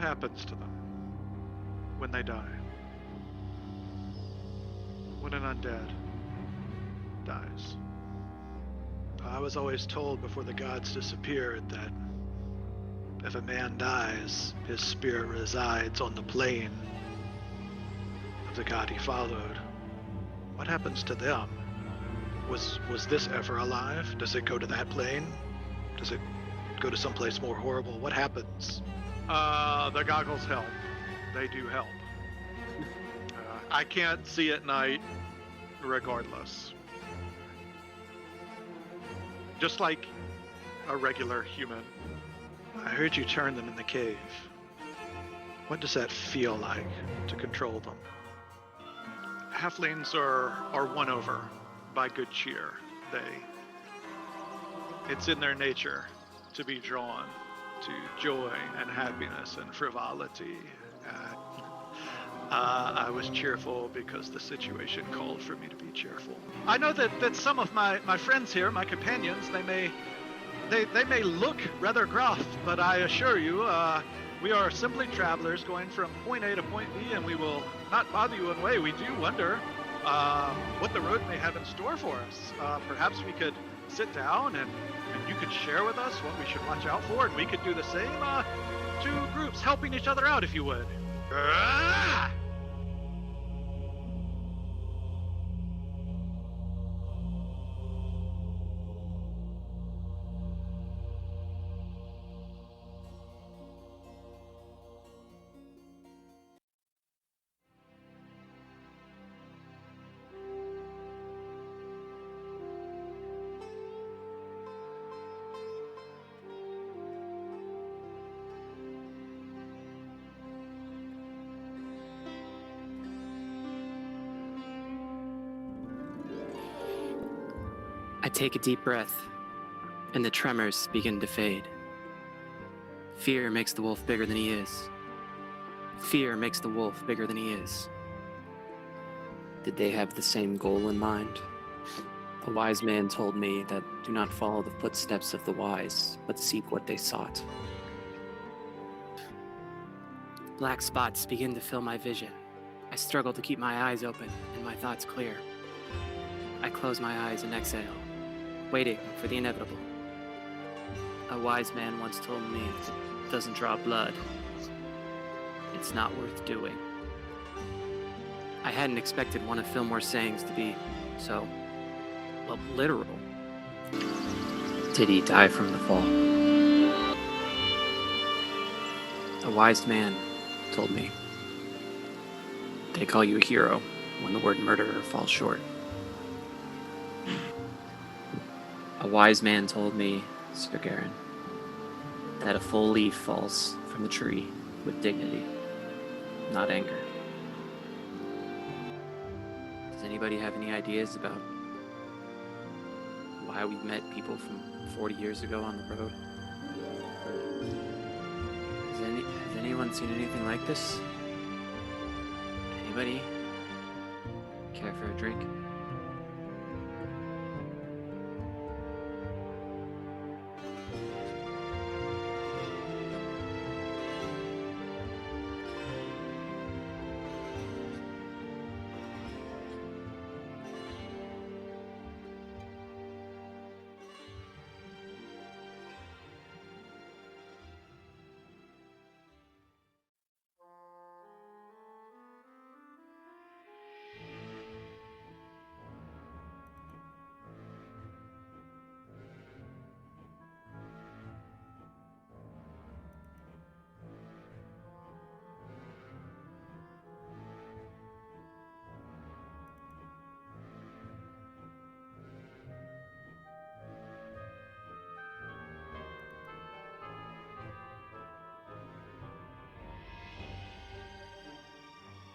happens to them when they die? When an undead dies? I was always told before the gods disappeared that if a man dies, his spirit resides on the plane of the god he followed. What happens to them? Was this ever alive? Does it go to that plane? Does it go to someplace more horrible? What happens? The goggles help. They do help. I can't see at night regardless. Just like a regular human. I heard you turn them in the cave. What does that feel like to control them? Halflings are won over by good cheer. It's in their nature to be drawn to joy and happiness and frivolity. I was cheerful because the situation called for me to be cheerful. I know that some of my friends here, my companions, they may look rather gruff, but I assure you, we are simply travelers going from point A to point B, and we will not bother you in a way. We do wonder what the road may have in store for us. Perhaps we could sit down and you could share with us what we should watch out for, and we could do the same. Two groups helping each other out, if you would. I take a deep breath, and the tremors begin to fade. Fear makes the wolf bigger than he is. Fear makes the wolf bigger than he is. Did they have the same goal in mind? A wise man told me that do not follow the footsteps of the wise, but seek what they sought. Black spots begin to fill my vision. I struggle to keep my eyes open and my thoughts clear. I close my eyes and exhale, waiting for the inevitable. A wise man once told me if it doesn't draw blood, it's not worth doing. I hadn't expected one of Fillmore's sayings to be so, well, literal. Did he die from the fall? A wise man told me, they call you a hero when the word murderer falls short. A wise man told me, Sir Garen, that a full leaf falls from the tree with dignity, not anger. Does anybody have any ideas about why we met people from 40 years ago on the road? Has anyone seen anything like this? Anybody care for a drink?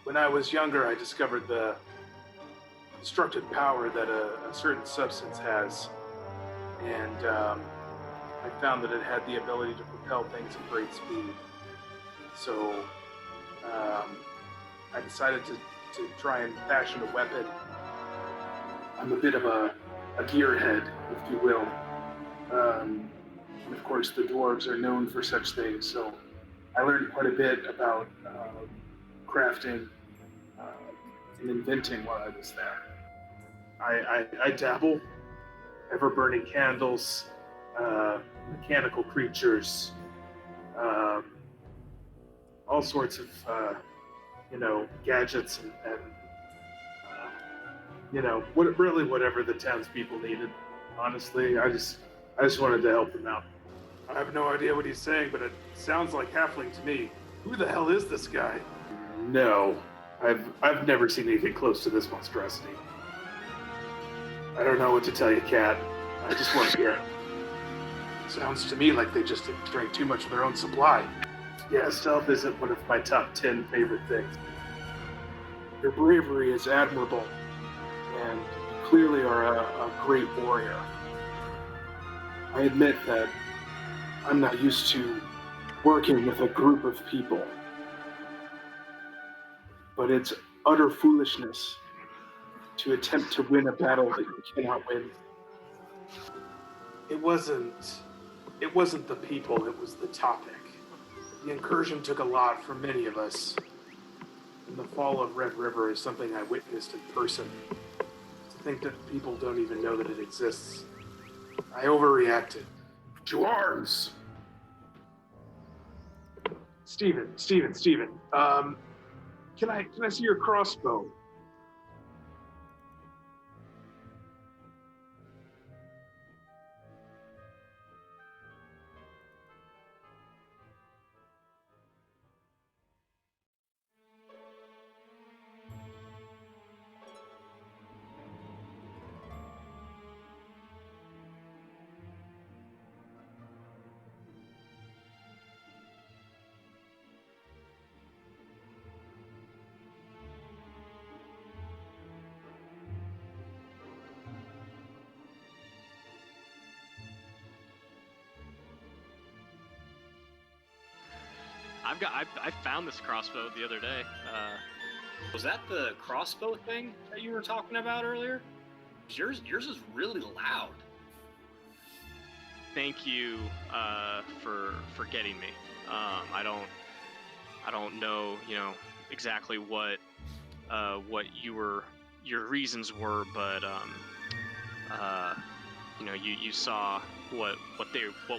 When I was younger, I discovered the destructive power that a certain substance has, and I found that it had the ability to propel things at great speed. So I decided to try and fashion a weapon. I'm a bit of a gearhead, if you will. And of course, the dwarves are known for such things, so I learned quite a bit about crafting and inventing while I was there. I dabble, ever burning candles, mechanical creatures, all sorts of gadgets and whatever the townspeople needed. Honestly, I just wanted to help them out. I have no idea what he's saying, but it sounds like halfling to me. Who the hell is this guy? No, I've never seen anything close to this monstrosity. I don't know what to tell you, Cat. I just want to hear it. Sounds to me like they just drank too much of their own supply. Yeah, stealth isn't one of my top 10 favorite things. Your bravery is admirable, and you clearly are a great warrior. I admit that I'm not used to working with a group of people, but it's utter foolishness to attempt to win a battle that you cannot win. It wasn't the people, it was the topic. The incursion took a lot from many of us, and the fall of Red River is something I witnessed in person. To think that people don't even know that it exists. I overreacted. To arms! Steven. Can I see your crossbow? I found this crossbow the other day. Was that the crossbow thing that you were talking about earlier? Yours is really loud. Thank you for getting me. I don't know, exactly what your reasons were, but you saw what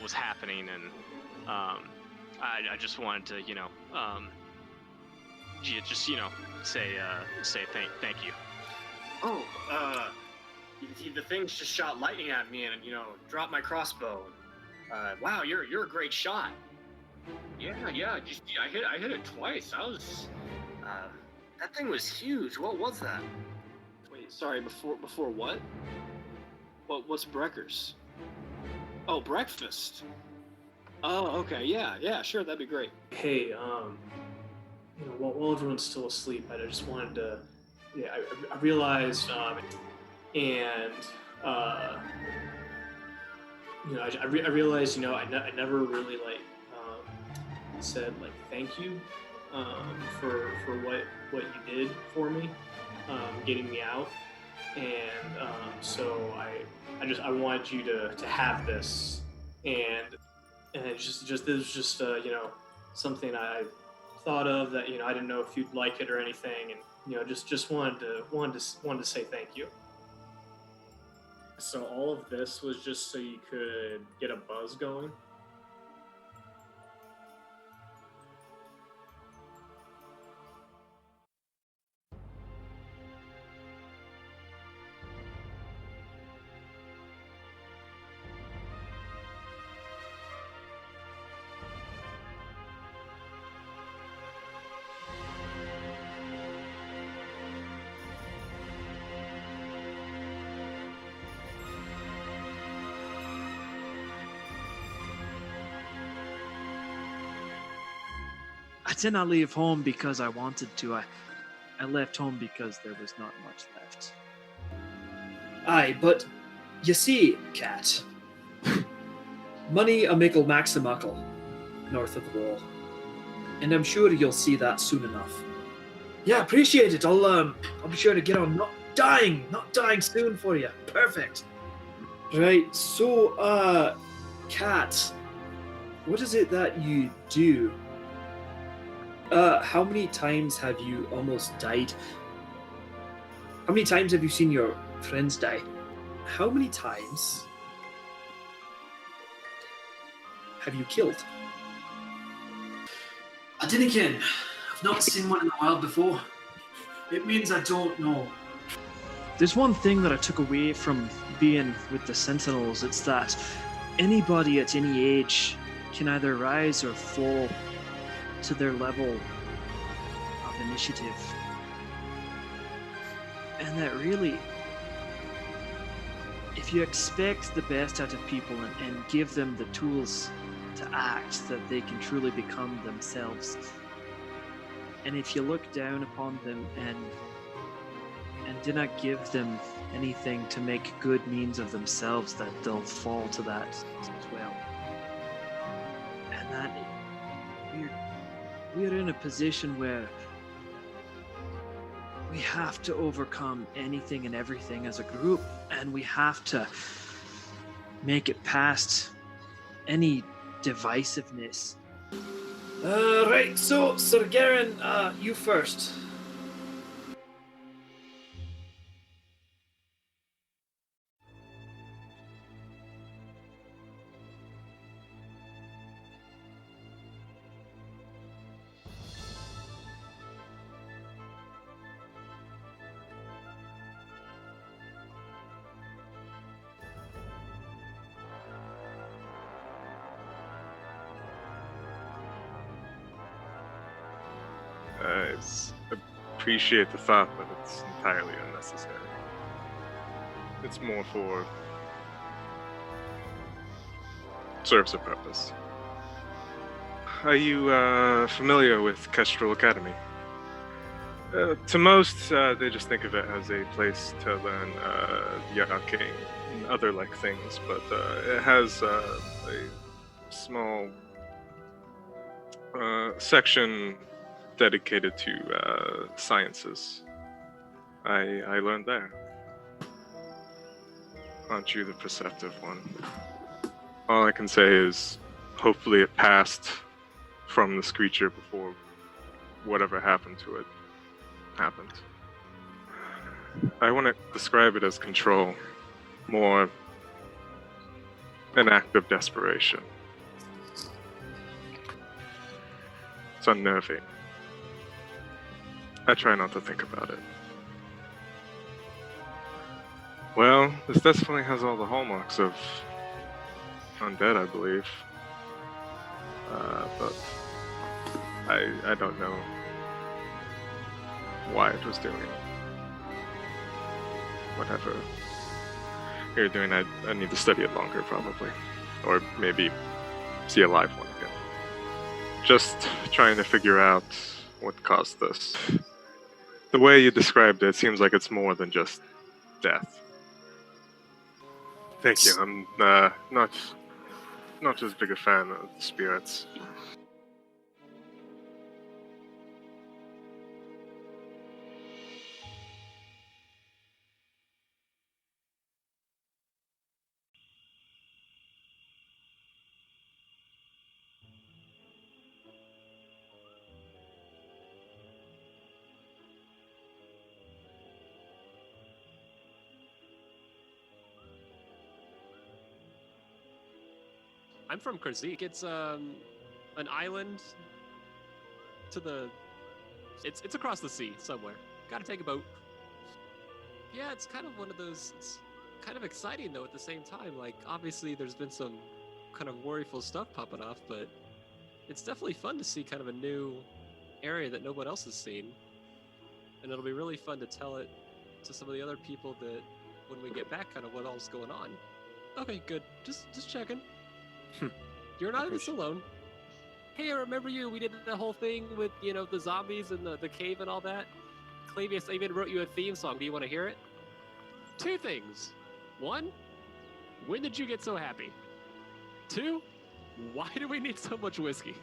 was happening, and I just wanted to, say thank you. Oh, the things just shot lightning at me and, dropped my crossbow. Wow, you're a great shot. Yeah, I hit it twice. That thing was huge. What was that? Wait, sorry, before what? What's Breckers? Oh, breakfast. Oh, okay, yeah, sure, that'd be great. Hey, while everyone's still asleep, I just wanted to, I realized, I realized, I never really said thank you, for what you did for me, getting me out, and so I wanted you to have this, and this was just something I thought of that I didn't know if you'd like it or anything, and just wanted to say thank you. So all of this was just so you could get a buzz going? I did not leave home because I wanted to. I left home because there was not much left. Aye, but you see, Cat, money a mickle max a muckle north of the wall, and I'm sure you'll see that soon enough. Yeah, appreciate it. I'll be sure to get on not dying soon for you. Perfect. Right. So, Cat, what is it that you do? How many times have you almost died? How many times have you seen your friends die? How many times have you killed? Then again, I've not seen one in the wild before. It means I don't know. There's one thing that I took away from being with the Sentinels. It's that anybody at any age can either rise or fall to their level of initiative. And that really, if you expect the best out of people and give them the tools to act, that they can truly become themselves. And if you look down upon them and do not give them anything to make good means of themselves, that they'll fall to that as well. And that we're in a position where we have to overcome anything and everything as a group, and we have to make it past any divisiveness. Right, so Sir Garen, you first. I appreciate the thought, but it's entirely unnecessary. It's more for serves a purpose. Are you familiar with Kestrel Academy? To most, they just think of it as a place to learn the arcane and other like things, but it has a small section dedicated to sciences. I learned there. Aren't you the perceptive one? All I can say is, hopefully it passed from the Screecher before whatever happened to it happened. I want to describe it as control, more an act of desperation. It's unnerving. I try not to think about it. Well, this definitely has all the hallmarks of undead, I believe. But I don't know why it was doing whatever you're doing. I need to study it longer, probably. Or maybe see a live one again. Just trying to figure out what caused this. The way you described it seems like it's more than just death. Thank you. I'm not as big a fan of spirits. I'm from Korzik. It's an island to the. It's across the sea somewhere. Gotta take a boat. Yeah, it's kind of one of those. It's kind of exciting though at the same time. Like obviously there's been some kind of worryful stuff popping off, but it's definitely fun to see kind of a new area that no one else has seen, and it'll be really fun to tell it to some of the other people that when we get back, kind of what all's going on. Okay, good. Just checking. You're not in this alone. Hey, I remember you. We did the whole thing with, the zombies and the cave and all that. Clavius, I even wrote you a theme song. Do you want to hear it? 2 things. 1, when did you get so happy? 2, why do we need so much whiskey?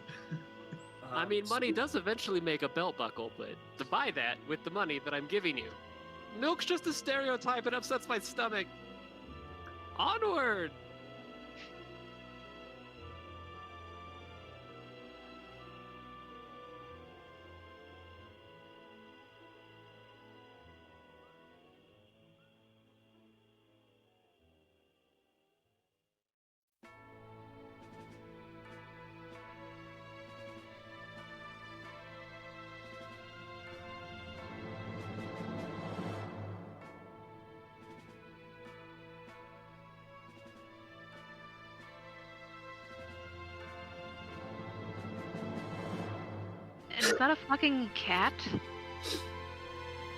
I mean, money does eventually make a belt buckle, but to buy that with the money that I'm giving you. Milk's just a stereotype. It upsets my stomach. Onward! that a fucking cat? Is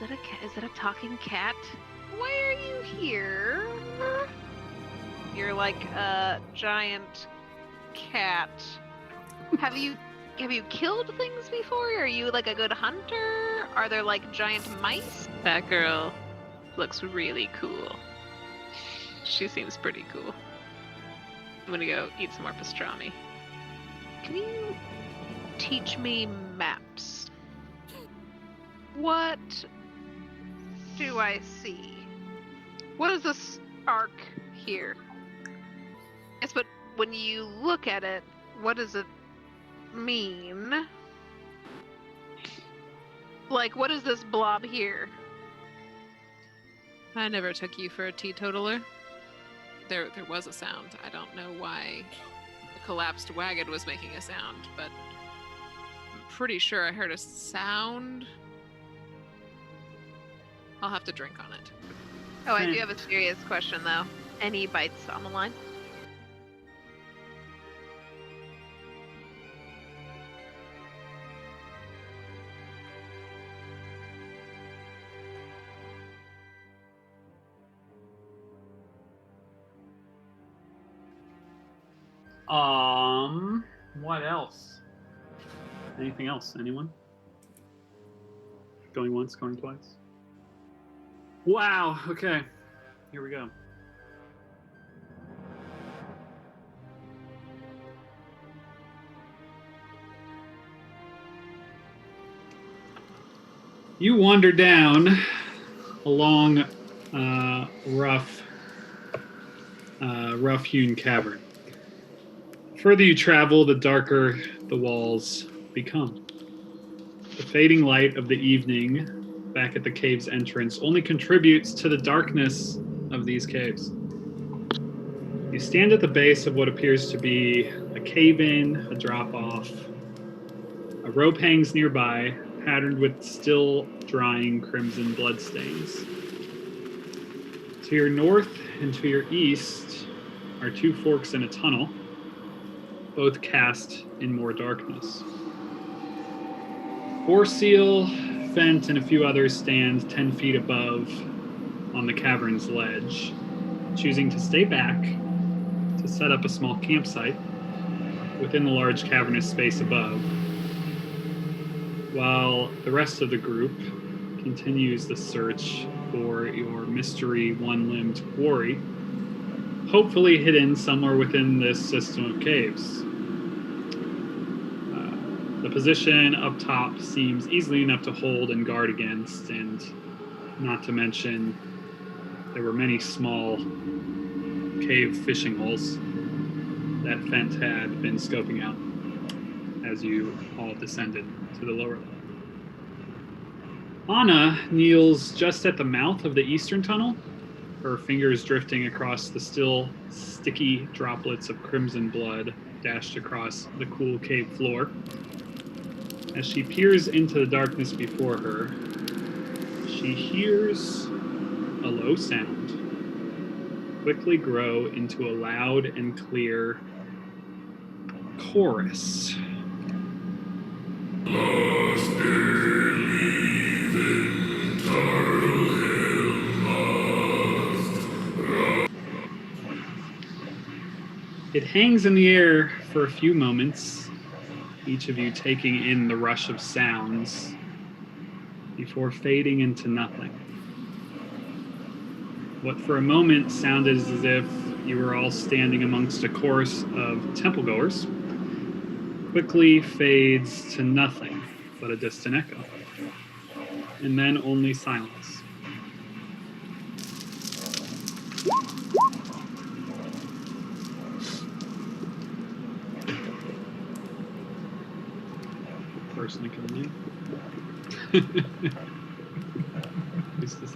that a cat? Is that a talking cat? Why are you here? You're like a giant cat. Have you killed things before? Are you like a good hunter? Are there like giant mice? That girl looks really cool. She seems pretty cool. I'm gonna go eat some more pastrami. Can you teach me maps? What do I see? What is this arc here? Yes, but when you look at it, what does it mean? Like, what is this blob here? I never took you for a teetotaler. There was a sound. I don't know why a collapsed wagon was making a sound, but I'm pretty sure I heard a sound. I'll have to drink on it. Oh, I do have a serious question, though. Any bites on the line? What else? Anything else? Anyone? Going once, going twice? Wow, okay. Here we go. You wander down a long, rough-hewn cavern. The further you travel, the darker the walls become. The fading light of the evening back at the cave's entrance only contributes to the darkness of these caves. You stand at the base of what appears to be a cave-in, a drop-off. A rope hangs nearby, patterned with still drying crimson bloodstains. To your north and to your east are two forks in a tunnel, both cast in more darkness. Seal, Fent, and a few others stand 10 feet above on the cavern's ledge, choosing to stay back to set up a small campsite within the large cavernous space above, while the rest of the group continues the search for your mystery one-limbed quarry, hopefully hidden somewhere within this system of caves. The position up top seems easily enough to hold and guard against, and not to mention there were many small cave fishing holes that Fent had been scoping out as you all descended to the lower level. Anna kneels just at the mouth of the eastern tunnel, her fingers drifting across the still sticky droplets of crimson blood dashed across the cool cave floor. As she peers into the darkness before her, she hears a low sound quickly grow into a loud and clear chorus. It hangs in the air for a few moments, each of you taking in the rush of sounds before fading into nothing. What for a moment sounded as if you were all standing amongst a chorus of temple goers quickly fades to nothing but a distant echo, and then only silence. Personally coming in. Who's this?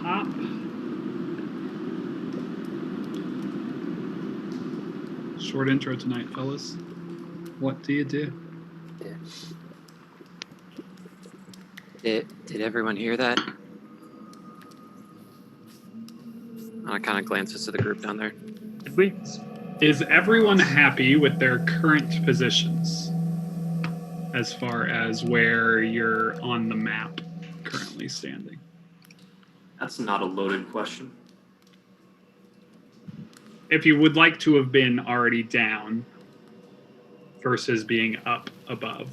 Pop. Short intro tonight, fellas. What do you do? Did everyone hear that? Anna kind of glances to the group down there. Did we? Is everyone happy with their current positions as far as where you're on the map currently standing? That's not a loaded question. If you would like to have been already down versus being up above,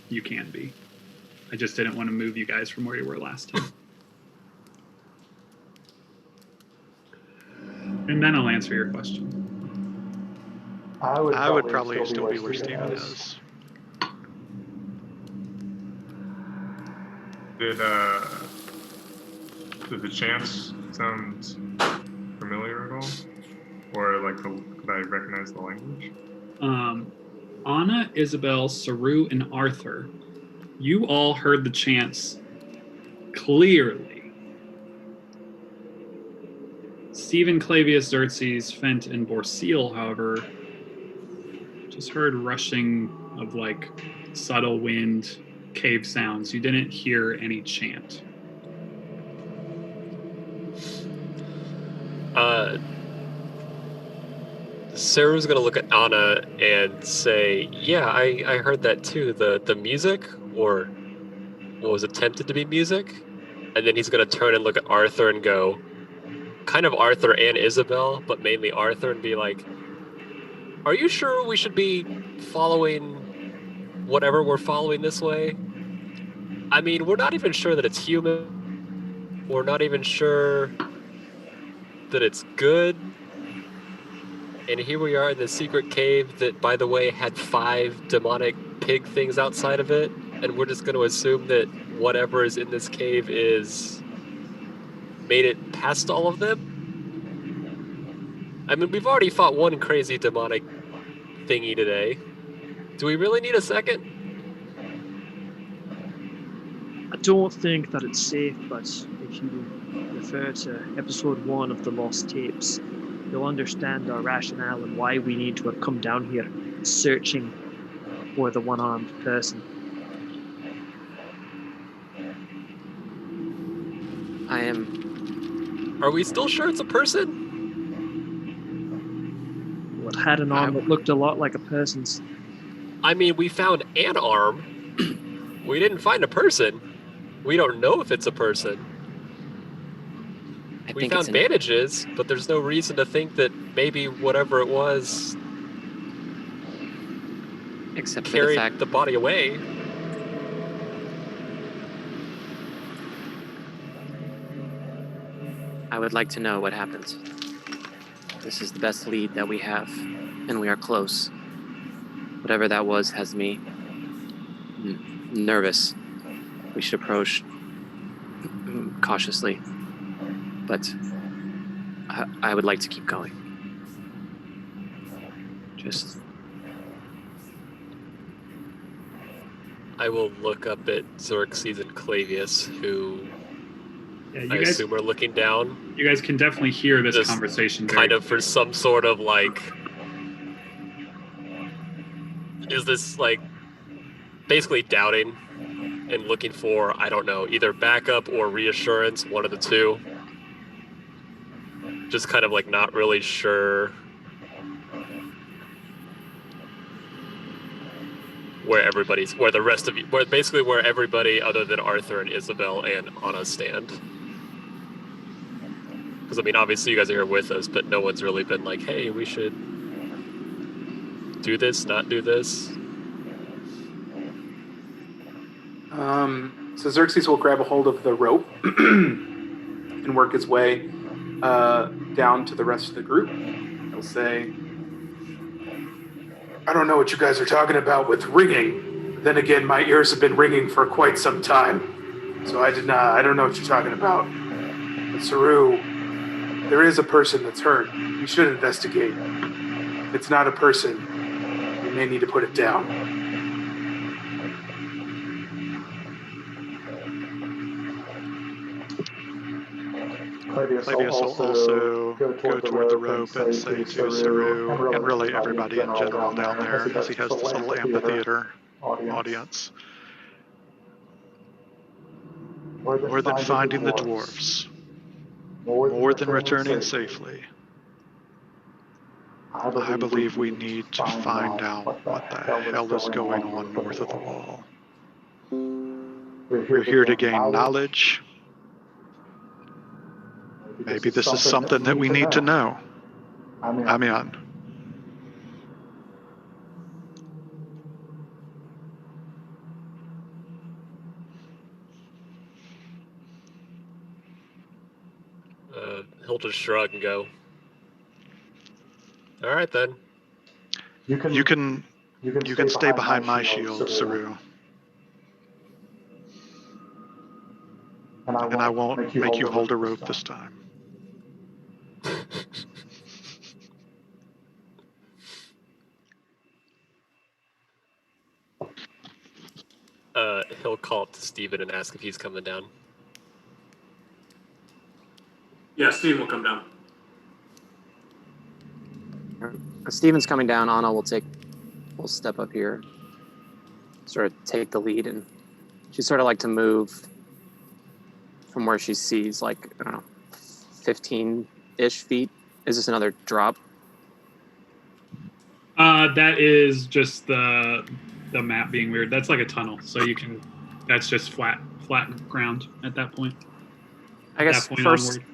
you can be. I just didn't want to move you guys from where you were last time. And then I'll answer your question. I would probably still be where Steven is. Did the chants sound familiar at all? Or like, could I recognize the language? Anna, Isabel, Saru, and Arthur, you all heard the chants clearly. Stephen, Clavius, Xerxes, Fent, and Borseal, however, just heard rushing of like subtle wind, cave sounds. You didn't hear any chant. Sarah's gonna look at Anna and say, yeah, I heard that too. The music, or what was attempted to be music. And then he's gonna turn and look at Arthur and go, kind of Arthur and Isabel, but mainly Arthur, and be like, are you sure we should be following whatever we're following this way? I mean, we're not even sure that it's human. We're not even sure that it's good. And here we are in this secret cave that, by the way, had 5 demonic pig things outside of it. And we're just going to assume that whatever is in this cave is made it past all of them? I mean, we've already fought one crazy demonic thingy today. Do we really need a second? I don't think that it's safe, but if you refer to episode 1 of the Lost Tapes, you'll understand our rationale and why we need to have come down here searching for the one-armed person. Are we still sure it's a person? Well, it had an arm that looked a lot like a person's. I mean, we found an arm. We didn't find a person. We don't know if it's a person. We found bandages, but there's no reason to think that maybe whatever it was carried the body away. I would like to know what happens. This is the best lead that we have, and we are close. Whatever that was has me nervous. We should approach cautiously, but I would like to keep going. I will look up at Xerxes and Clavius, who I guys, assume are looking down. You guys can definitely hear this conversation. Kind of for some sort of like, is this like basically doubting and looking for, I don't know, either backup or reassurance, one of the two. Just kind of like not really sure where everybody other than Arthur and Isabel and Anna stand. Because, I mean, obviously you guys are here with us, but no one's really been like, hey, we should do this, not do this. So Xerxes will grab a hold of the rope and work his way down to the rest of the group. He'll say, I don't know what you guys are talking about with ringing. Then again, my ears have been ringing for quite some time. So I don't know what you're talking about. But Saru, there is a person that's hurt. We should investigate. If it's not a person, we may need to put it down. Clavius will also go toward the rope and say to Saru, and really everybody in general down there, as he has this little amphitheater audience, more than finding the dwarves, more than returning safely. I believe we need to find out what the hell is going on north of the wall. We're here to gain knowledge. Maybe this is something that we need to know. I'm in. He'll just shrug and go, all right then. You can stay behind my shield, Saru. And I won't make you hold a rope this time. He'll call up to Steven and ask if he's coming down. Yeah, Steven will come down. As Steven's coming down, Anna will step up here, sort of take the lead, and she'd sort of like to move from where she sees, like, I don't know, 15-ish feet. Is this another drop? That is just the map being weird. That's like a tunnel, so you can. That's just flat ground at that point. I guess first, onward.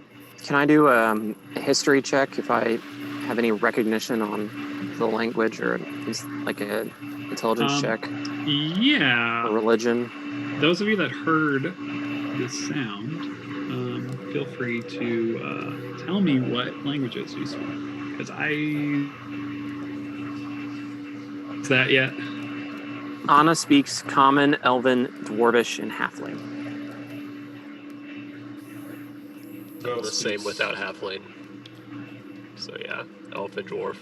Can I do a history check if I have any recognition on the language, or like an intelligence check? Yeah. Or religion. Those of you that heard this sound, feel free to tell me what languages you speak, because Is that yet? Anna speaks Common, Elven, Dwarvish, and Halfling. The same without Halfling. So yeah, Elf and Dwarf.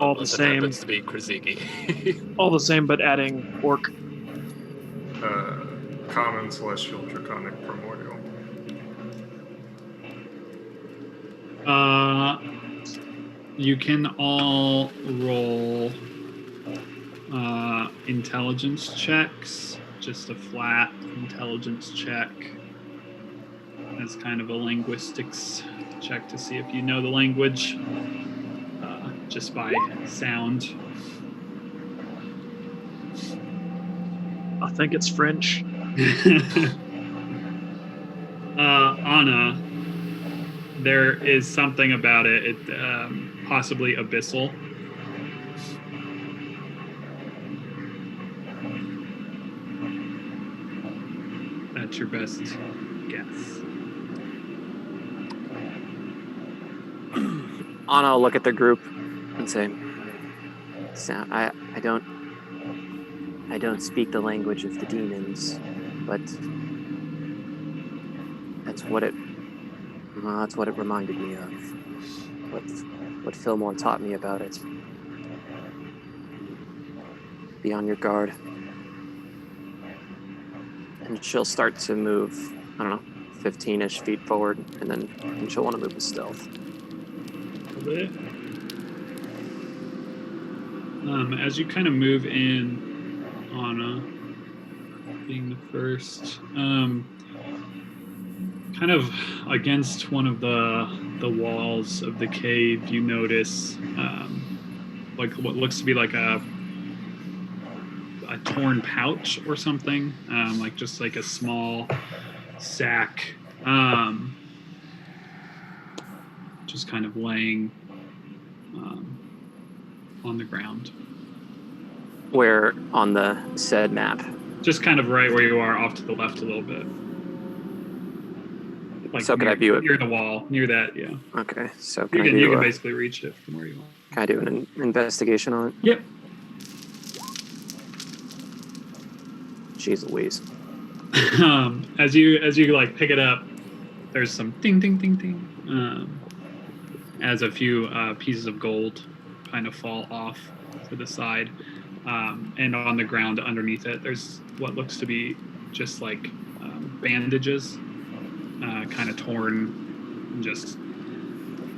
All the same. Happens to be Krasiki. All the same, but adding Orc. Common, Celestial, Draconic, Primordial. You can all roll intelligence checks. Just a flat intelligence check. As kind of a linguistics check to see if you know the language, just by sound. I think it's French. Anna, there is something about it. Possibly abyssal. That's your best guess. Anna will look at the group and say, I don't speak the language of the demons, but that's what it reminded me of. What Fillmore taught me about it. Be on your guard. And she'll start to move, I don't know, 15-ish feet forward, and then she'll want to move with stealth. As you kind of move in, Anna, being the first, kind of against one of the walls of the cave, you notice like what looks to be like a torn pouch or something, like just like a small sack, just kind of laying on the ground. Where on the said map? Just kind of right where you are, off to the left a little bit. Like so can I view it? Near the wall, near that, yeah. Okay, so you can basically reach it from where you are. Can I do an investigation on it? Yep. Jeez Louise. As you like pick it up, there's some ding ding ding ding. As a few pieces of gold kind of fall off to the side, and on the ground underneath it, there's what looks to be just like bandages, kind of torn, and just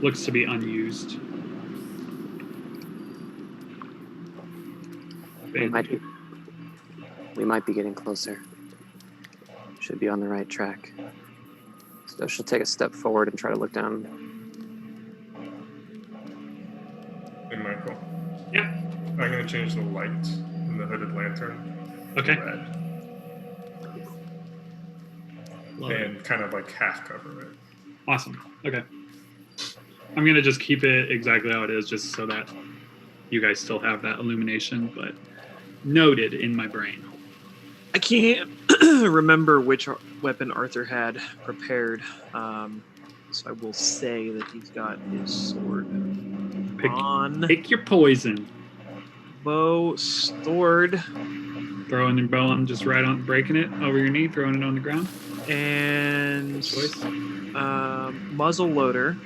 looks to be unused. We might be getting closer. Should be on the right track. So she'll take a step forward and try to look down. Hey, Michael. Yeah. I'm going to change the light in the hooded lantern Okay. to red. Love it. And kind of like half cover it. Awesome. Okay. I'm gonna just keep it exactly how it is, just so that you guys still have that illumination, but noted in my brain. I can't remember which weapon Arthur had prepared, so I will say that he's got his sword on. Pick your poison. Bow stored. Throwing your bow on, just right on, breaking it over your knee, throwing it on the ground. And Choice. muzzle loader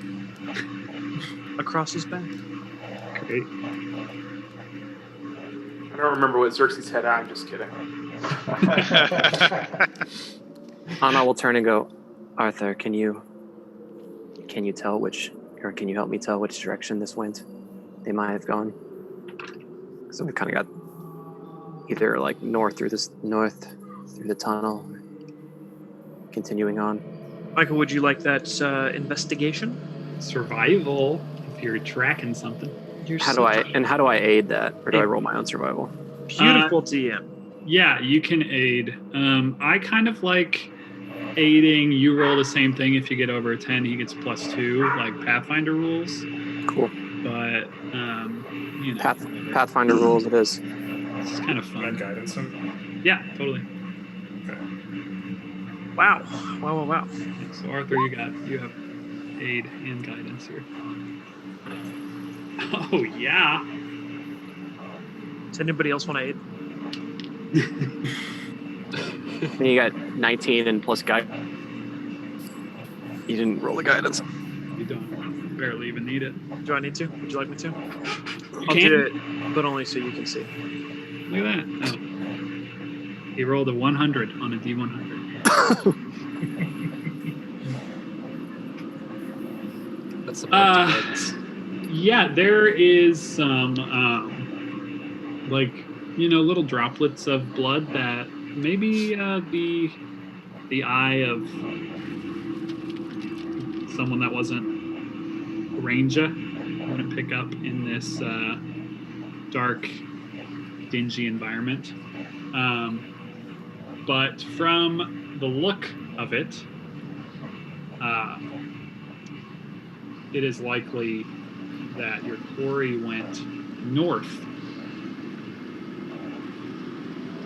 across his back. Great. I don't remember what Xerxes had. I'm just kidding. Anna will turn and go, Arthur, can you tell which, or can you help me tell which direction this went? They might have gone. So we kind of got either like north through the tunnel, continuing on. Michael, would you like that investigation? Survival, if you're tracking something. How do I aid that, or do I roll my own survival? Beautiful DM. Yeah, you can aid. I kind of like aiding. You roll the same thing. If you get over a 10, he gets +2, like Pathfinder rules. Cool. But you know, Pathfinder rules it is. It's kind of fun. Can I guidance him? Yeah, totally. Okay. Wow. So Arthur, you have aid and guidance here. Oh yeah. Does anybody else want to aid? And you got 19 and plus guide. You didn't roll the guidance. You don't barely even need it. Do I need to? Would you like me to? You I'll can. do it, but only so you can see. Look at that. Oh. He rolled a 100 on a D100. That's some guidance. Yeah, there is some like, you know, little droplets of blood that maybe the eye of someone that wasn't a ranger wouldn't pick up in this dark, dingy environment. But from the look of it, it is likely that your quarry went north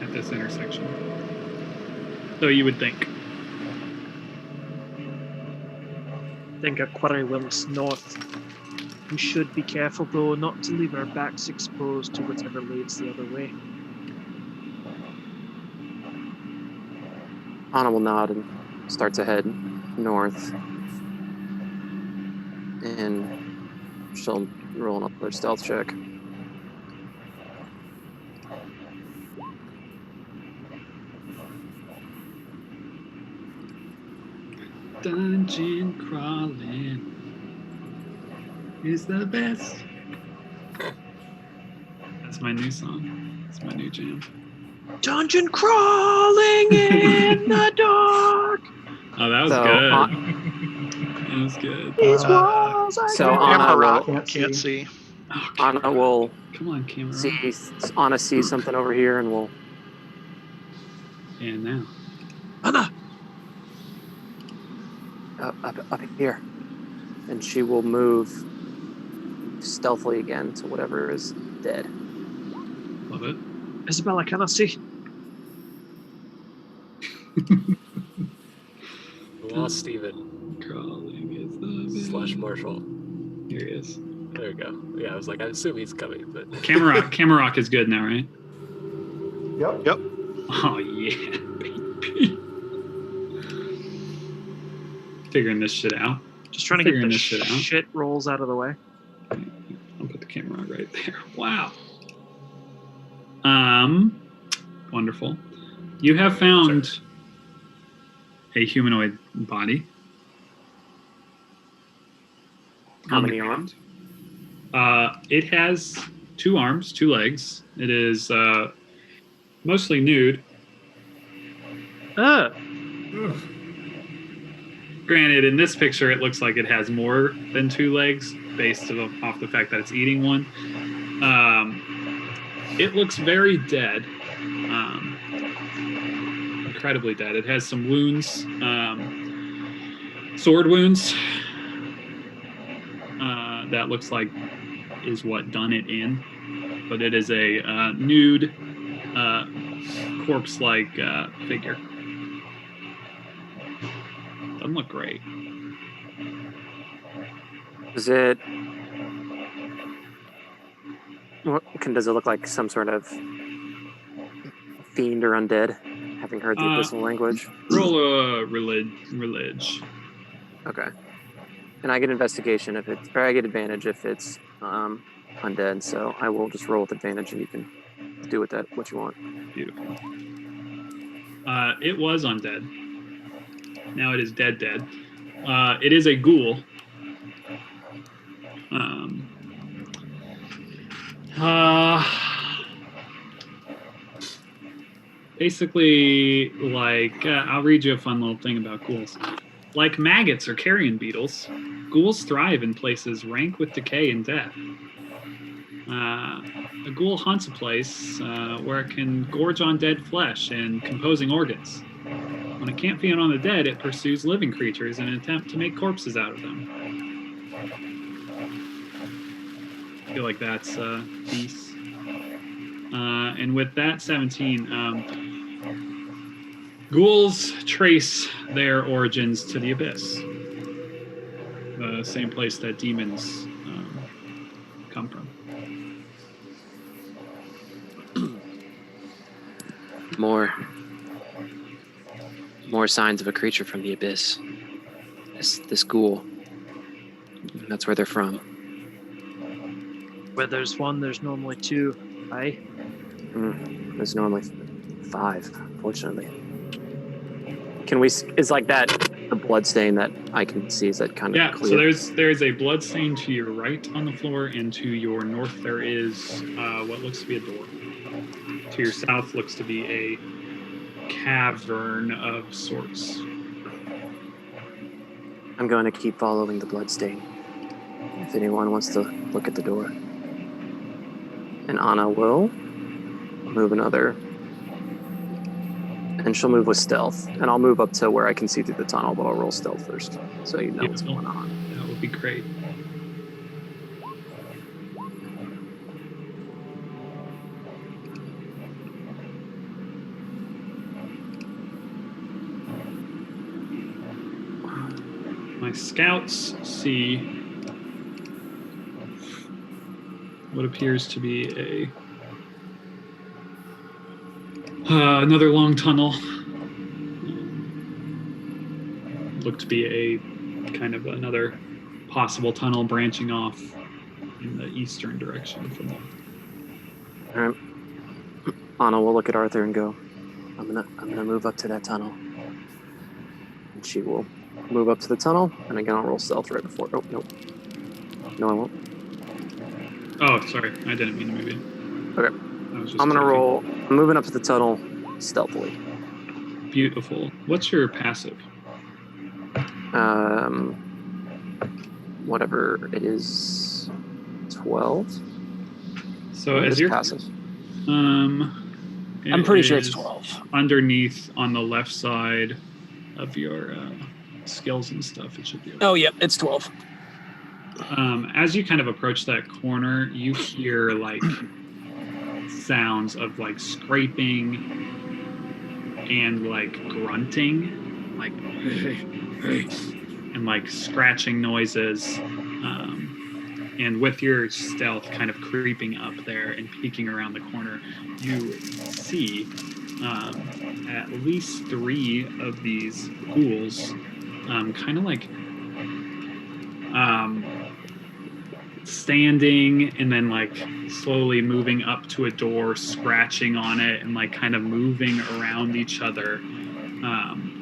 at this intersection. So you would think. I think our quarry went north. We should be careful, though, not to leave our backs exposed to whatever leads the other way. Anna will nod and start to head north. And she'll roll another stealth check. Dungeon crawling is the best. That's my new song. That's my new jam. Dungeon crawling in the dark. Oh, that was So, good. That was good. These walls I So Can't see. Oh, Anna will come on, camera. Anna sees something over here and will And now. Anna! up here, and she will move stealthily again to whatever is dead. Love it. Isabella, can I see? Well, Steven Crawling is the best. / Marshall. Here he is. There we go. Yeah, I was like, I assume he's coming, but Camerock is good now, right? Yep. Oh yeah, baby. Figuring this shit out. Just trying to get Figuring the this shit out. shit rolls out of the way. I'll put the camera right there. Wow. Wonderful. You have found a humanoid body. How on the many ground. It has 2 arms, 2 legs. It is mostly nude. Granted, in this picture, it looks like it has more than 2 legs, based off the fact that it's eating one. It looks very dead, incredibly dead. It has some wounds, sword wounds. That looks like is what done it in, but it is a nude, corpse-like figure. Doesn't look great. Does it look like some sort of fiend or undead? Having heard the abyssal language. Roll a relig. Okay. And I get investigation if it's, or I get advantage if it's undead. So I will just roll with advantage, and you can do with that what you want. Beautiful. It was undead. Now it is dead. It is a ghoul. Basically, like, I'll read you a fun little thing about ghouls. Like maggots or carrion beetles, ghouls thrive in places rank with decay and death. A ghoul hunts a place where it can gorge on dead flesh and composing organs. When it can't feed on the dead, it pursues living creatures in an attempt to make corpses out of them. I feel like that's peace. And with that 17, ghouls trace their origins to the abyss, the same place that demons come from. More signs of a creature from the abyss. This ghoul. That's where they're from. Where there's one, there's normally 2. Aye. There's normally 5, fortunately. Can we? Is like that the blood stain that I can see? Is that kind of clear? So there's a blood stain to your right on the floor, and to your north there is what looks to be a door. To your south looks to be a cavern of sorts. I'm going to keep following the blood stain. If anyone wants to look at the door, and Anna will move another. And she'll move with stealth, and I'll move up to where I can see through the tunnel, but I'll roll stealth first, so you know what's going on. That would be great. My scouts see what appears to be another long tunnel. Looked to be a kind of another possible tunnel branching off in the eastern direction from there. All right. Anna will look at Arthur and go, I'm gonna move up to that tunnel. And she will move up to the tunnel, and again I'll roll stealth right before. Oh, nope. No, I won't. Oh, sorry. I didn't mean to move in. Okay. I'm gonna roll. I'm moving up to the tunnel stealthily. Beautiful. What's your passive? Whatever it is, 12. So as your passive. I'm pretty sure it's 12. Underneath on the left side of your skills and stuff, it should be. Okay. Oh, yep, it's 12. As you kind of approach that corner, you hear like sounds of like scraping and like grunting, like and like scratching noises. And with your stealth kind of creeping up there and peeking around the corner, you see at least 3 of these ghouls kind of like standing and then like slowly moving up to a door, scratching on it and like kind of moving around each other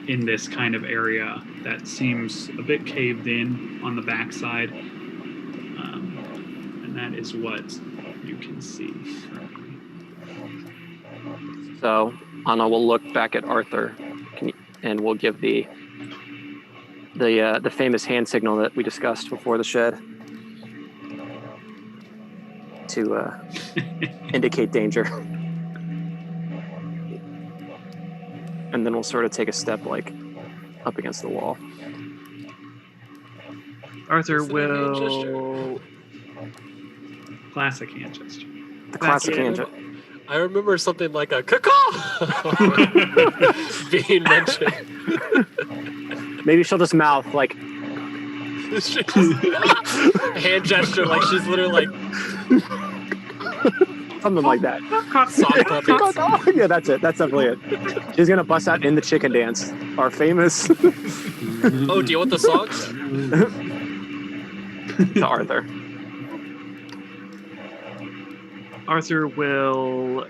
in this kind of area that seems a bit caved in on the backside. And that is what you can see currently. So Anna will look back at Arthur and we'll give the the famous hand signal that we discussed before the shed to indicate danger. And then we'll sort of take a step like up against the wall. Arthur will. Classic hand gesture. The classic hand gesture. I remember something like a caw being mentioned. Maybe she'll just mouth like hand gesture, like she's literally like something like that. Sock puppets. Yeah, that's it. That's definitely it. She's gonna bust out in the chicken dance, our famous. Oh, do you want the songs? To Arthur. Arthur will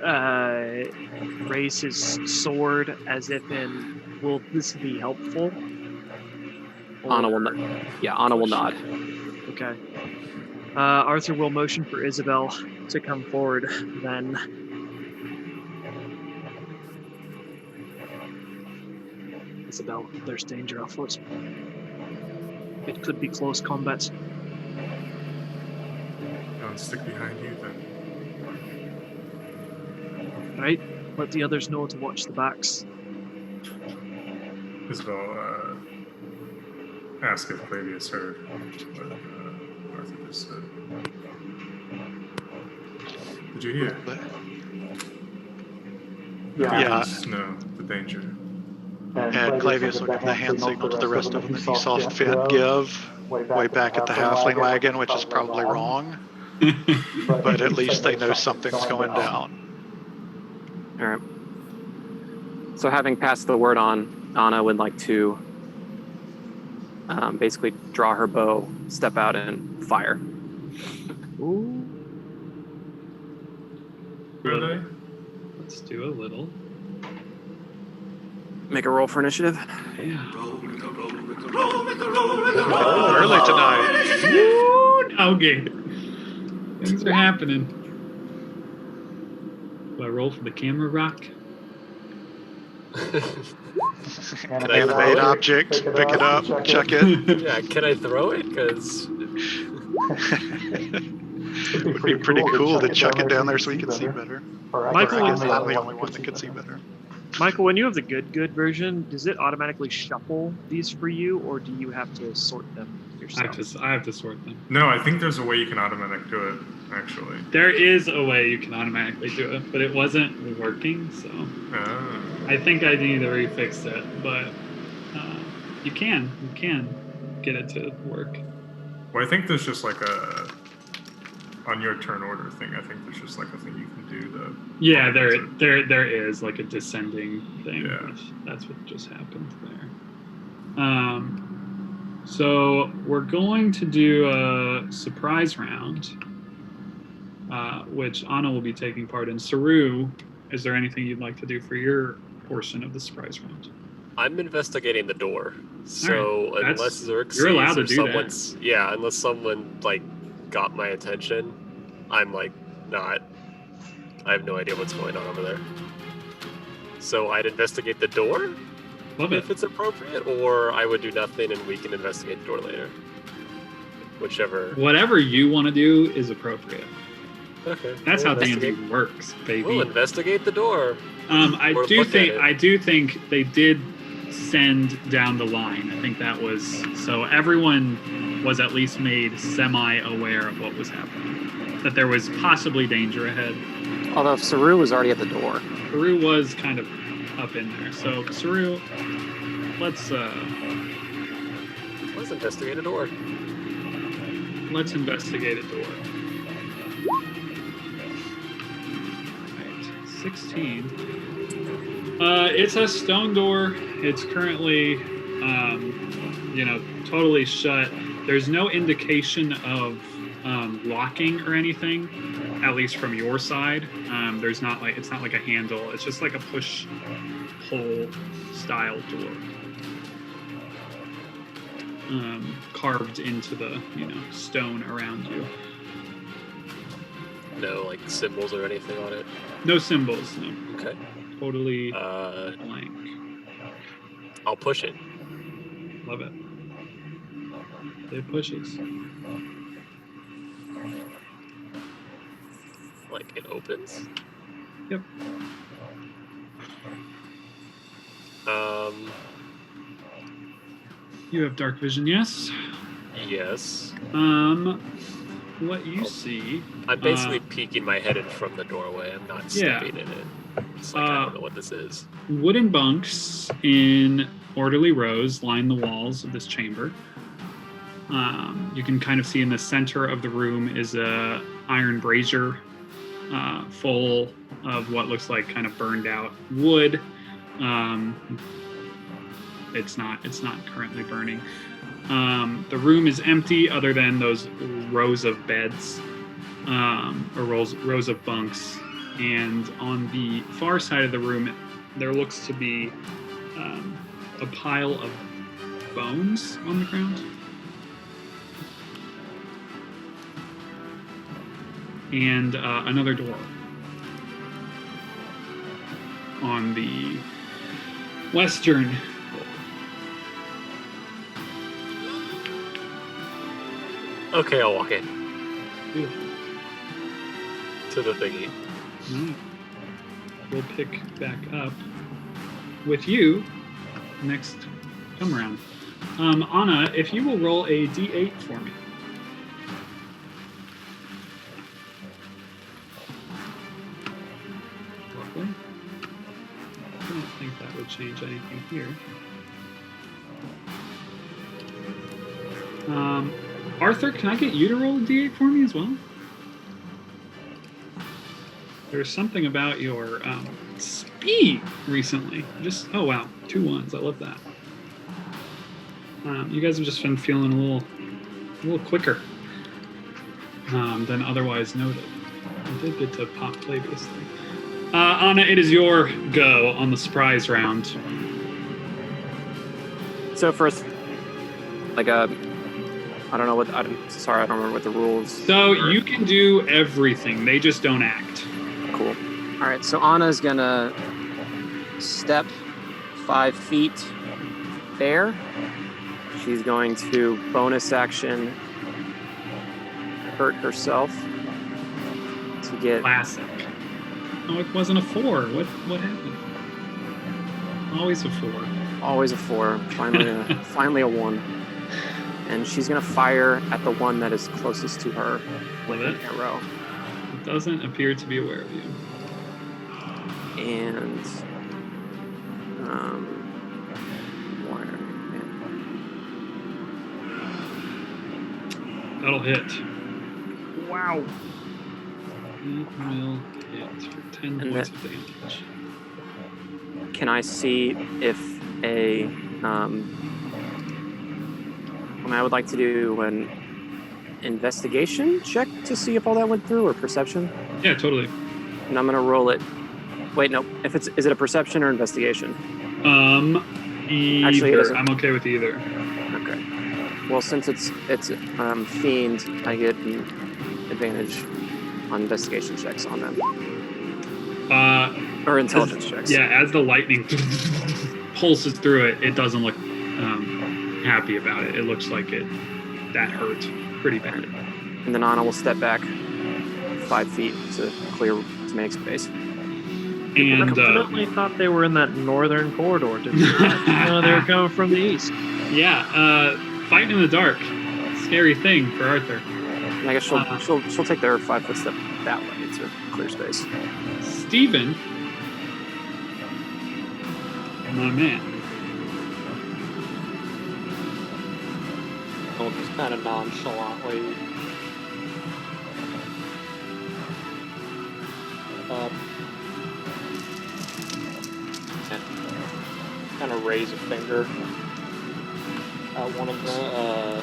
raise his sword as if in, will this be helpful? Anna will nod. Okay. Arthur will motion for Isabel to come forward then. Isabel, there's danger afoot. It could be close combat. I'll stick behind you then. Right? Let the others know to watch the backs. Isabel, ask if Clavius heard what Arthur just said. Did you hear? Yeah. No, the danger. And Clavius will give the hand signal to the rest of them that he saw Finn give way back at the halfling wagon, which is probably wrong. But at least they know something's going down. All right. So having passed the word on, Anna would like to basically draw her bow, step out, and fire. Ooh. Really? Let's do a little. Make a roll for initiative. Yeah. Early tonight. Woo! Okay. Things are happening. Do I roll for the camera rock? Animate object, pick it up, chuck it. Yeah, can I throw it? Because it would be pretty cool to chuck it down there so we can see better. Michael, I guess I'm the only one that can see better. Michael, when you have the good version, does it automatically shuffle these for you, or do you have to sort them yourself? I have to sort them. No, I think there's a way you can automatically do it, actually. There is a way you can automatically do it, but it wasn't working, so I think I need to refix it. But you can get it to work. Well, I think there's just like a on your turn order thing. I think there's just like a thing you can do. Yeah, there is like a descending thing. Yeah. That's what just happened there. So we're going to do a surprise round, which Anna will be taking part in. Saru, is there anything you'd like to do for your portion of the surprise round? I'm investigating the door. So Right. unless Xerxes You're allowed to or do someone's unless someone like got my attention, I'm like not. I have no idea what's going on over there. So I'd investigate the door Love it. if it's appropriate, or I would do nothing and we can investigate the door later. Whichever. Whatever you want to do is appropriate. Okay. That's we'll how D&D investigate- works, baby. We'll investigate the door. I Or do look at think it. they did send down the line. I think that was so everyone was at least made semi-aware of what was happening, that there was possibly danger ahead. Although Saru was already at the door. Saru was kind of up in there. So Saru, let's investigate a door. Let's investigate a door. Right, 16. It's a stone door. It's currently, totally shut. There's no indication of locking or anything, at least from your side. There's not like, it's not like a handle. It's just like a push-pull style door. Carved into the, stone around you. No like symbols or anything on it. No symbols, no. Okay. Totally blank. I'll push it. Love it. It pushes. Like it opens. Yep. You have dark vision, yes? Yes. What you see... I'm basically peeking my head in from the doorway. I'm not stepping in it. It's like, I don't know what this is. Wooden bunks in orderly rows line the walls of this chamber. You can kind of see in the center of the room is a iron brazier full of what looks like kind of burned out wood. It's not currently burning. The room is empty other than those rows of beds, or rows of bunks. And on the far side of the room, there looks to be a pile of bones on the ground. And another door on the western. Okay, I'll walk in. To the thingy. Alright. We'll pick back up with you next come around. Anna, if you will roll a d8 for me. Lovely. I don't think that would change anything here. Arthur, can I get you to roll a d8 for me as well? There's something about your speed recently. Oh wow, 2 1s. I love that. You guys have just been feeling a little quicker than otherwise noted. I did get to pop play basically. Anna, it is your go on the surprise round. So first, like I don't know I don't remember what the rules. So you can do everything. They just don't act. Cool. All right, so Anna's gonna step 5 feet there. She's going to bonus action hurt herself to get. Classic. Oh, it wasn't a 4. What happened? Always a 4. Always a 4. Finally a 1. And she's gonna fire at the one that is closest to her with an arrow. It doesn't appear to be aware of you. And that'll hit. Wow. It will hit for 10 points of damage. Can I see if I would like to do an investigation check to see if all that went through, or perception? Yeah, totally. And I'm gonna roll it. Wait, no. Is it a perception or investigation? Either. Actually, I'm okay with either. Okay. Well, since it's fiend, I get an advantage on investigation checks on them. Or intelligence checks. Yeah, as the lightning pulses through it, it doesn't look happy about it. It looks like that hurt pretty bad. And then Anna will step back 5 feet to make space. And I definitely thought they were in that northern corridor, didn't they? No, they were coming from the east. Yeah, fighting in the dark. Scary thing for Arthur. And I guess she'll take their 5 foot step that way to clear space. Steven, my man. I'll just kind of nonchalantly and kind of raise a finger at one of them.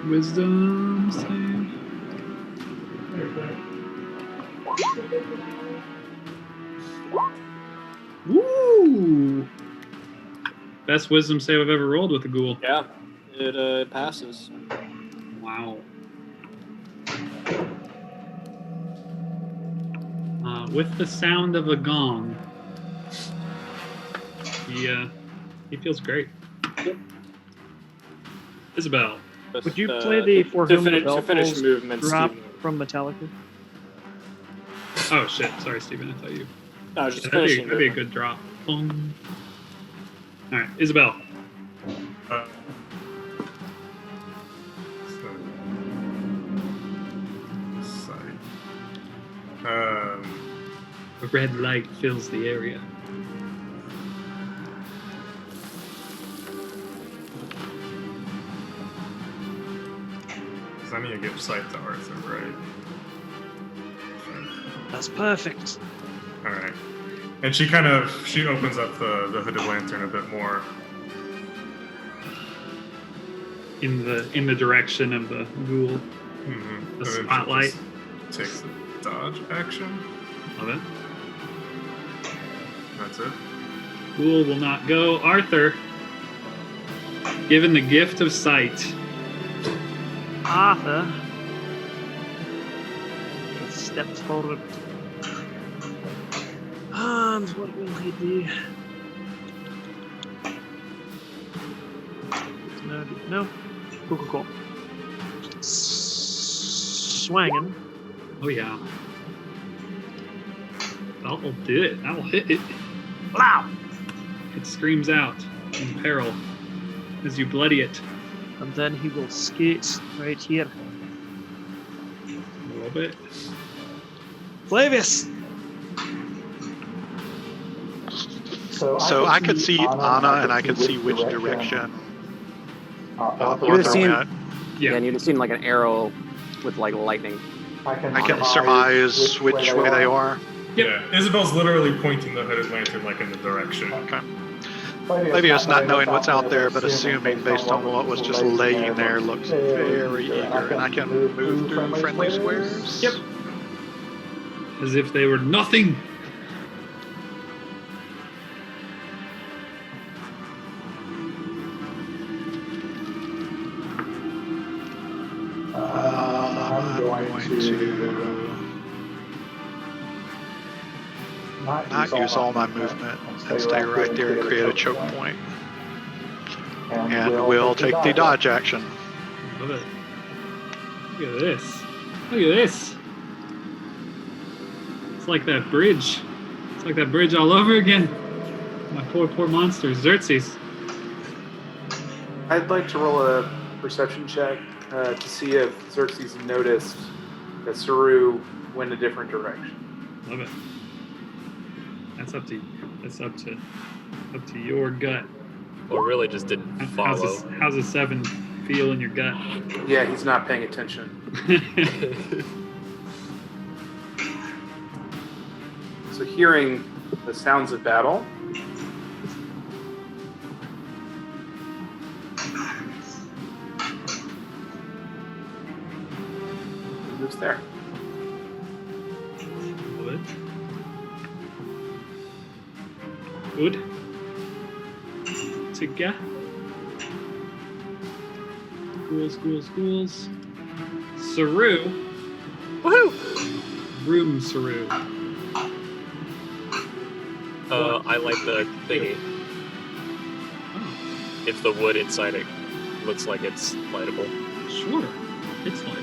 Wisdom save. Woo! Best wisdom save I've ever rolled with a ghoul. Yeah, it passes. Wow. With the sound of a gong, he feels great. Isabel. Would you play the For Whom the Bell to finish Tolls movements, drop Stephen. from Metallica? Oh shit! Sorry, Stephen. I thought you. I was just that'd finishing. be a good drop. Boom. All right, Isabel. A red light fills the area. I need to give sight to Arthur, right? That's perfect. All right. And she opens up the hooded lantern a bit more. In the direction of the ghoul. Mm-hmm. The spotlight. Takes the dodge action. Love it. That's it. Ghoul will not go. Arthur, given the gift of sight. Arthur steps forward. And what will he do? No. Cool. Swanging. Oh yeah. That'll do it. That'll hit it. Wow! It screams out in peril as you bloody it. And then he will skate right here. A little bit. Flavius! So I could see Anna, and I could see which direction. You would have seen, Yeah. and you'd have seen like an arrow with like lightning. I can surmise which way they are. Yeah, Isabel's literally pointing the hooded lantern like in the direction. Okay. Flavius, not knowing what's out there, but assuming based on what was just laying there, looks very eager, and I can move through friendly squares. Yep. As if they were nothing. I'm going to not use all my movement and stay right there and create a choke point. And we'll take the dodge action. Love it. Look at this. Look at this. It's like that bridge. It's like that bridge all over again. My poor monsters. Xerxes. I'd like to roll a perception check to see if Xerxes noticed that Saru went a different direction. Love it. That's up to you. That's up to your gut. Or really just didn't follow. How's a 7 feel in your gut? Yeah, he's not paying attention. So hearing the sounds of battle, he moves there. Good. Together. Schools. Saru. Woohoo! Room Saru. I like the thingy. If the wood inside it looks like it's lightable. Sure. It's lightable.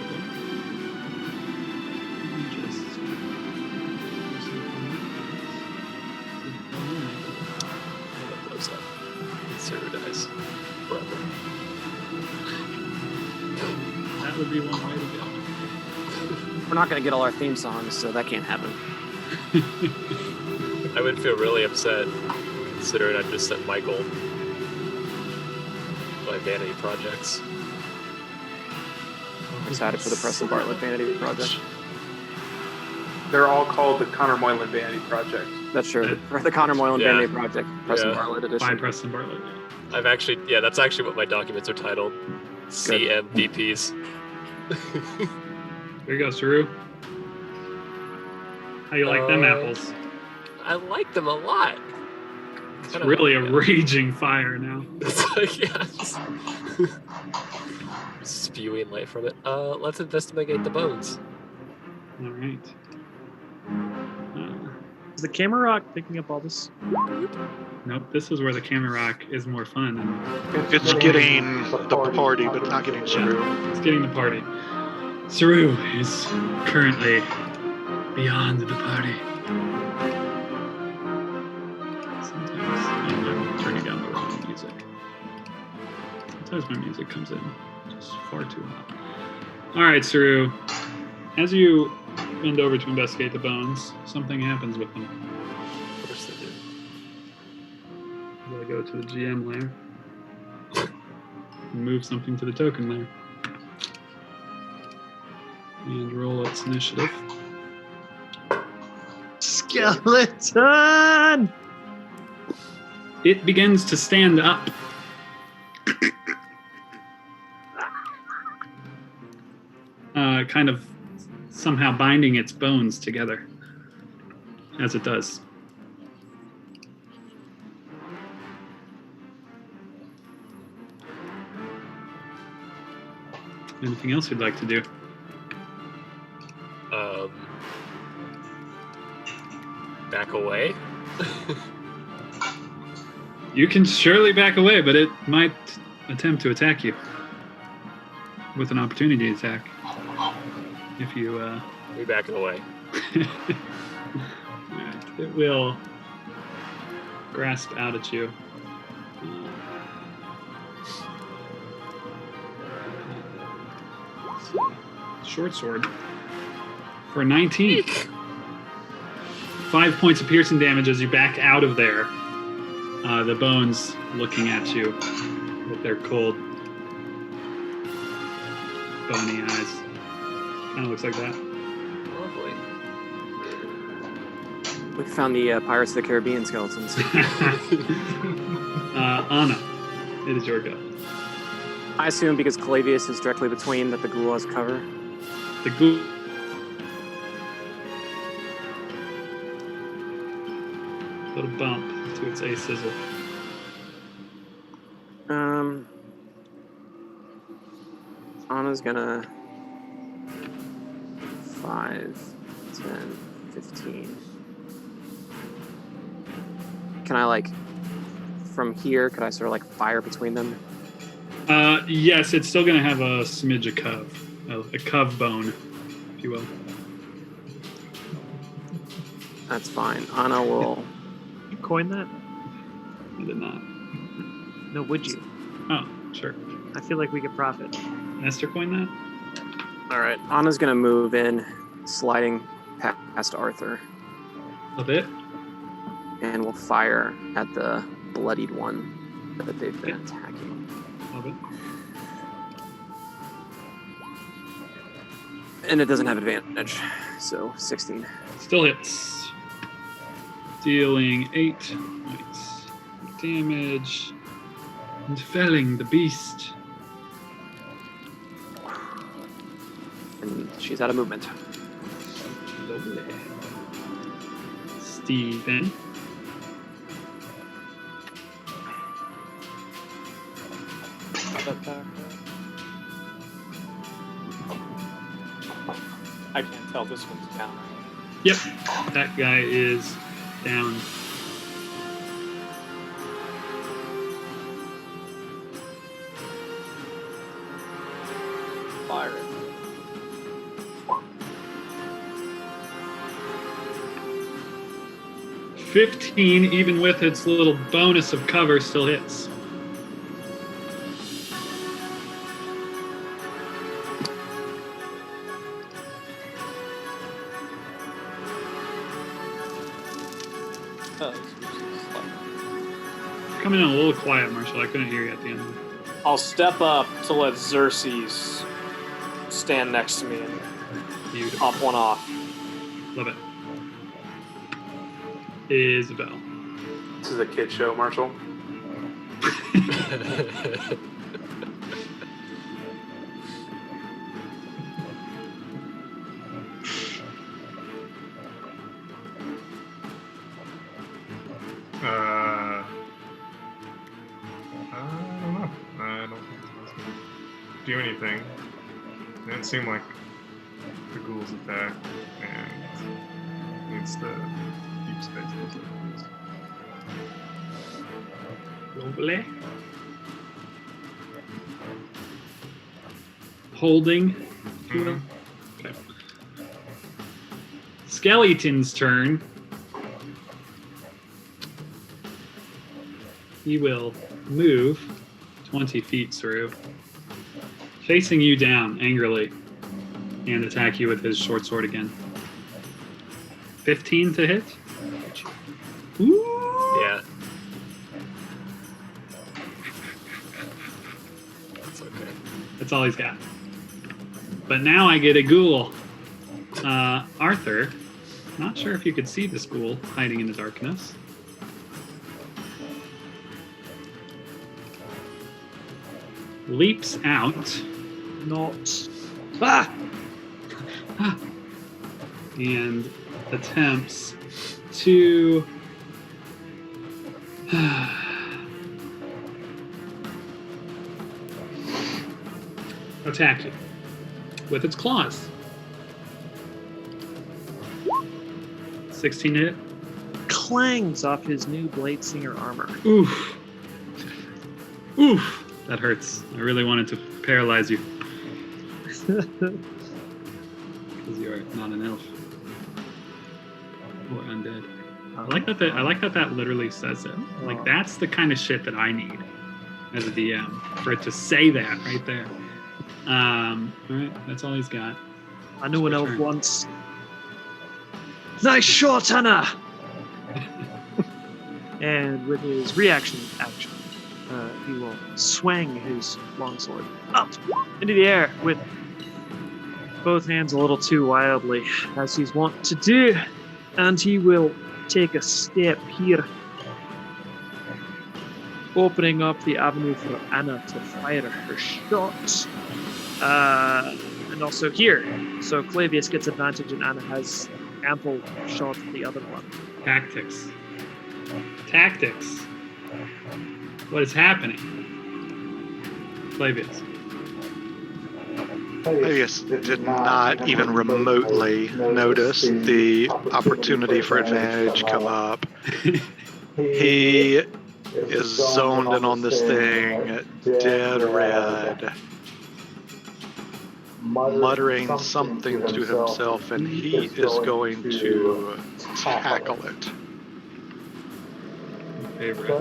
Sarah dies forever. That would be one way to go. We're not going to get all our theme songs, so that can't happen. I would feel really upset considering I just sent Michael my vanity projects. I'm excited for the Preston Bartlett Vanity Project. They're all called the Connor Moylan Vanity Project. That's true. For the Connor Moylan Yeah. Vanity Project, Preston Yeah. Bartlett edition. By Preston Bartlett. I've actually, that's actually what my documents are titled. CMDPs. There you go, Saru. How you like them apples? I like them a lot. It's really a raging fire now. It's like, yeah, just spewing light from it. Let's investigate the bones. All right. Is the camera rock picking up all this? Nope, this is where the camera rock is more fun. And It's getting the party, but not getting Saru. it's getting the party. Saru is currently beyond the party. Sometimes I'm turning down the wrong music. Sometimes my music comes in just far too hot. All right, Saru. As you bend over to investigate the bones, something happens with them. Of course they do. I'm gonna go to the GM layer and move something to the token layer. And roll its initiative. Skeleton! It begins to stand up. Kind of somehow binding its bones together as it does. Anything else you'd like to do? Back away. You can surely back away, but it might attempt to attack you with an opportunity attack. If you We back away. Alright, it will grasp out at you. Short sword for 19. 5 points of piercing damage as you back out of there. The bones looking at you with their cold, bony eyes. Kind of looks like that. Lovely. We found the Pirates of the Caribbean skeletons. Anna, it is your go. I assume because Calavius is directly between that the ghoul has cover. The ghoul. Little bump to its A sizzle. Anna's gonna 5, 10, 15. Can I from here, could I sort of fire between them? Yes, it's still going to have a smidge of cove, a cove bone, if you will. That's fine. Anna will... You coin that? I did not. No, would you? Oh, sure. I feel like we could profit. Nestor coin that? All right. Anna's going to move in, sliding past Arthur. A bit? And we'll fire at the bloodied one that they've been attacking. Love it. And it doesn't have advantage, so 16. Still hits. Dealing 8 points of damage. And felling the beast. And she's out of movement. Lovely. Steven. I can't tell this one's down. Yep, that guy is down. Fire it. $15, even with its little bonus of cover, still hits. Coming in a little quiet, Marshall. I couldn't hear you at the end. I'll step up to let Xerxes stand next to me and pop one off. Love it. Isabel. This is a kid show, Marshall. do anything. It didn't seem like the ghouls attacked, and it's the deep space. Lovely. Holding. Mhm. Okay. Skeleton's turn. He will move 20 feet through, facing you down angrily, and attack you with his short sword again. 15 to hit. Ooh. Yeah. That's okay. That's all he's got. But now I get a ghoul. Arthur, not sure if you could see this ghoul hiding in the darkness. Leaps out. Not. Ah! And attempts to attack you with its claws. 16 hit. Clangs off his new Bladesinger armor. Oof. Oof. That hurts. I really wanted to paralyze you. Because you are not an elf. Or undead. I like that that literally says it. Like, that's the kind of shit that I need as a DM. For it to say that right there. Alright, that's all he's got. I know an elf once. Nice shot, Anna! And with his reaction action, he will swing his longsword up into the air with both hands a little too wildly, as he's wont to do. And he will take a step here, opening up the avenue for Anna to fire her shot. And also here. So Clavius gets advantage and Anna has ample shot at the other one. Tactics. What is happening? Clavius. Clavius did not even remotely notice the opportunity for advantage come up. He is zoned in on this thing, dead red, muttering something to himself, and he is going to tackle it.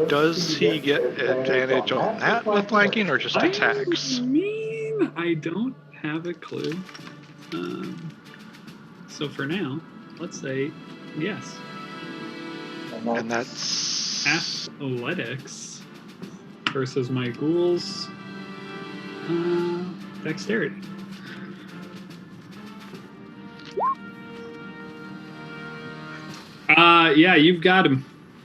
Does he get advantage on that with flanking, or just attacks? I don't have a clue. So for now, let's say yes. And that's athletics versus my ghoul's dexterity. Yeah, you've got him.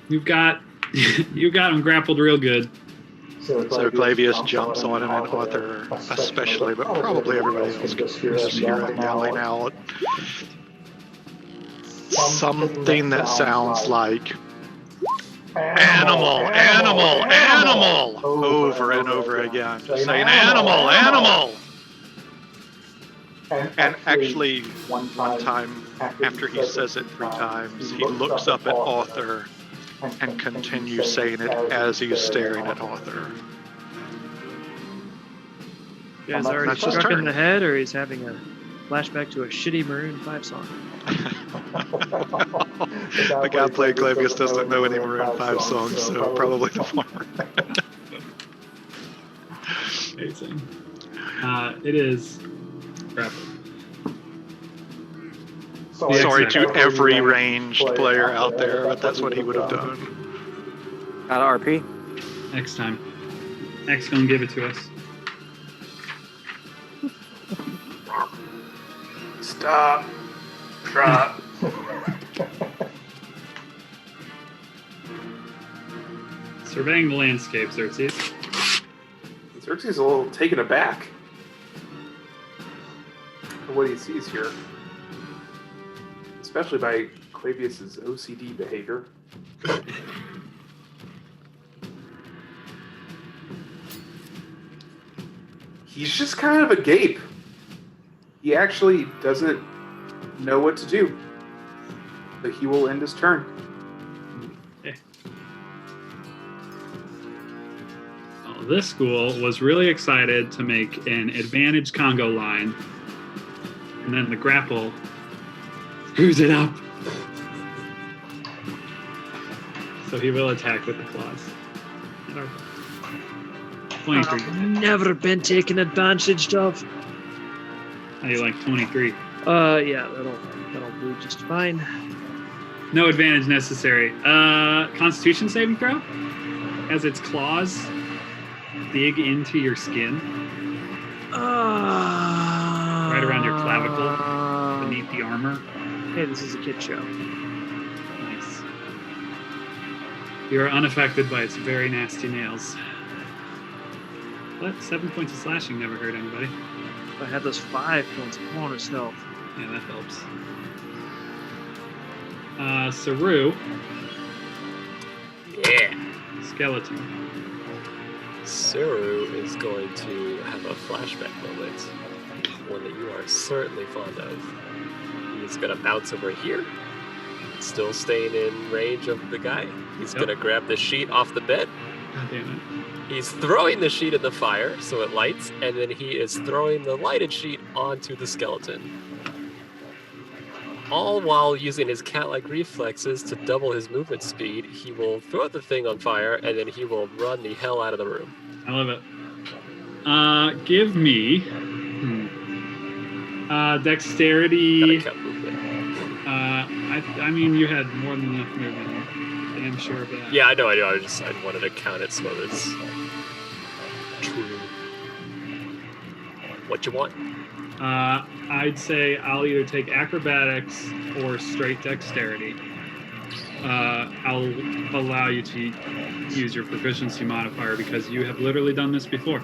You've got him grappled real good. So Clavius jumps on him, and Arthur especially, but probably everybody else can just hear him yelling out something that sounds like animal, animal, animal, over and over again. Just saying animal, animal. And actually, one time after he says it 3 times, he looks up at Arthur and continues saying it as he's staring at Arthur. You guys already struck him in the head, or he's having a flashback to a shitty Maroon 5 song? The guy playing Clavius doesn't know any Maroon 5 songs, so probably the former. Amazing. It is grappled. Sorry to every ranged player out there, but that's what he would have done. Out of RP? Next time. X gonna give it to us. Stop. Drop. Surveying the landscape, Xerxes. Xerxes is a little taken aback at what he sees here. Especially by Clavius's OCD behavior. He's just kind of a gape. He actually doesn't know what to do. But he will end his turn. Well, this school was really excited to make an advantage Congo line, and then the grapple screws it up. So he will attack with the claws. 23. Never been taken advantage of. How do you like 23? Yeah, that'll do just fine. No advantage necessary. Constitution saving throw? As its claws dig into your skin. Right around your clavicle, beneath the armor. Hey, this is a kid show. Nice. You are unaffected by its very nasty nails. But 7 points of slashing never hurt anybody. If I had those 5 points of bonus health. Yeah, that helps. Saru. Yeah. Skeleton. Saru is going to have a flashback moment, one that you are certainly fond of. He's going to bounce over here, still staying in range of the guy. He's going to grab the sheet off the bed. God damn it. He's throwing the sheet in the fire so it lights, and then he is throwing the lighted sheet onto the skeleton. All while using his cat-like reflexes to double his movement speed, he will throw the thing on fire, and then he will run the hell out of the room. I love it. Give me dexterity. I mean, you had more than enough movement. Damn sure of that. Yeah, I know. I wanted to count it so it's true. What you want? I'd say I'll either take acrobatics or straight dexterity. I'll allow you to use your proficiency modifier because you have literally done this before.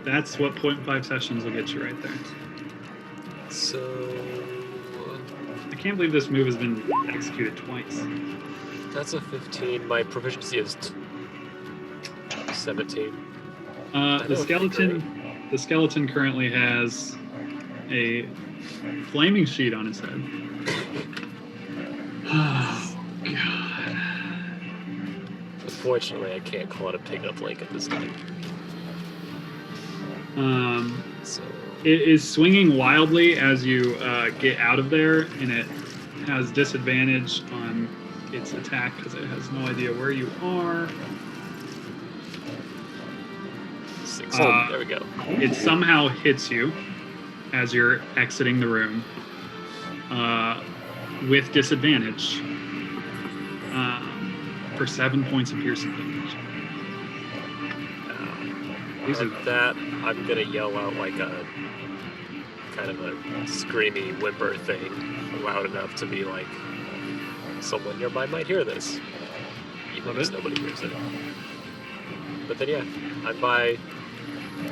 That's what 0.5 sessions will get you right there. So... I can't believe this move has been executed twice. That's a 15. My proficiency is 17. The skeleton currently has a flaming sheet on his head. Oh, God. Unfortunately, I can't call it a pick-up link at this time. So... It is swinging wildly as you get out of there, and it has disadvantage on its attack because it has no idea where you are. 6. There we go. It somehow hits you as you're exiting the room with disadvantage for 7 points of piercing damage. With that, I'm gonna yell out like a kind of a screamy whimper thing, loud enough to be like, someone nearby might hear this, even if nobody hears it. But then, yeah, I'm by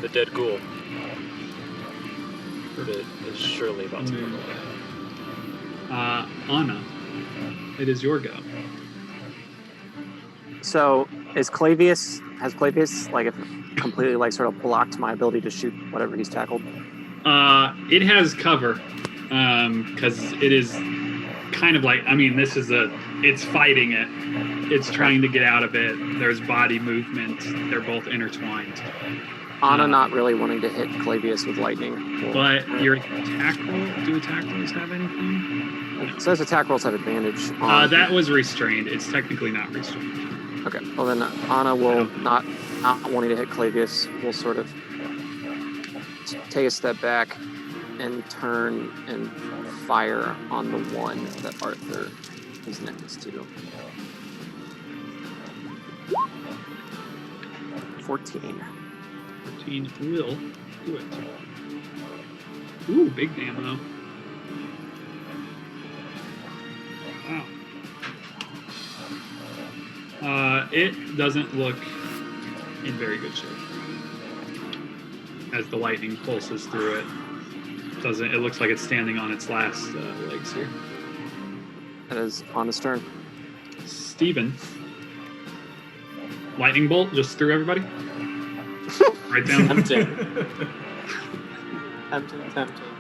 the dead ghoul that is surely about to come away. Anna, it is your go. So, has Clavius like completely like sort of blocked my ability to shoot whatever he's tackled? It has cover, because it is kind of like, I mean, it's fighting it. It's trying to get out of it. There's body movement. They're both intertwined. Anna not really wanting to hit Clavius with lightning. But your attack roll, do attack rolls have anything? It says attack rolls have advantage. That was restrained. It's technically not restrained. Okay, well then Anna will not wanting to hit Clavius will sort of take a step back and turn and fire on the one that Arthur is next to. 14. 14 will do it. Ooh, big damn though. Wow. It doesn't look in very good shape. As the lightning pulses through it, it looks like it's standing on its last legs here. That is Anna's turn. Steven. Lightning bolt just through everybody? Right down. Tempting. Tempting.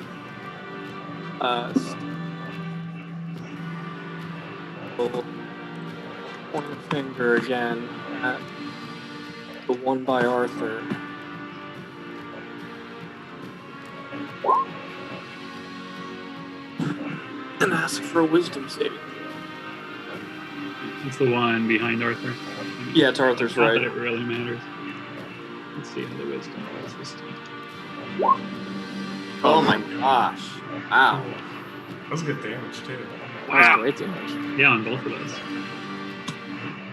We'll point a finger again at the one by Arthur. And ask for a wisdom save. It's the one behind Arthur. Yeah, it's Arthur's Not right. that it really matters. Let's see how the wisdom rolls this time. Oh my gosh. Wow. That was good damage too. Wow. Great damage. Yeah, on both of those.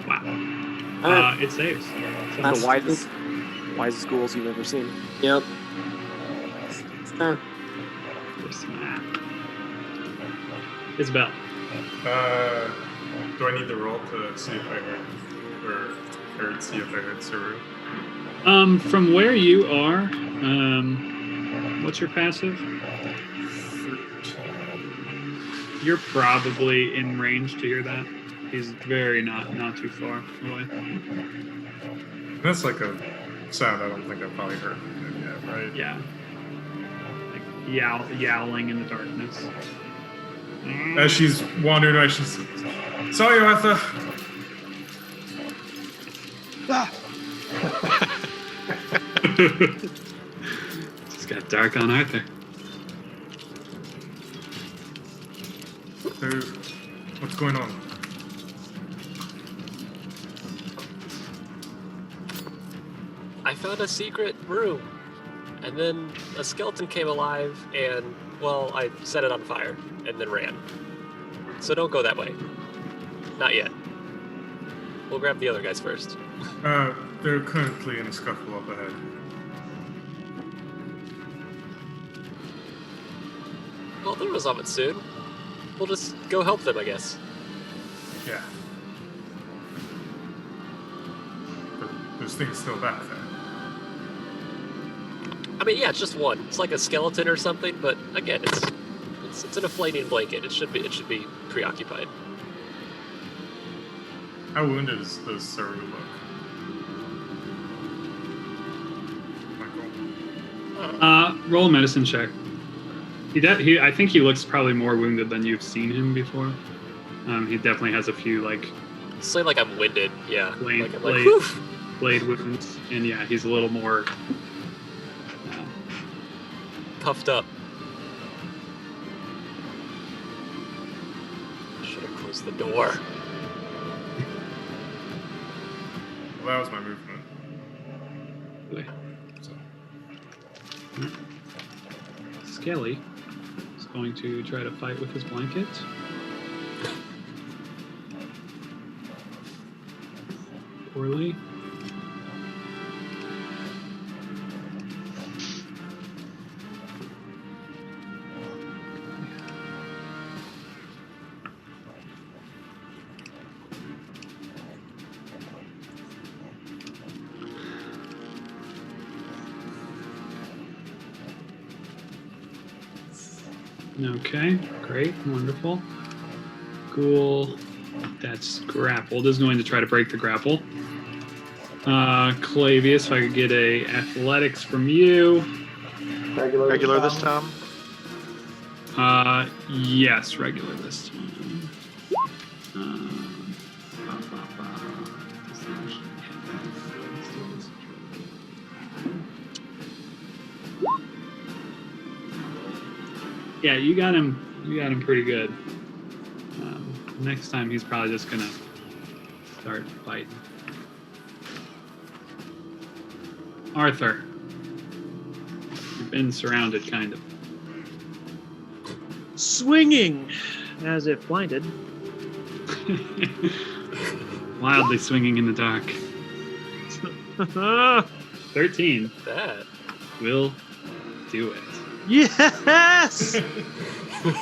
Wow. Alright. It saves. Some of the wisest ghouls you've ever seen. Yep. Turn. Isabel. Do I need to roll to see if I heard, see if I heard Saru? From where you are, what's your passive? You're probably in range to hear that. He's very not too far away. That's like a sound I don't think I've probably heard from him yet, right? Yeah. Like yowling in the darkness. As she's wandering away, she's sorry, Arthur. Just got dark on Arthur. So, what's going on? I found a secret room, and then a skeleton came alive, and, well, I set it on fire, and then ran. So don't go that way. Not yet. We'll grab the other guys first. They're currently in a scuffle up ahead. Well, they'll resolve it soon. We'll just go help them, I guess. Yeah. But there's things still back there. I mean, yeah, it's just one. It's like a skeleton or something, but again, it's an inflating blanket. It should be preoccupied. How wounded does Saru look? Michael? Roll a medicine check. I think he looks probably more wounded than you've seen him before. He definitely has a few Say like I'm winded, yeah. blade Whew. wounds, and yeah, he's a little more Puffed up. Should have closed the door. Well, that was my movement. So. Skelly is going to try to fight with his blanket. Poorly. Okay, great, wonderful. Ghoul that's grappled is going to try to break the grapple. Clavius, if I could get a athletics from you. Regular this time? Yes, regular this time. Yeah, you got him. You got him pretty good. Next time, he's probably just gonna start fighting. Arthur, you've been surrounded, kind of. Swinging, as if blinded. Wildly swinging in the dark. 13. That Will do it. Yes!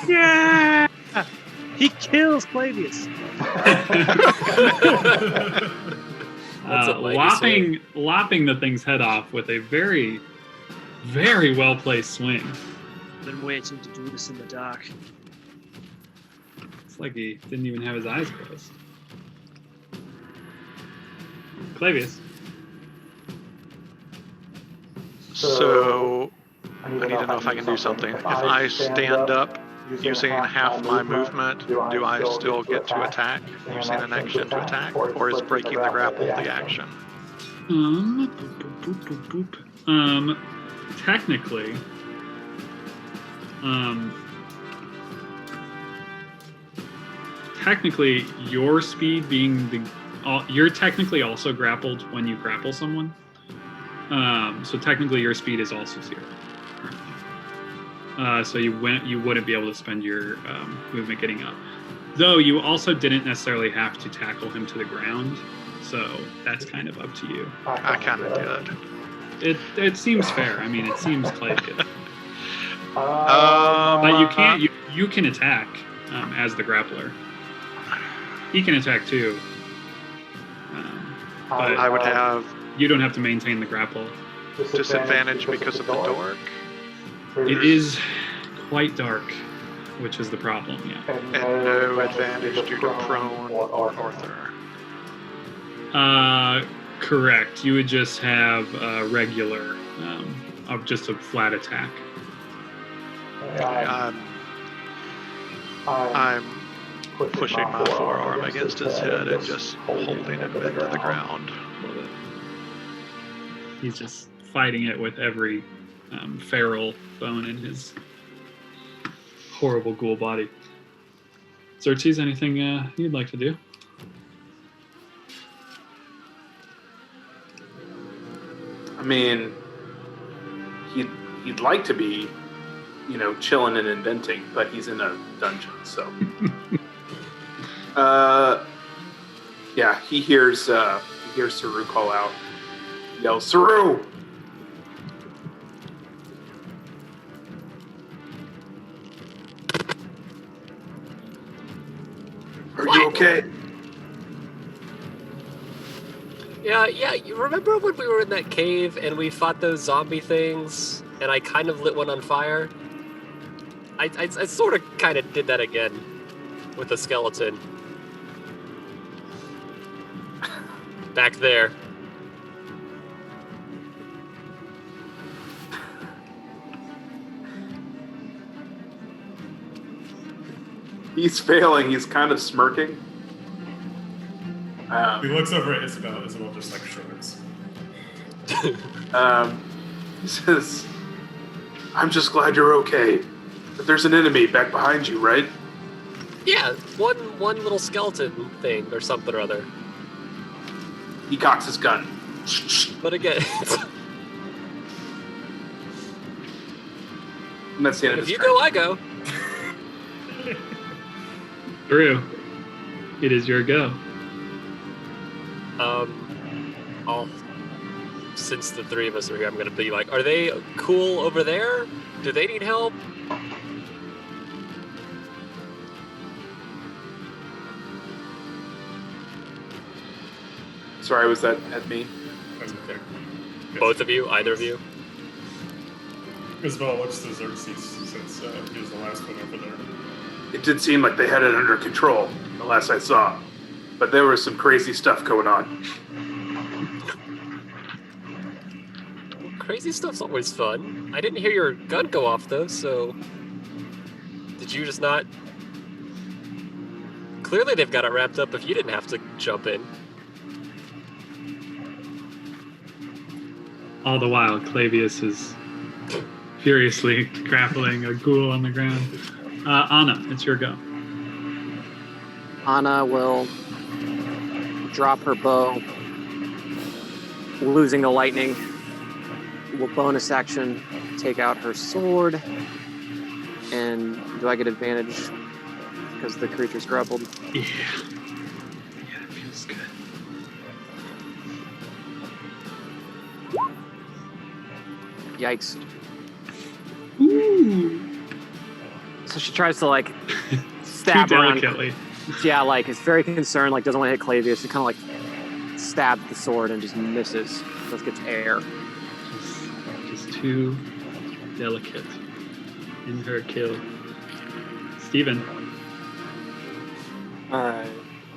Yeah! He kills Clavius. Lopping the thing's head off with a very, very well placed swing. Been waiting to do this in the dark. It's like he didn't even have his eyes closed. Clavius. So I need to know if I can do something. If I stand up using half my movement, do I still get to attack using an action to attack, or is breaking the grapple the action? Technically, your speed being you're technically also grappled when you grapple someone. So technically, your speed is also 0. So you wouldn't be able to spend your movement getting up. Though you also didn't necessarily have to tackle him to the ground, so that's kind of up to you. I kind of did. It seems fair. I mean, it seems like it. But you can't. You can attack as the grappler. He can attack too. But I would have. You don't have to maintain the grapple. Disadvantage because of the dork. It is quite dark, which is the problem. Yeah. And no advantage due to prone or Arthur. Correct. You would just have a regular, of just a flat attack. I'm pushing my forearm against his head and just holding him into the ground. He's just fighting it with every feral bone in his horrible ghoul body. Xerxes, anything you'd like to do? I mean, he'd like to be, chilling and inventing, but he's in a dungeon, so. Yeah, he hears Saru call out. He yells, "Saru!" Are you okay? Yeah, you remember when we were in that cave and we fought those zombie things and I kind of lit one on fire? I sort of kind of did that again with a skeleton. Back there. He's failing. He's kind of smirking. He looks over at Isabel. Isabel just like shrugs. He says, "I'm just glad you're okay. But there's an enemy back behind you, right?" Yeah, one little skeleton thing or something or other. He cocks his gun. But again, and that's the end of if his you turn. go, I go. Drew, it is your go. Since the three of us are here, I'm gonna be like, are they cool over there? Do they need help? Sorry, was that at me? That's okay. Both of you? Either of you? Isabel looks to Xerxes since he was the last one over there. It did seem like they had it under control, the last I saw. But there was some crazy stuff going on. Crazy stuff's always fun. I didn't hear your gun go off though, so did you just not? Clearly they've got it wrapped up if you didn't have to jump in. All the while, Clavius is furiously grappling a ghoul on the ground. Anna, it's your go. Anna will drop her bow, losing the lightning. Will bonus action take out her sword. And do I get advantage because the creature's grappled? Yeah. Yeah, that feels good. Yikes. Ooh. So she tries to like stab Too around. delicately. Yeah, like is very concerned, like doesn't want to hit Clavius. She kind of like stabs the sword and just misses. Just gets air. Just too delicate in her kill. Steven. Alright.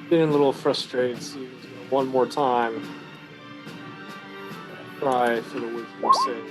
Getting a little frustrated, so one more time. Try for the wisdom save.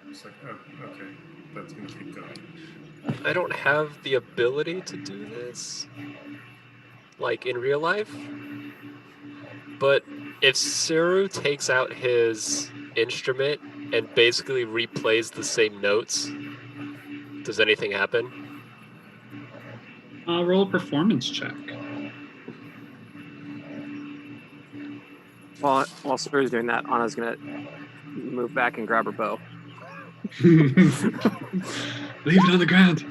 It's like, oh, okay, that's gonna keep going. I don't have the ability to do this, like in real life. But if Saru takes out his instrument and basically replays the same notes, does anything happen? Roll a performance check. While Saru's doing that, Anna's gonna move back and grab her bow. Leave it on the ground.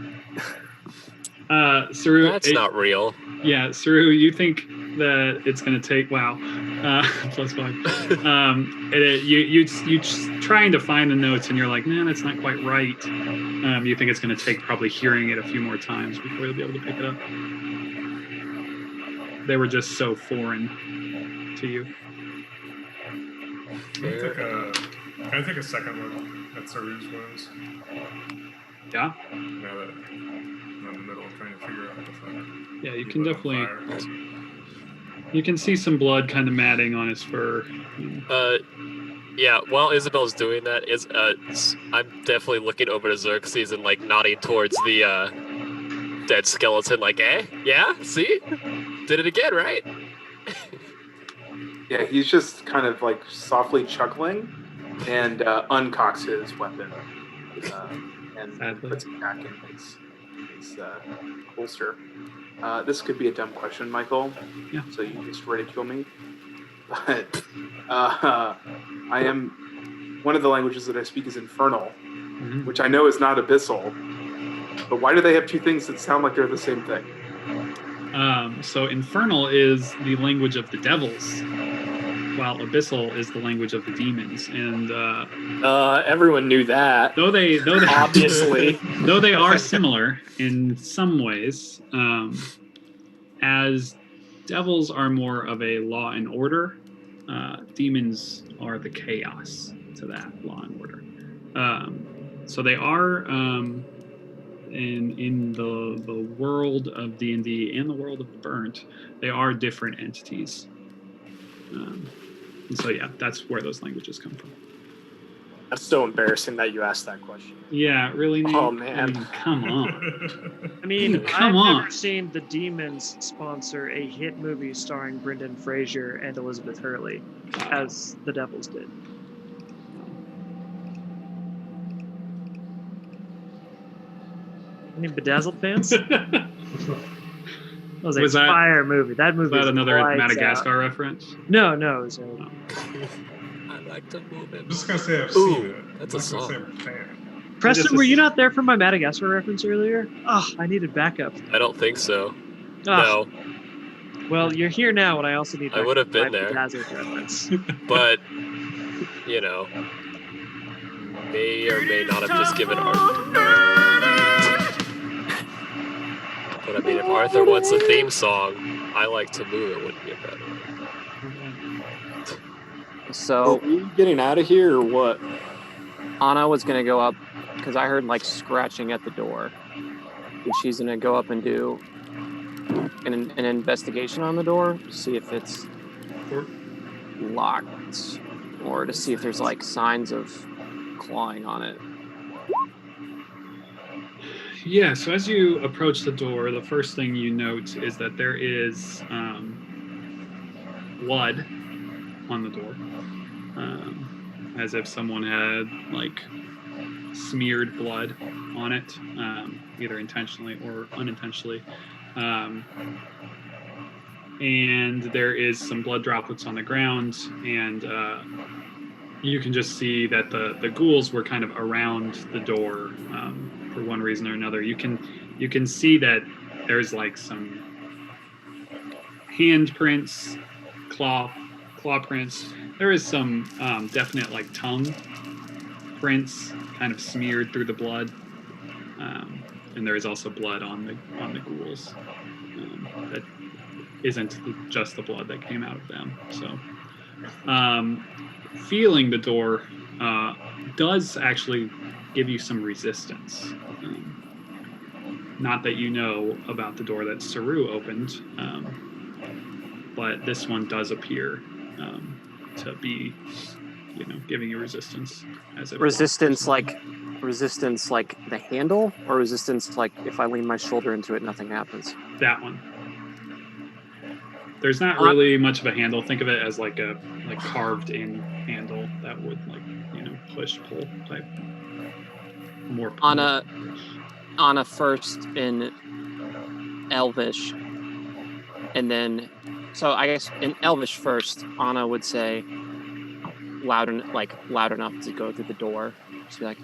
Saru, That's not real. Yeah, Saru, you think that it's going to take +5. You trying to find the notes, and you're like, man, that's not quite right. You think it's going to take probably hearing it a few more times before you'll be able to pick it up. They were just so foreign to you. Can I take a second look at Saru's wounds? Yeah? Now that I'm in the middle of trying to figure out what the fuck. Yeah, you can definitely... You can see some blood kind of matting on his fur. Yeah, while Isabel's doing that, I'm definitely looking over to Xerxes and like nodding towards the dead skeleton, like, eh? Yeah? See? Did it again, right? Yeah, he's just kind of like softly chuckling and uncocks his weapon and puts it back in his holster. This could be a dumb question, Michael. Yeah. So you just ridicule me. But I am one of the languages that I speak is Infernal, which I know is not Abyssal. But why do they have two things that sound like they're the same thing? So Infernal is the language of the devils, while Abyssal is the language of the demons. And everyone knew that. Though they obviously though they are similar in some ways, as devils are more of a law and order, demons are the chaos to that law and order. So they are in the world of D&D and the world of Burnt, they are different entities. And so yeah, that's where those languages come from. That's so embarrassing that you asked that question. Yeah, really, Nate? Oh, man. I mean, come on. I mean, Come I've on. never seen the Demons sponsor a hit movie starring Brendan Fraser and Elizabeth Hurley, as the Devils did. Any Bedazzled fans? That was a fire movie. That movie Was that another lights Madagascar out. reference? No, it was I like to move it. I'm just gonna say I've Ooh, seen it. that's I'm a not gonna say song. I'm a fan. Preston, were you not there for my Madagascar reference earlier? Oh, I needed backup. I don't think so. Ah. No, Well, you're here now, and I also need I would have backup been for my there. Bedazzled reference. but you know, may or may not have just given Arthur. But I mean, if Arthur wants a theme song, I Like to Move It would be better. So, are you getting out of here or what? Anna was gonna go up because I heard like scratching at the door, and she's gonna go up and do an investigation on the door, see if it's locked, or to see if there's like signs of clawing on it. Yeah, so as you approach the door, the first thing you note is that there is blood on the door, as if someone had like smeared blood on it, either intentionally or unintentionally. And there is some blood droplets on the ground, and you can just see that the ghouls were kind of around the door for one reason or another. You can see that there's like some handprints, claw prints. There is some definite like tongue prints kind of smeared through the blood, and there is also blood on the ghouls that isn't just the blood that came out of them. So feeling the door does actually give you some resistance. Not that you know about the door that Saru opened, but this one does appear to be giving you resistance as it Resistance like the handle, or resistance like if I lean my shoulder into it, nothing happens? That one. There's not really much of a handle. Think of it as like a carved in handle that would push pull type. More Anna first in Elvish, and then so I guess in Elvish first, Anna would say loud enough to go through the door. She'd be like,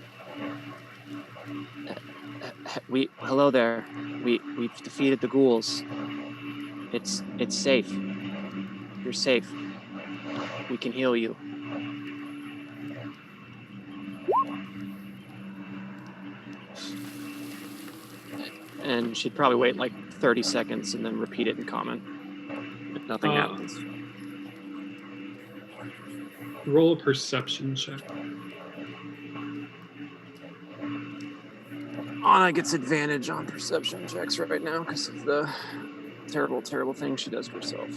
hello there. We've defeated the ghouls. It's safe. You're safe. We can heal you. And she'd probably wait like 30 seconds and then repeat it in common. If nothing happens. Roll a perception check. Anna gets advantage on perception checks right now because of the terrible, terrible thing she does to herself.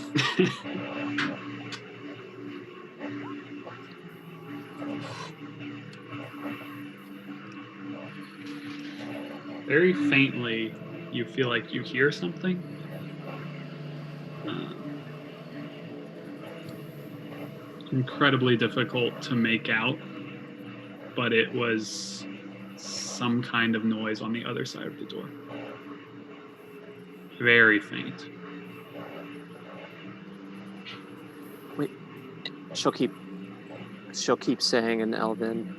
Very faintly, you feel like you hear something. Incredibly difficult to make out, but it was some kind of noise on the other side of the door. Very faint. Wait, she'll keep saying in Elven,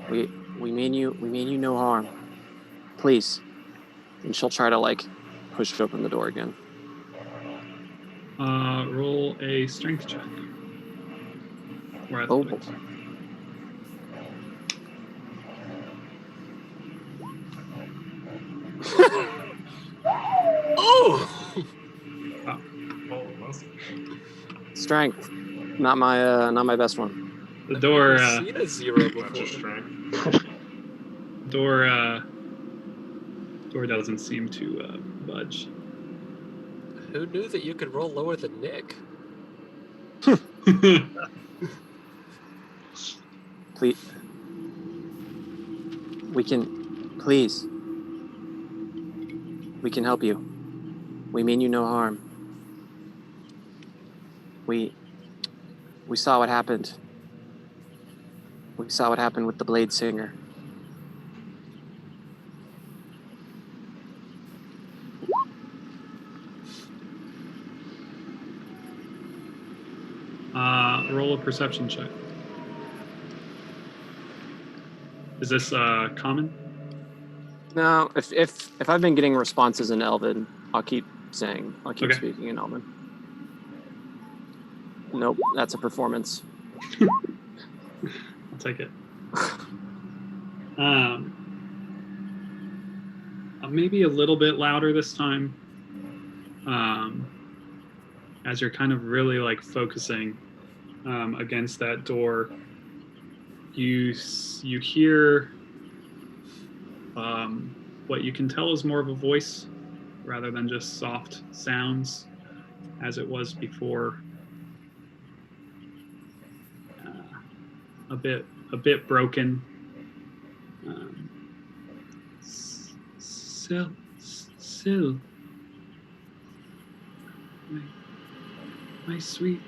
we mean you no harm. Please. And she'll try to push open the door again. Roll a strength check. Or athletics. Strength. Not my best one. The door seen a zero before. Door doesn't seem to budge. Who knew that you could roll lower than Nick? Please. We can help you. We mean you no harm. We saw what happened. We saw what happened with the Blade Singer. Roll a perception check. Is this common? No, if I've been getting responses in Elven, I'll keep Okay. speaking in Elven. Nope, that's a performance. I'll take it. Maybe a little bit louder this time. As you're kind of really focusing against that door, you hear what you can tell is more of a voice rather than just soft sounds as it was before. A bit broken. Syl, my sweet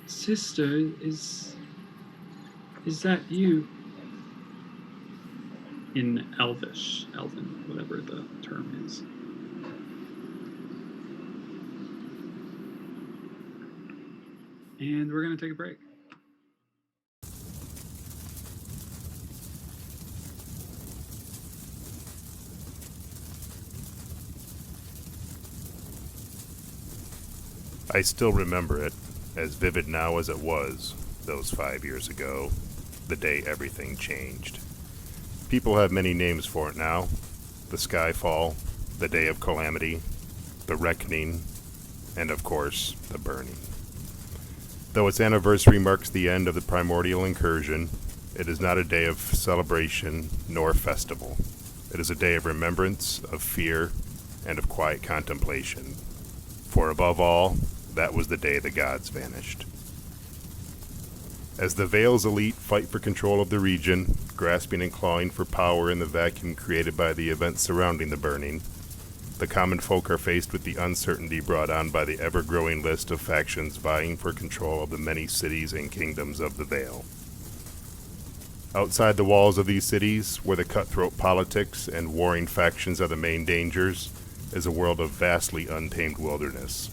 sister, is that you? In Elven, whatever the term is. And we're gonna take a break. I still remember it, as vivid now as it was those 5 years ago, the day everything changed. People have many names for it now. The Skyfall, the Day of Calamity, the Reckoning, and of course, the Burning. Though its anniversary marks the end of the primordial incursion, it is not a day of celebration nor festival. It is a day of remembrance, of fear, and of quiet contemplation. For above all, that was the day the gods vanished. As the Vale's elite fight for control of the region, grasping and clawing for power in the vacuum created by the events surrounding the burning, the common folk are faced with the uncertainty brought on by the ever-growing list of factions vying for control of the many cities and kingdoms of the Vale. Outside the walls of these cities, where the cutthroat politics and warring factions are the main dangers, is a world of vastly untamed wilderness.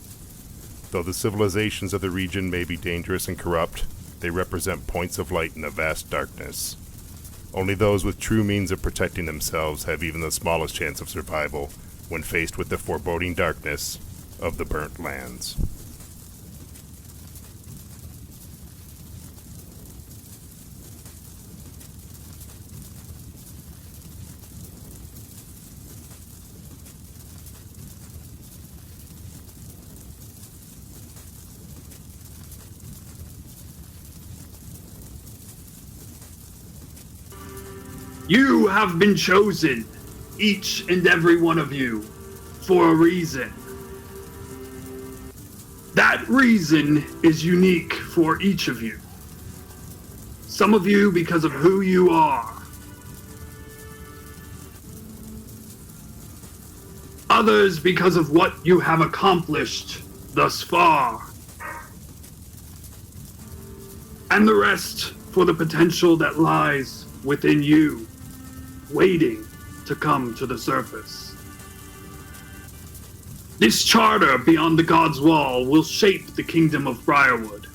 Though the civilizations of the region may be dangerous and corrupt, they represent points of light in a vast darkness. Only those with true means of protecting themselves have even the smallest chance of survival when faced with the foreboding darkness of the burnt lands. You have been chosen, each and every one of you, for a reason. That reason is unique for each of you. Some of you because of who you are. Others because of what you have accomplished thus far. And the rest for the potential that lies within you, waiting to come to the surface. This charter beyond the God's Wall will shape the kingdom of Briarwood,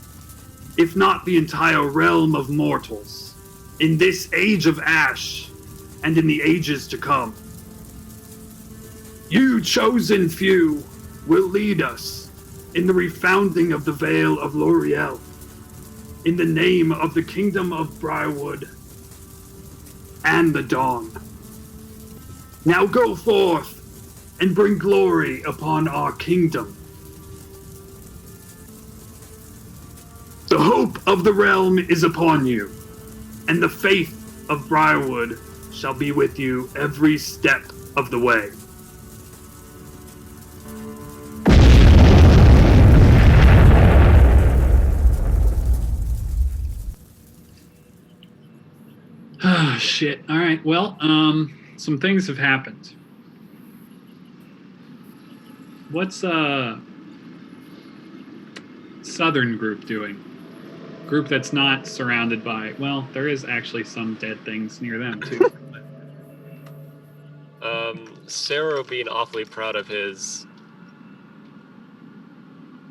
if not the entire realm of mortals, in this age of ash and in the ages to come. You chosen few will lead us in the refounding of the Vale of L'Oreal, in the name of the kingdom of Briarwood and the dawn. Now go forth and bring glory upon our kingdom. The hope of the realm is upon you, and the faith of Briarwood shall be with you every step of the way. Oh, shit. All right. Well, some things have happened. What's Southern group doing? Group that's not surrounded by, well, there is actually some dead things near them too. Sero being awfully proud of his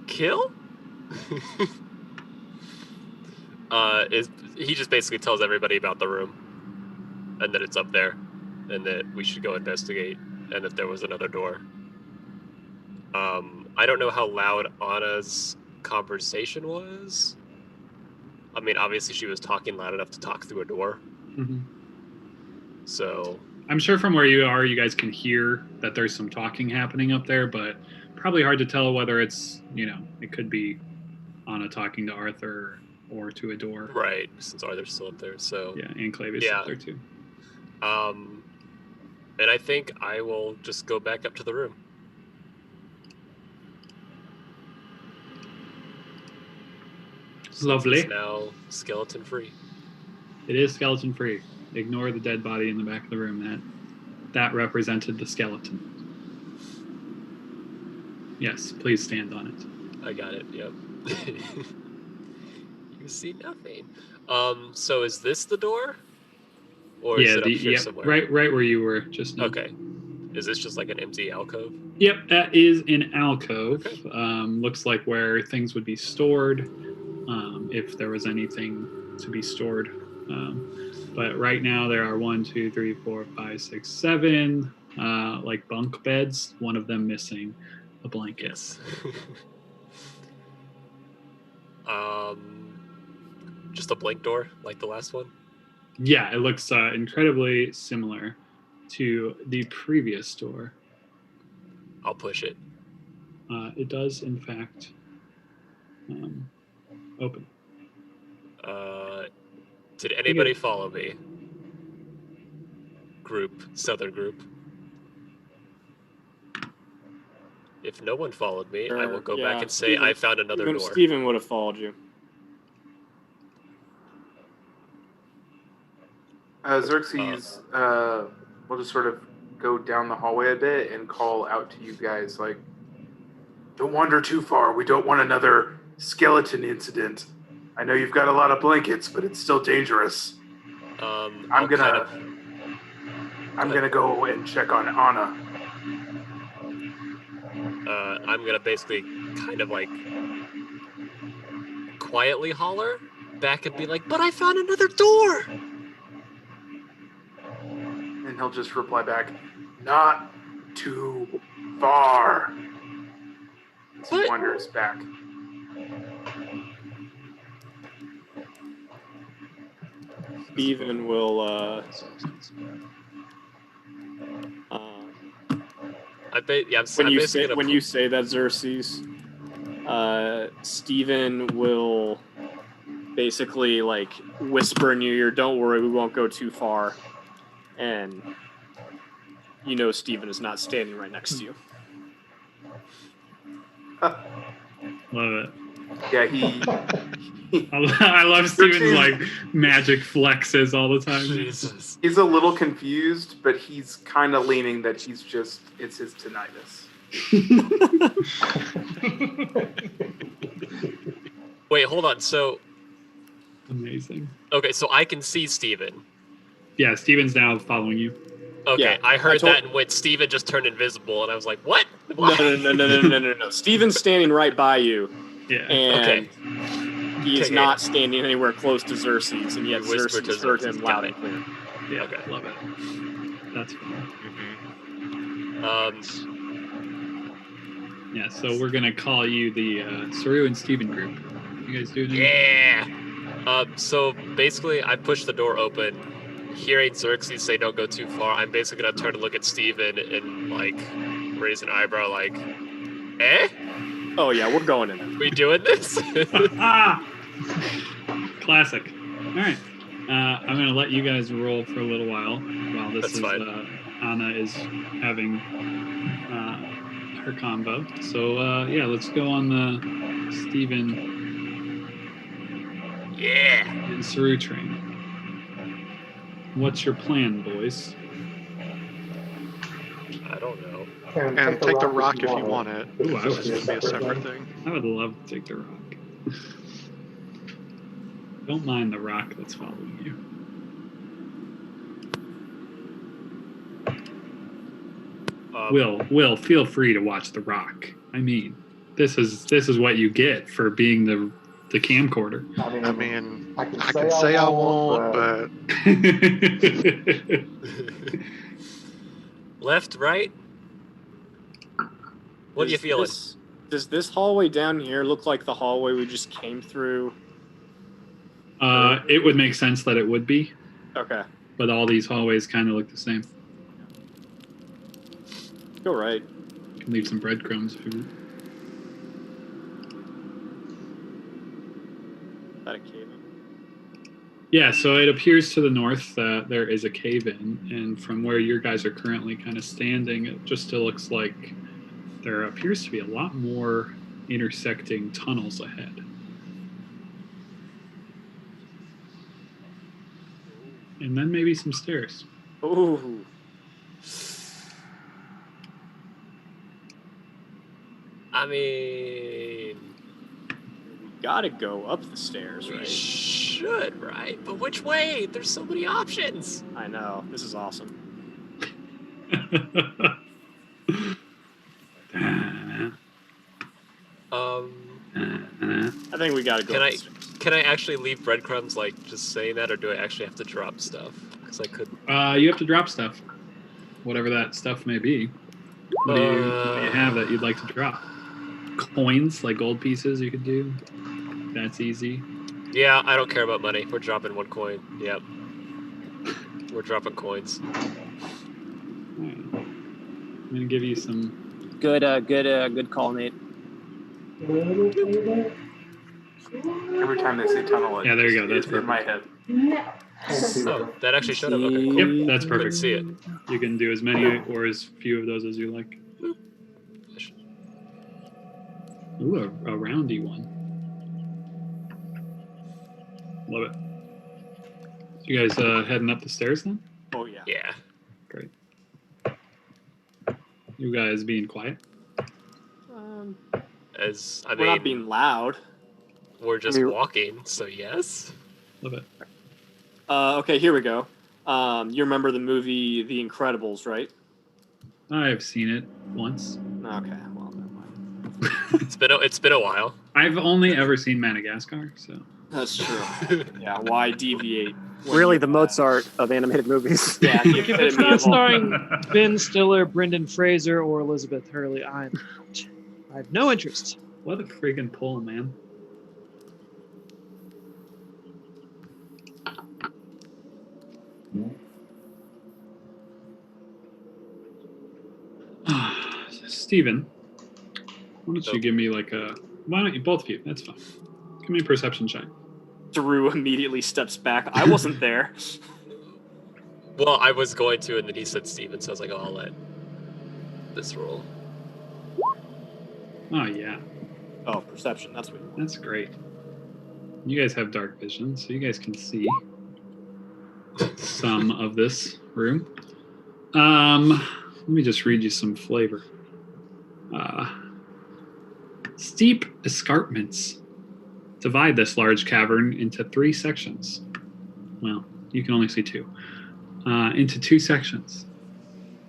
kill? He just basically tells everybody about the room and that it's up there and that we should go investigate and that there was another door. I don't know how loud Anna's conversation was. I mean, obviously she was talking loud enough to talk through a door. Mm-hmm. So I'm sure from where you are, you guys can hear that there's some talking happening up there, but probably hard to tell whether it's, it could be Anna talking to Arthur or to a door. Right, since Arthur's still up there, so... Yeah, and Clavis up there too. And I think I will just go back up to the room. Lovely. It's now skeleton free. It is skeleton free. Ignore the dead body in the back of the room. That represented the skeleton. Yes, please stand on it. I got it, yep. You see nothing. So is this the door? Or is it up here somewhere? Right where you were just now. Okay. Is this just like an empty alcove? Yep, that is an alcove. Okay. Looks like where things would be stored, if there was anything to be stored. But right now there are 1, 2, 3, 4, 5, 6, 7 like bunk beds. One of them missing a blanket. Yes. Just a blank door like the last one? Yeah, it looks incredibly similar to the previous door. I'll push it. It does, in fact, open. Did anybody follow me? Southern group. If no one followed me, I will go Yeah, back and say I found another door. Steven would have followed you. Xerxes will just sort of go down the hallway a bit and call out to you guys, like, don't wander too far. We don't want another skeleton incident. I know you've got a lot of blankets, but it's still dangerous. I'm gonna go and check on Anna. I'm gonna basically kind of like quietly holler back and be like, but I found another door! And he'll just reply back, not too far. As he wanders back. Steven will when you say that, Xerxes, Steven will basically like whisper in your ear, don't worry, we won't go too far. And you know Steven is not standing right next to you. Love it. Yeah, he I love Steven's like magic flexes all the time. Jesus. He's a little confused, but he's kind of leaning that it's his tinnitus. Wait, hold on. So amazing. Okay, so I can see Steven. Yeah, Steven's now following you. Okay, Yeah, I heard I told- that and when Steven just turned invisible, and I was like, what? No. Steven's standing right by you. Yeah. And he is Okay. not standing anywhere close to Xerxes, and yet You whispered Xerxes to heard Xerxes, him got loud it. and clear. Yeah, Okay. love it. That's fun. Yeah, so we're gonna call you the Saru and Steven group. You guys doing it? Yeah. So basically, I pushed the door open. Hearing Xerxes say don't go too far, I'm basically gonna turn to look at Steven and like raise an eyebrow, like, eh? Oh yeah, we're going in there. We doing this? Classic. All right. I'm gonna let you guys roll for a little while this That's is fine. Anna is having her combo. So yeah, let's go on the Steven and Saru train. What's your plan, boys? I don't know. And take the rock if you want it. Ooh, I This would- is going to be a separate thing. I would love to take the rock. Don't mind the rock that's following you. Will, feel free to watch the rock. I mean, this is what you get for being the camcorder. I mean, I can say I won't, but Left, right? What are you feeling? Does this hallway down here look like the hallway we just came through? It would make sense that it would be, Okay, but all these hallways kind of look the same. go right. You can leave some breadcrumbs if you. Is that a cave? Yeah, so it appears to the north that there is a cave-in, and from where your guys are currently kind of standing, it just still looks like there appears to be a lot more intersecting tunnels ahead. And then maybe some stairs. Ooh. I mean, Gotta go up the stairs, we right? should, right? But which way? There's so many options. I know. This is awesome. I think we gotta go. Can up I the stairs. can I actually leave breadcrumbs like just saying that, or do I actually have to drop stuff? Because I could. You have to drop stuff, whatever that stuff may be. What do you have that you'd like to drop? Coins, like gold pieces, you could do. That's easy. Yeah, I don't care about money. We're dropping one coin. Yep. We're dropping coins. I'm gonna give you some. Good call, Nate. Every time they say tunnel, Yeah, there you go. That's it's in my head. Oh, that actually showed up. Okay, cool. Yep, that's perfect. Couldn't see it. You can do as many or as few of those as you like. Ooh, a roundy one. Love it. So you guys heading up the stairs then? Oh yeah. Yeah. Great. You guys being quiet? As I We're mean, not being loud. we're just We- walking, so yes. Love it. Okay, here we go. You remember the movie The Incredibles, right? I've seen it once. Okay, well, never mind. It's been a while. I've only ever seen Madagascar, so. That's true. Yeah, why deviate? when Really, you- the Mozart of animated movies. Yeah, the If it's epitome not of all- starring Ben Stiller, Brendan Fraser, or Elizabeth Hurley, I'm out. I have no interest. What a freaking pull, man. Steven, why don't you give me like a... Why don't you, both of you, that's fine. Give me a perception check. Drew immediately steps back. I wasn't there. Well, I was going to, and then he said Steven, so I was like, oh, I'll let this roll. Oh, yeah. Oh, perception. That's what. That's great. You guys have dark vision, so you guys can see some of this room. Let me just read you some flavor. Steep escarpments divide this large cavern into 3 sections. Well, you can only see 2. Into 2 sections.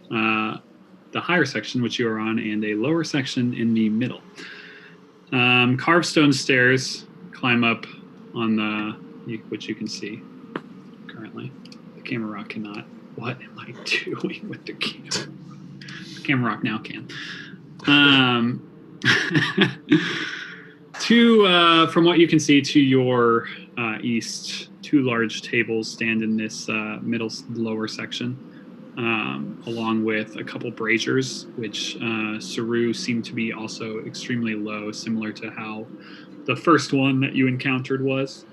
The higher section, which you are on, and a lower section in the middle. Carved stone stairs climb up on which you can see currently. The Camera Rock cannot. What am I doing with the camera? The Camera Rock now can. From what you can see to your east, 2 large tables stand in this lower section, along with a couple braziers, which Saru seemed to be also extremely low, similar to how the first one that you encountered was.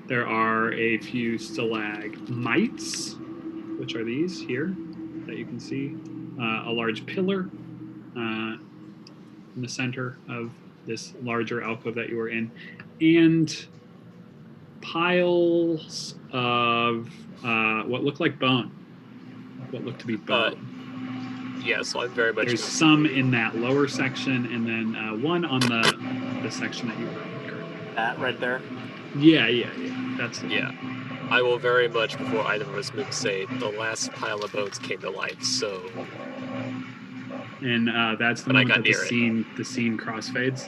There are a few stalagmites, which are these here that you can see. A large pillar in the center of this larger alcove that you are in, and piles of what look like bone. What look to be bone. Yeah, so I'm very much. There's some in that lower section, and then one on the section that you were in currently. That right there. Yeah. That's the one. Yeah. I will very much, before either of us move, say the last pile of bones came to life, so. And that's the But I moment got that near it. the scene crossfades.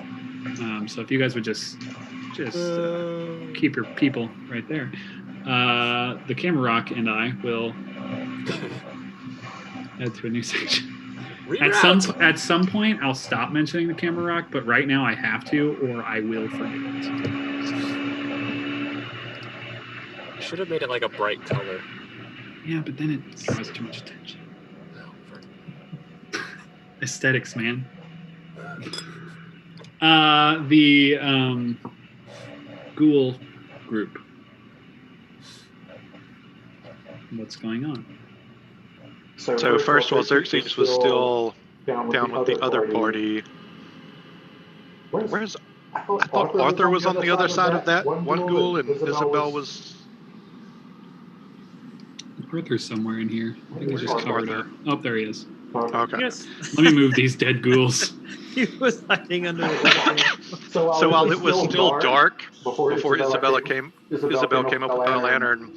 So if you guys would just keep your people right there, the Camera Rock and I will head to a new section. At some point, I'll stop mentioning the Camera Rock, but right now I have to, or I will forget it. You should have made it like a bright color. Yeah, but then it draws too much attention. Aesthetics, man. The ghoul group. What's going on? So first, while Xerxes was still down with the other party, where's... I thought Arthur was on the other side of that one ghoul, and Isabel was... Arthur's somewhere in here. I think he's just covered up. Oh, there he is. Okay. Yes. Let me move these dead ghouls. He was hiding under the So while it was still dark before Isabel came up with the lantern,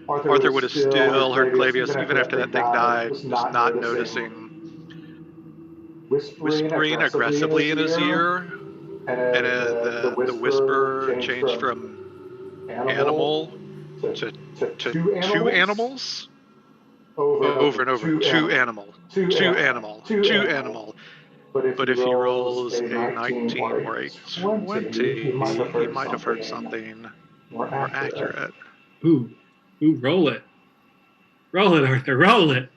Arthur would have still heard Clavius even after that thing died, just not noticing, whispering aggressively in his ear, and the whisper changed from animal to 2 animals over and over. 2 animal, 2 animal, 2 animal. But if he rolls a 19 or a 20, he might have heard something more accurate. Ooh, roll it. Roll it, Arthur, roll it.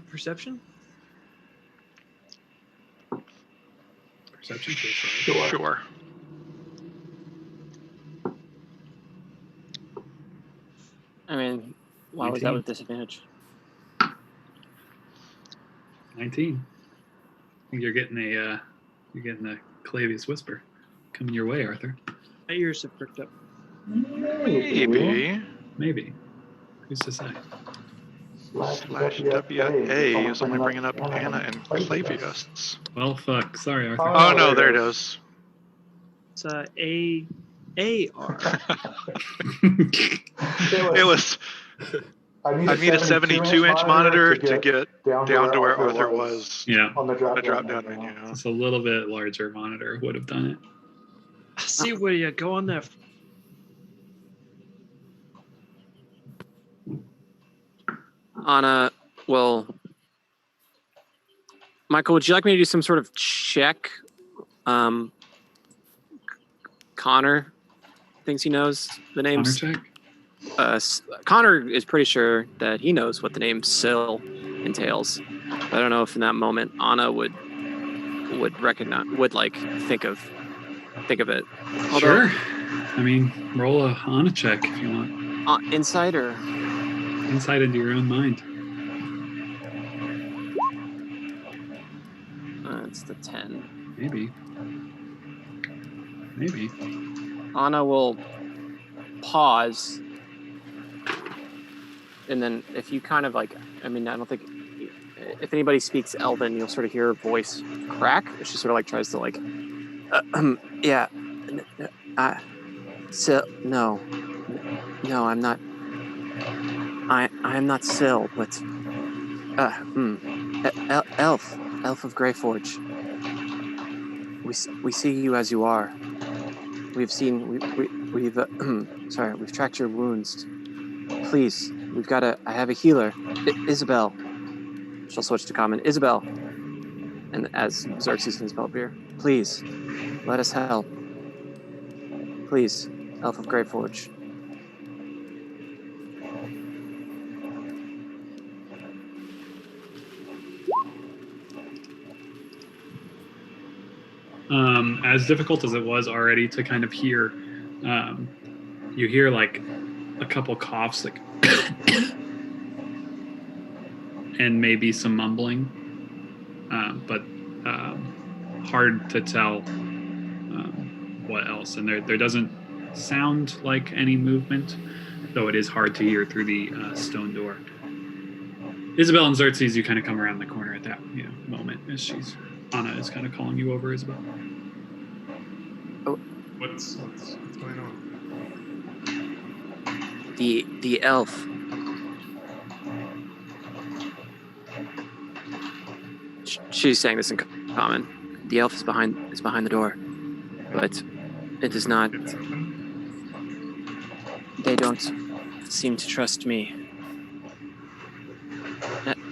Perception? Perception? Sure. I mean, why was that with disadvantage? 19. I think you're getting a Clavius Whisper coming your way, Arthur. My ears have pricked up. Maybe. Maybe. Who's to say? /WA is only bringing up Anna and Clavius. Well, fuck. Sorry, Arthur. Oh no, there it is. It's A-R. It was. I need a 72-inch monitor to get down to where Arthur was. Yeah. On the drop-down menu. It's a little bit larger monitor would have done it. See where you go on there. Anna, well, Michael, would you like me to do some sort of check? Connor thinks he knows the names. Connor check? Connor is pretty sure that he knows what the name Syl entails. I don't know if in that moment Anna would recognize, think of it. Sure. I mean, roll a Anna check if you want. Insight or insight into your own mind. It's the 10. Maybe. Anna will pause. And then if you kind of I don't think if anybody speaks Elven, you'll sort of hear her voice crack. She sort of tries to yeah, no, I'm not. I am not Syl, but elf of Greyforge. We see you as you are. We've tracked your wounds. Please, I have a healer. Isabel. She'll switch to common. Isabel. And as Xerxes and Isabel appear, please, let us help. Please, Elf of Greyforge. As difficult as it was already to kind of hear, you hear a couple coughs, and maybe some mumbling, but hard to tell what else. And there doesn't sound like any movement, though it is hard to hear through the stone door. Isabel and Xerxes, you kind of come around the corner at that moment as Anna is kind of calling you over, Isabel. Oh, what's going on? The elf. She's saying this in common. The elf is behind the door, but it does not. They don't seem to trust me.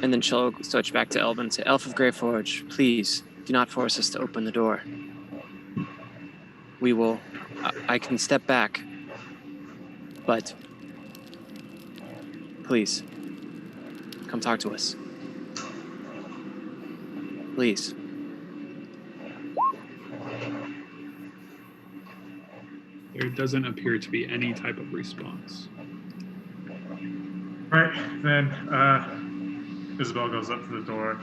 And then she'll switch back to Elven and say, Elf of Greyforge, please do not force us to open the door. We will. I can step back, but please come talk to us. Please. There doesn't appear to be any type of response. Right, then Isabel goes up to the door.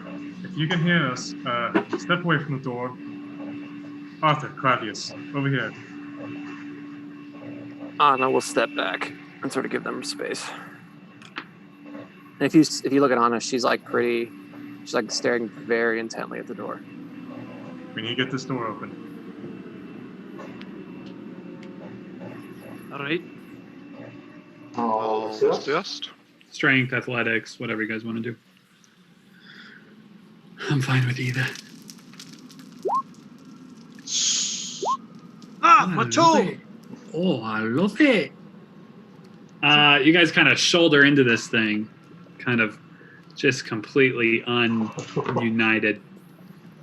If you can hear us, step away from the door. Arthur, Clavius, over here. Anna will step back and sort of give them space. And if you look at Anna, she's staring very intently at the door. We need to get this door open. All right. I'll assist. Strength, athletics, whatever you guys want to do. I'm fine with either. My toe! Oh, I love it. You guys kind of shoulder into this thing, kind of just completely ununited,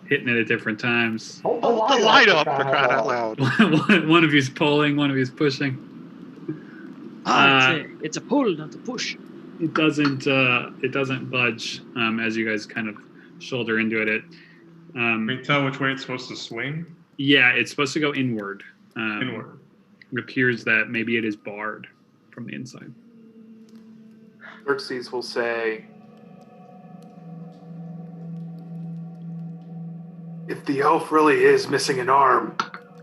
hitting it at different times. Hold the light up, for crying out loud. One of you's pulling, one of you's pushing. It's a pull, not a push. It doesn't budge as you guys kind of shoulder into it. Can you tell which way it's supposed to swing? Yeah, it's supposed to go inward. Inward. It appears that maybe it is barred from the inside. Xerxes will say, if the elf really is missing an arm,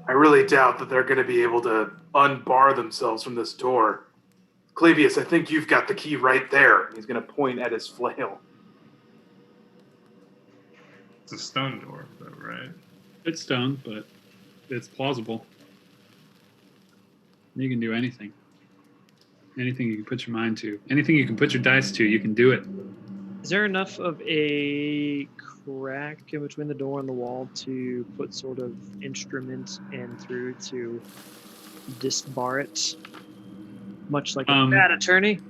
I really doubt that they're going to be able to unbar themselves from this door. Clavius, I think you've got the key right there. He's going to point at his flail. It's a stone door, though, right? It's stone, but it's plausible. You can do anything. Anything you can put your mind to. Anything you can put your dice to, you can do it. Is there enough of a crack in between the door and the wall to put sort of instrument in through to disbar it? Much like a bad attorney?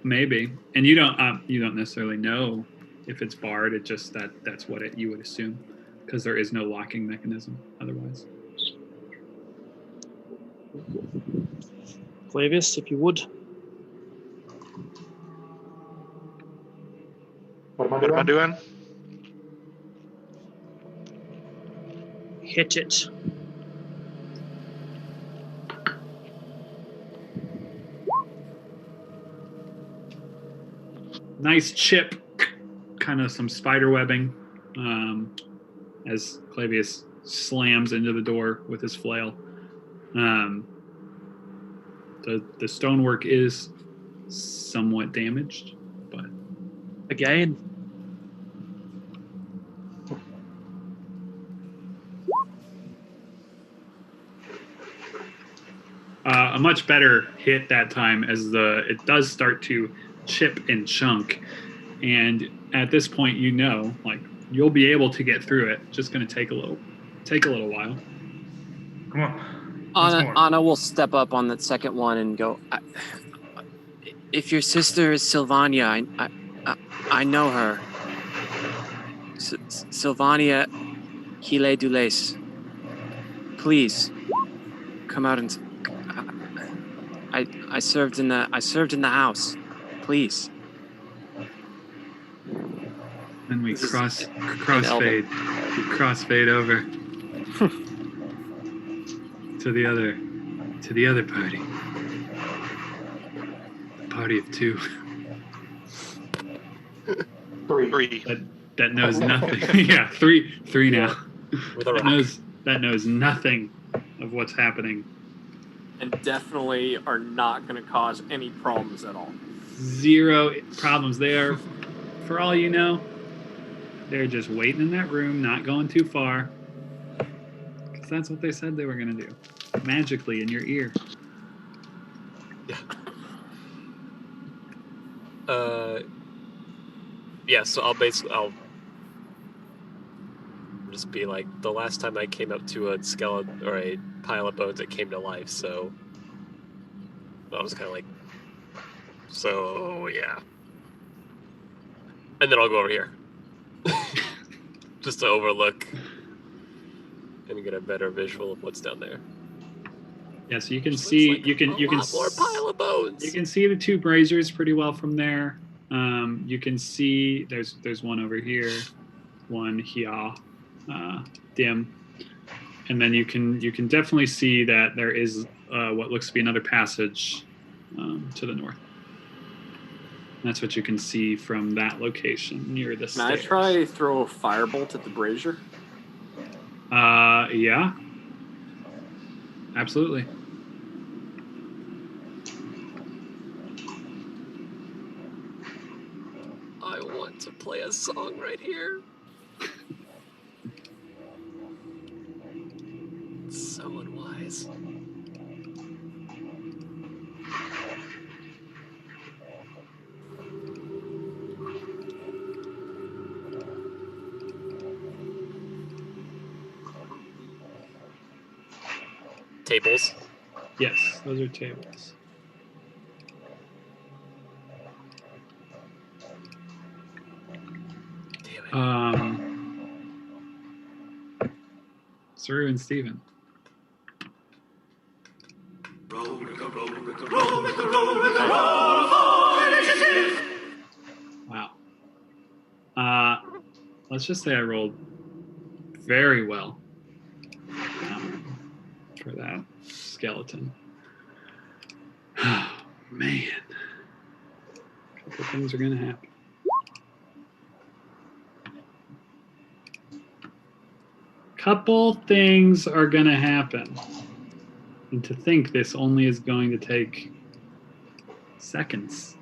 Maybe. And you don't necessarily know if it's barred. It just that's what you would assume, because there is no locking mechanism otherwise. Clavius, if you would. What am I doing? Hit it. Nice chip, kind of some spider webbing, as Clavius slams into the door with his flail. The stonework is somewhat damaged, but again. A much better hit that time, as it does start to chip and chunk, and at this point you'll be able to get through it. Just going to take a little while. Come on. Anna will step up on that second one and go, if your sister is Sylvania, I know her. Sylvania Hile Dulace. Please come out and I served in the house. Please. Then we crossfade. We crossfade over to the other party. The party of two. Three. That knows nothing. Yeah, three now. With a rock. That knows nothing of what's happening. And definitely are not going to cause any problems at all. Zero problems. They are, for all you know, they're just waiting in that room, not going too far. Because that's what they said they were going to do. Magically in your ear. Yeah. Yeah, so I'll just be like, the last time I came up to a skeleton or a pile of bones, it came to life, so I was kind of like, so yeah. And then I'll go over here. Just to overlook and get a better visual of what's down there. Yeah, so you can see like you can more pile of bones. You can see the two braziers pretty well from there. You can see there's one over here, one here, dim, and then you can definitely see that there is what looks to be another passage to the north. That's what you can see from that location near the stairs. Can I try throw a firebolt at the brazier? Yeah. Absolutely. I want to play a song right here. It's so unwise. Tables. Yes, those are tables. Saru and Steven. Wow. Let's just say I rolled very well for that skeleton. Oh, man. couple things are going to happen. Couple things are going to happen. And to think this only is going to take seconds.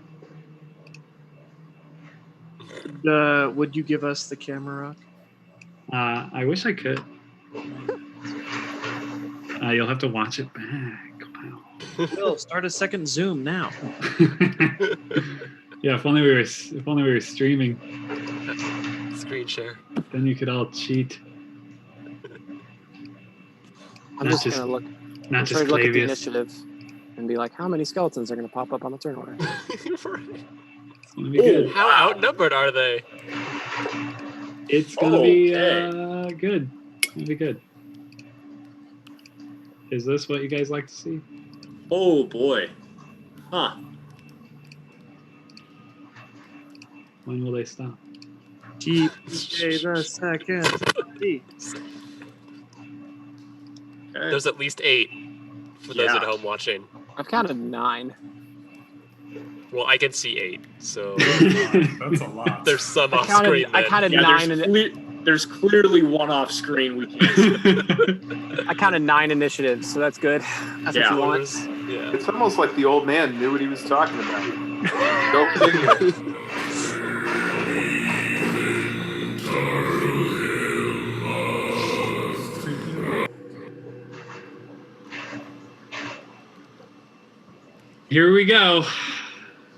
Would you give us the camera, Rock? I wish I could. You'll have to watch it back. Wow. Will, start a second Zoom now. Yeah, if only we were streaming. Screen share. Then you could all cheat. I'm Not just just- gonna look. not I'm just trying to look at the Clavius. initiative and be like, how many skeletons are gonna pop up on the turn order? It's gonna be good. How outnumbered are they? It's gonna be Okay. good. It's gonna be good. Is this what you guys like to see? Oh boy. Huh. When will they stop? TJ the second. There's at least 8 for those at home watching. I've counted 9. Well, I can see 8, so That's a lot. there's some I off counted- screen. I then. counted Yeah, 9 there's clearly one off screen we can't see. I counted 9 initiatives, so that's good. That's Yeah. what you want. Yeah. It's almost like the old man knew what he was talking about. Go figure. Here we go.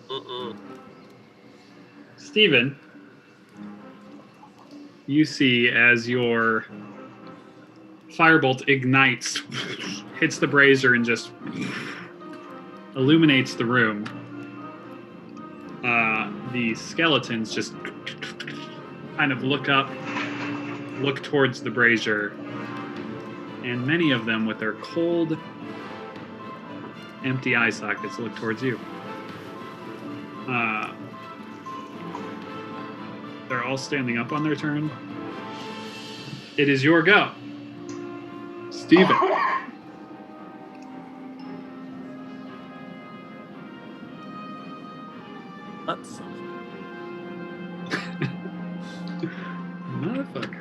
Mm-mm. Steven, you see as your firebolt ignites, hits the brazier, and just illuminates the room. The skeletons just kind of look up, look towards the brazier, and many of them, with their cold, empty eye sockets, look towards you. They're all standing up on their turn. It is your go. Steven. That's Motherfucker.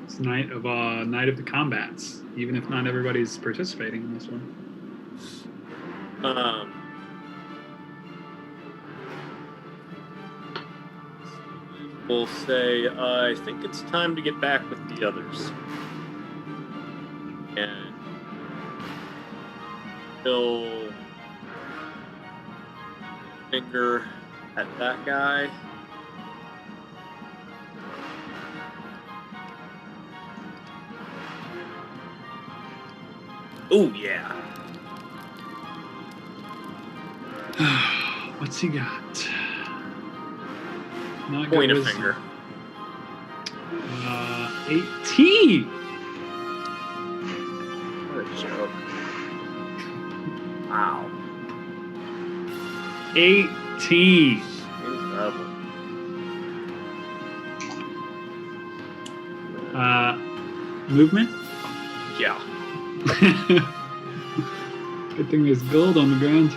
It's night of the combats, even if not everybody's participating in this one. We'll say, I think it's time to get back with the others. And he'll finger at that guy. Oh, yeah. What's he got? Not Point good a wisdom. finger. 18! What a joke. Wow. 18. Incredible. Movement? Yeah. Good thing there's gold on the ground.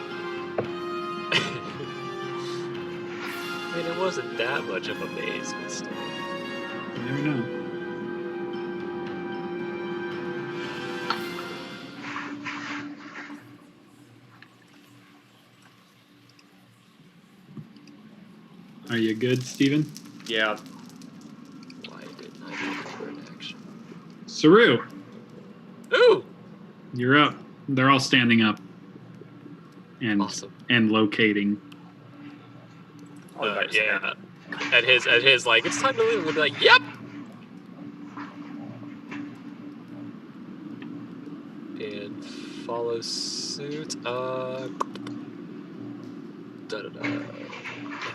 I mean, it wasn't that much of a maze, but still. You never know. Are you good, Steven? Yeah. Why didn't I look for an action? Saru, Ooh! you're up. They're all standing up and Awesome. and locating. Yeah. At his, like, it's time to leave. We'll be like, yep! And follow suit. Da-da-da. Am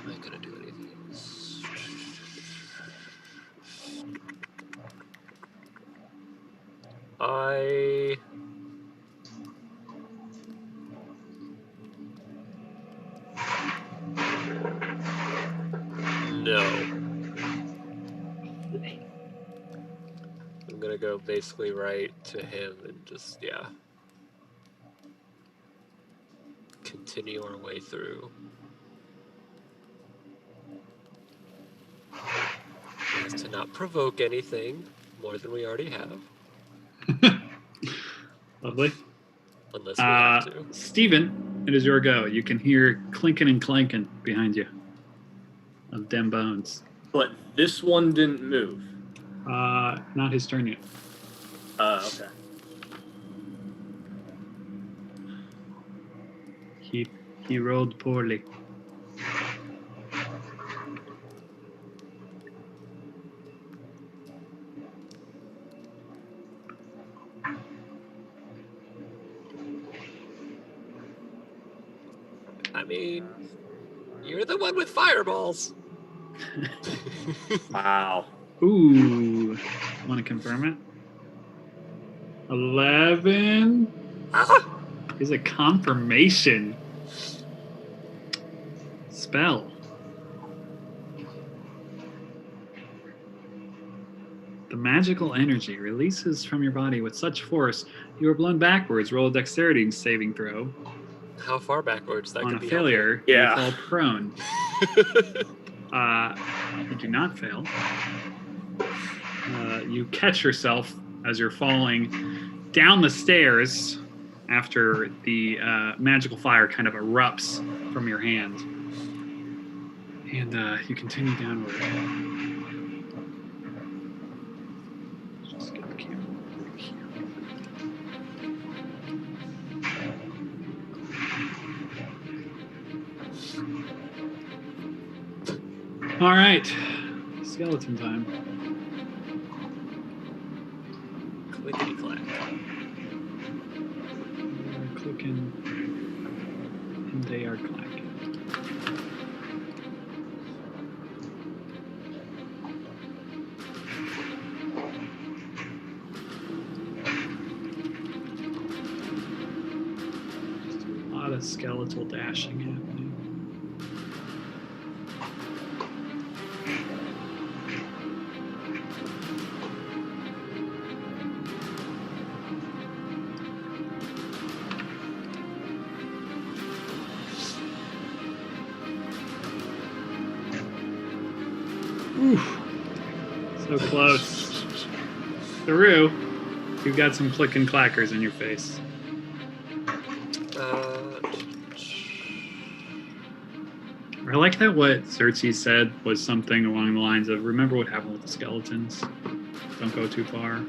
I gonna do anything else? I... No. I'm gonna go basically right to him and just, yeah. Continue our way through. As to not provoke anything more than we already have. Lovely. Unless we have to. Steven, it is your go. You can hear clinking and clanking behind you of dem bones. But this one didn't move. Not his turn yet. Okay. He rolled poorly. I mean, you're the one with fireballs. Wow. Ooh. Want to confirm it? 11 is a confirmation spell. The magical energy releases from your body with such force you are blown backwards. Roll a dexterity saving throw. How far backwards? That On could a be failure, Yeah. you fall prone. You do not fail. You catch yourself as you're falling down the stairs after the magical fire kind of erupts from your hand. And you continue downward. Just get the camera over here. All right, skeleton time. Clickety clack. They're clicking, and they are clacking. Just a lot of skeletal dashing happening. So close. Saru, you've got some click and clackers in your face. I like that what Cersei said was something along the lines of, remember what happened with the skeletons? Don't go too far.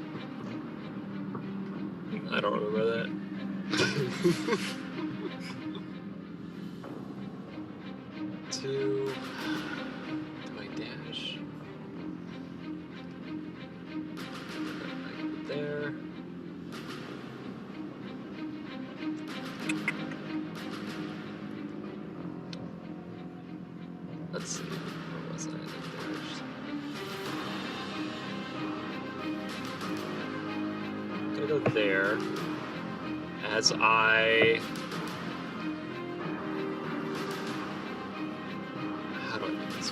I don't remember that. Do I dash? Right there. Let's see. Where was I? I'm gonna go there. As I... How do I do this?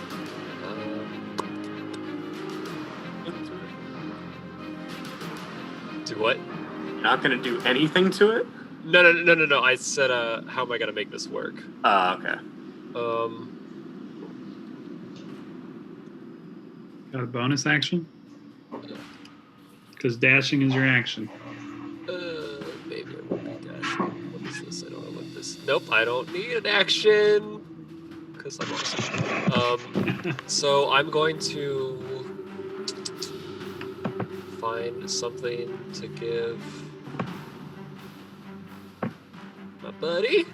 Do what? Not gonna do anything to it? No. I said, how am I gonna make this work? Okay. Got a bonus action? Because dashing is your action. Maybe I won't be dashing. What is this? I don't know what this... Nope, I don't need an action. Because I'm awesome. So I'm going to find something to give my buddy,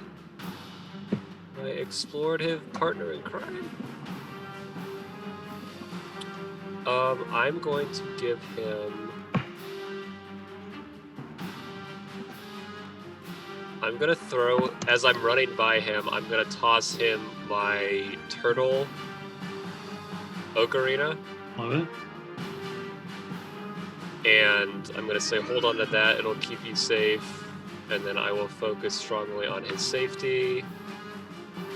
my explorative partner in crime. I'm going to give him... I'm gonna throw, as I'm running by him, I'm gonna toss him my turtle ocarina. Love it. And I'm gonna say, hold on to that, it'll keep you safe. And then I will focus strongly on his safety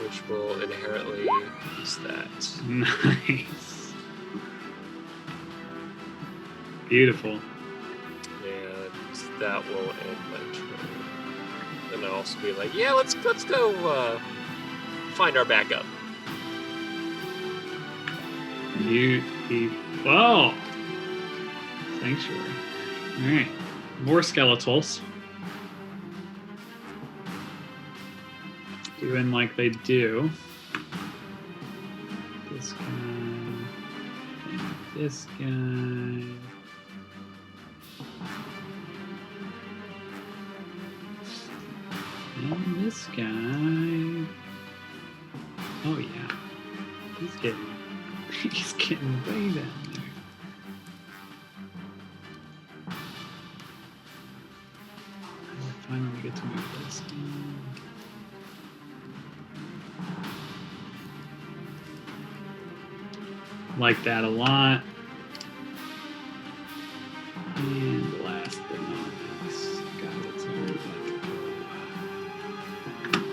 which will inherently use that. Nice. Beautiful. And that will end my turn. And I'll also be like, yeah, let's go find our backup. Beautiful. Sanctuary. Alright. More skeletals. Doing like they do. This guy. This guy. And this guy. Oh yeah. He's getting way down there. I finally get to move this. Like that a lot. And last but not least, God, let's move that.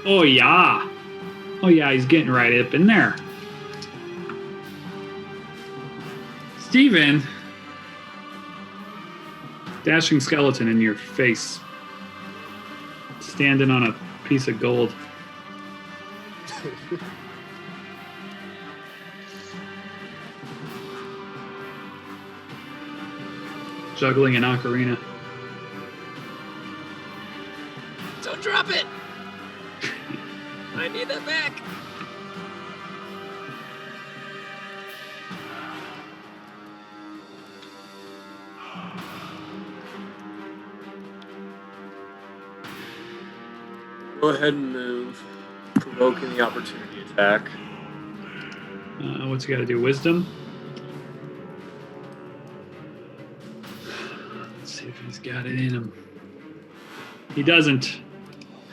Oh yeah. Oh yeah, he's getting right up in there. Steven! Dashing skeleton in your face. Standing on a piece of gold. Juggling an ocarina. Don't drop it! I need that back! Go ahead and move, provoking the opportunity attack. What's he got to do? Wisdom? Let's see if he's got it in him. He doesn't.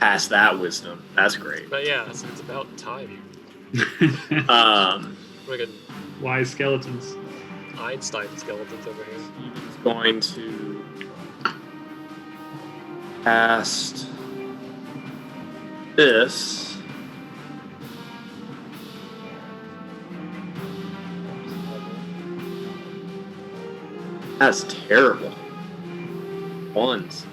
Pass that wisdom. That's great. But yeah, it's about time. Like a Wise skeletons. Einstein skeletons over here. He's going to cast this. That's terrible. Ones.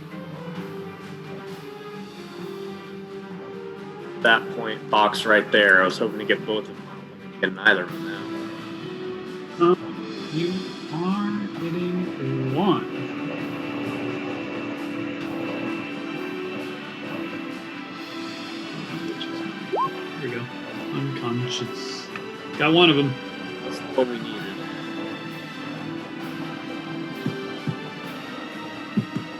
That point box right there. I was hoping to get both of them. Get neither of them now. You are getting one. There we go. Unconscious. Got one of them. That's what we needed.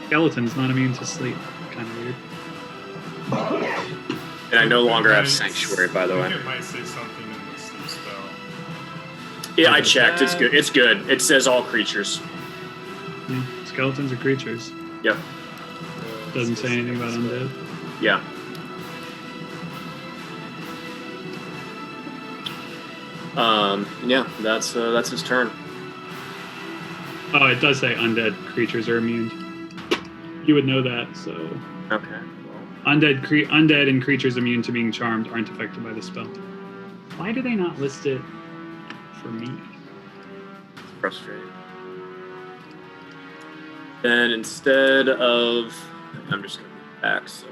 Skeleton's not immune to sleep. Kind of weird. And I no longer have Sanctuary, by the I way. think it might say something in the sleep spell. Yeah, I checked. It's good. It's good. It says all creatures. Yeah, skeletons are creatures. Yep. Doesn't say anything about undead. Yeah. Yeah, that's his turn. Oh, it does say undead creatures are immune. You would know that, so. Okay. Undead and creatures immune to being charmed aren't affected by the spell. Why do they not list it for me? Frustrating. Then instead of, I'm just gonna move back. So.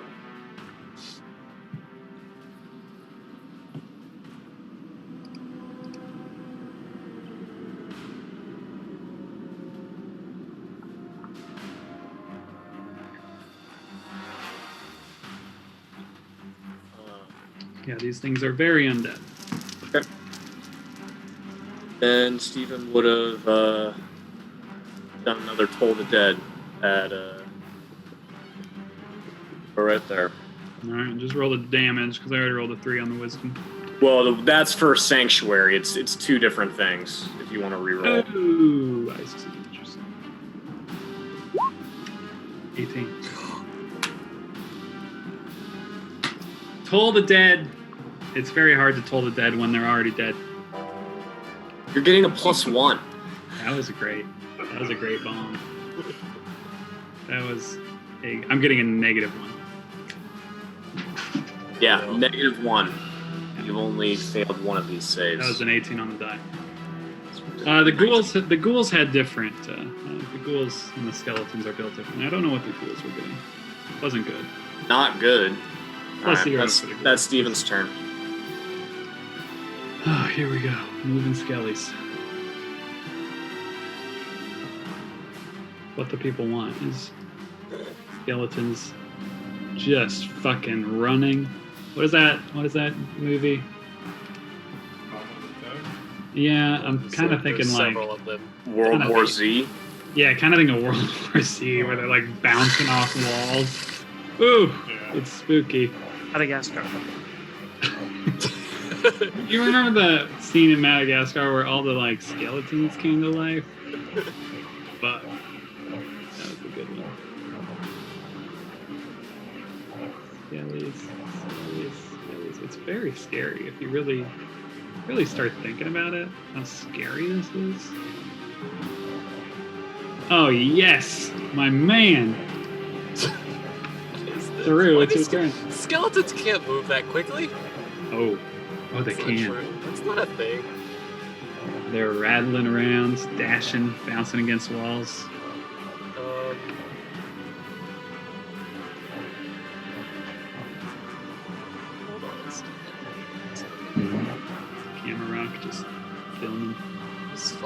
Yeah, these things are very undead. Okay. Then Stephen would have done another Toll the Dead at right there. Alright, just roll the damage, because I already rolled a 3 on the wisdom. Well, that's for Sanctuary. It's two different things, if you want to reroll. Ooh, I see. Interesting. 18. Toll the dead. It's very hard to toll the dead when they're already dead. You're getting a +1. That was great bomb. That was I'm getting a -1. Yeah, No. -1. You've only failed one of these saves. That was an 18 on the die. The ghouls had different. The ghouls and the skeletons are built differently. I don't know what the ghouls were doing. Wasn't good. Not good. Plus Alright, zero that's, for the ghouls. that's Steven's turn. Oh, here we go. Moving skellies. What the people want is skeletons just fucking running. What is that? What is that movie? Yeah, I'm kind of thinking There's like several of them. World War Z. Yeah, kind of thinking of World War Z, where they're like bouncing off walls. Ooh, it's spooky. Madagascar. You remember the scene in Madagascar where all the like skeletons came to life? But that was a good one. Skellies. It's very scary if you really start thinking about it. How scary this is. Oh yes, my man. Through, it's your turn. Skeletons can't move that quickly. Oh, they That's not can. true. That's not a thing. They're rattling around, dashing, bouncing against walls. Hold on. Camera rock just filming. Just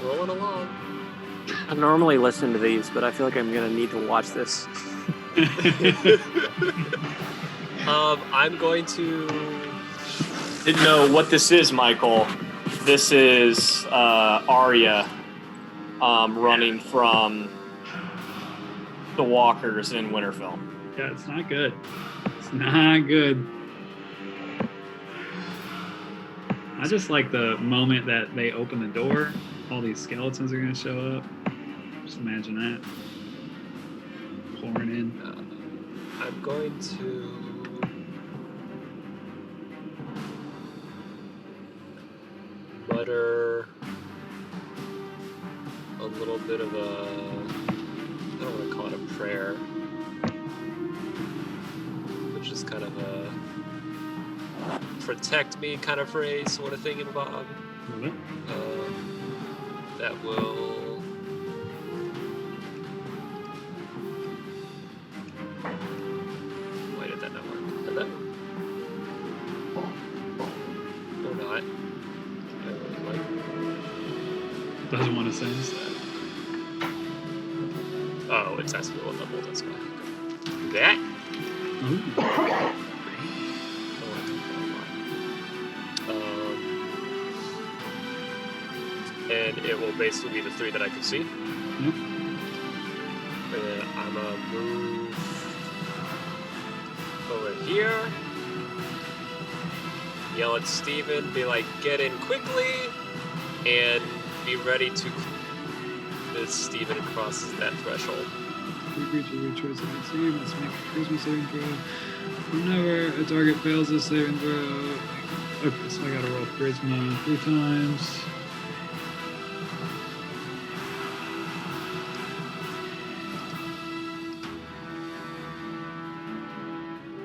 rolling along. I normally listen to these, but I feel like I'm gonna need to watch this. I'm going to. Didn't know what this is, Michael. This is Arya running from the walkers in Winterfell. Yeah, it's not good. It's not good. I just like the moment that they open the door, all these skeletons are going to show up. Just imagine that. Pouring in. I'm going to. Mutter a little bit of a. I don't want to call it a prayer, which is kind of a protect me kind of phrase, sort of thinking about. That will. Why did that not work? Did that? Or not? Doesn't want to sense that. Oh, it's asking what level that's why. That? And it will basically be the 3 that I can see. Yep. And I'm gonna move over here. Yell at Steven, be like, get in quickly, and be ready to as Steven crosses that threshold. Every creature we choose to see must make a charisma saving throw. Whenever a target fails this saving throw. Okay, so I gotta roll charisma 3 times.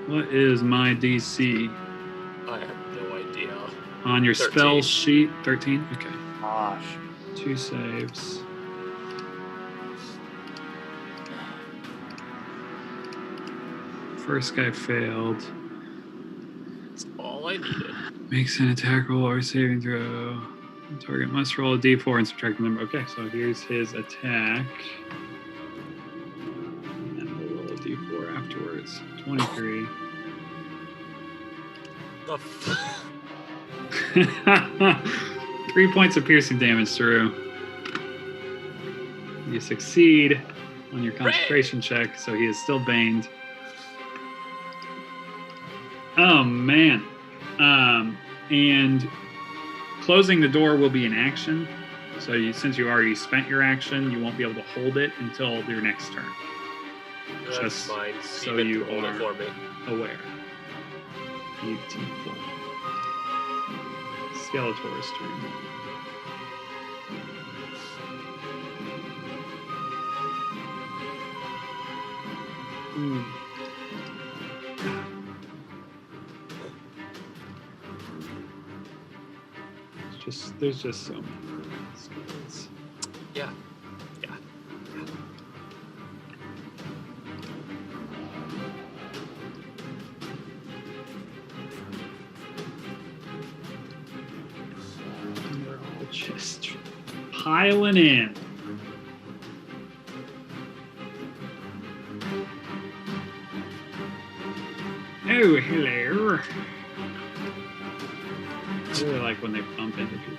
What is my DC? I have no idea. On your 13. spell sheet, 13? Okay. Gosh. 2 saves. First guy failed. That's all I needed. Makes an attack roll or saving throw. The target must roll a d4 and subtract the number. Okay, so here's his attack. And then we'll roll a d4 afterwards. 23. The 3 points of piercing damage through. You succeed on your concentration check, so he is still baned. Oh man. And closing the door will be an action. So since you already spent your action, you won't be able to hold it until your next turn. That's Just fine. so Steven you can hold it are for me. aware. 18 full. Skeletor's turn. There's just so many skills. Yeah. And they're all just piling in. Oh, hello. I really like when they bump into people.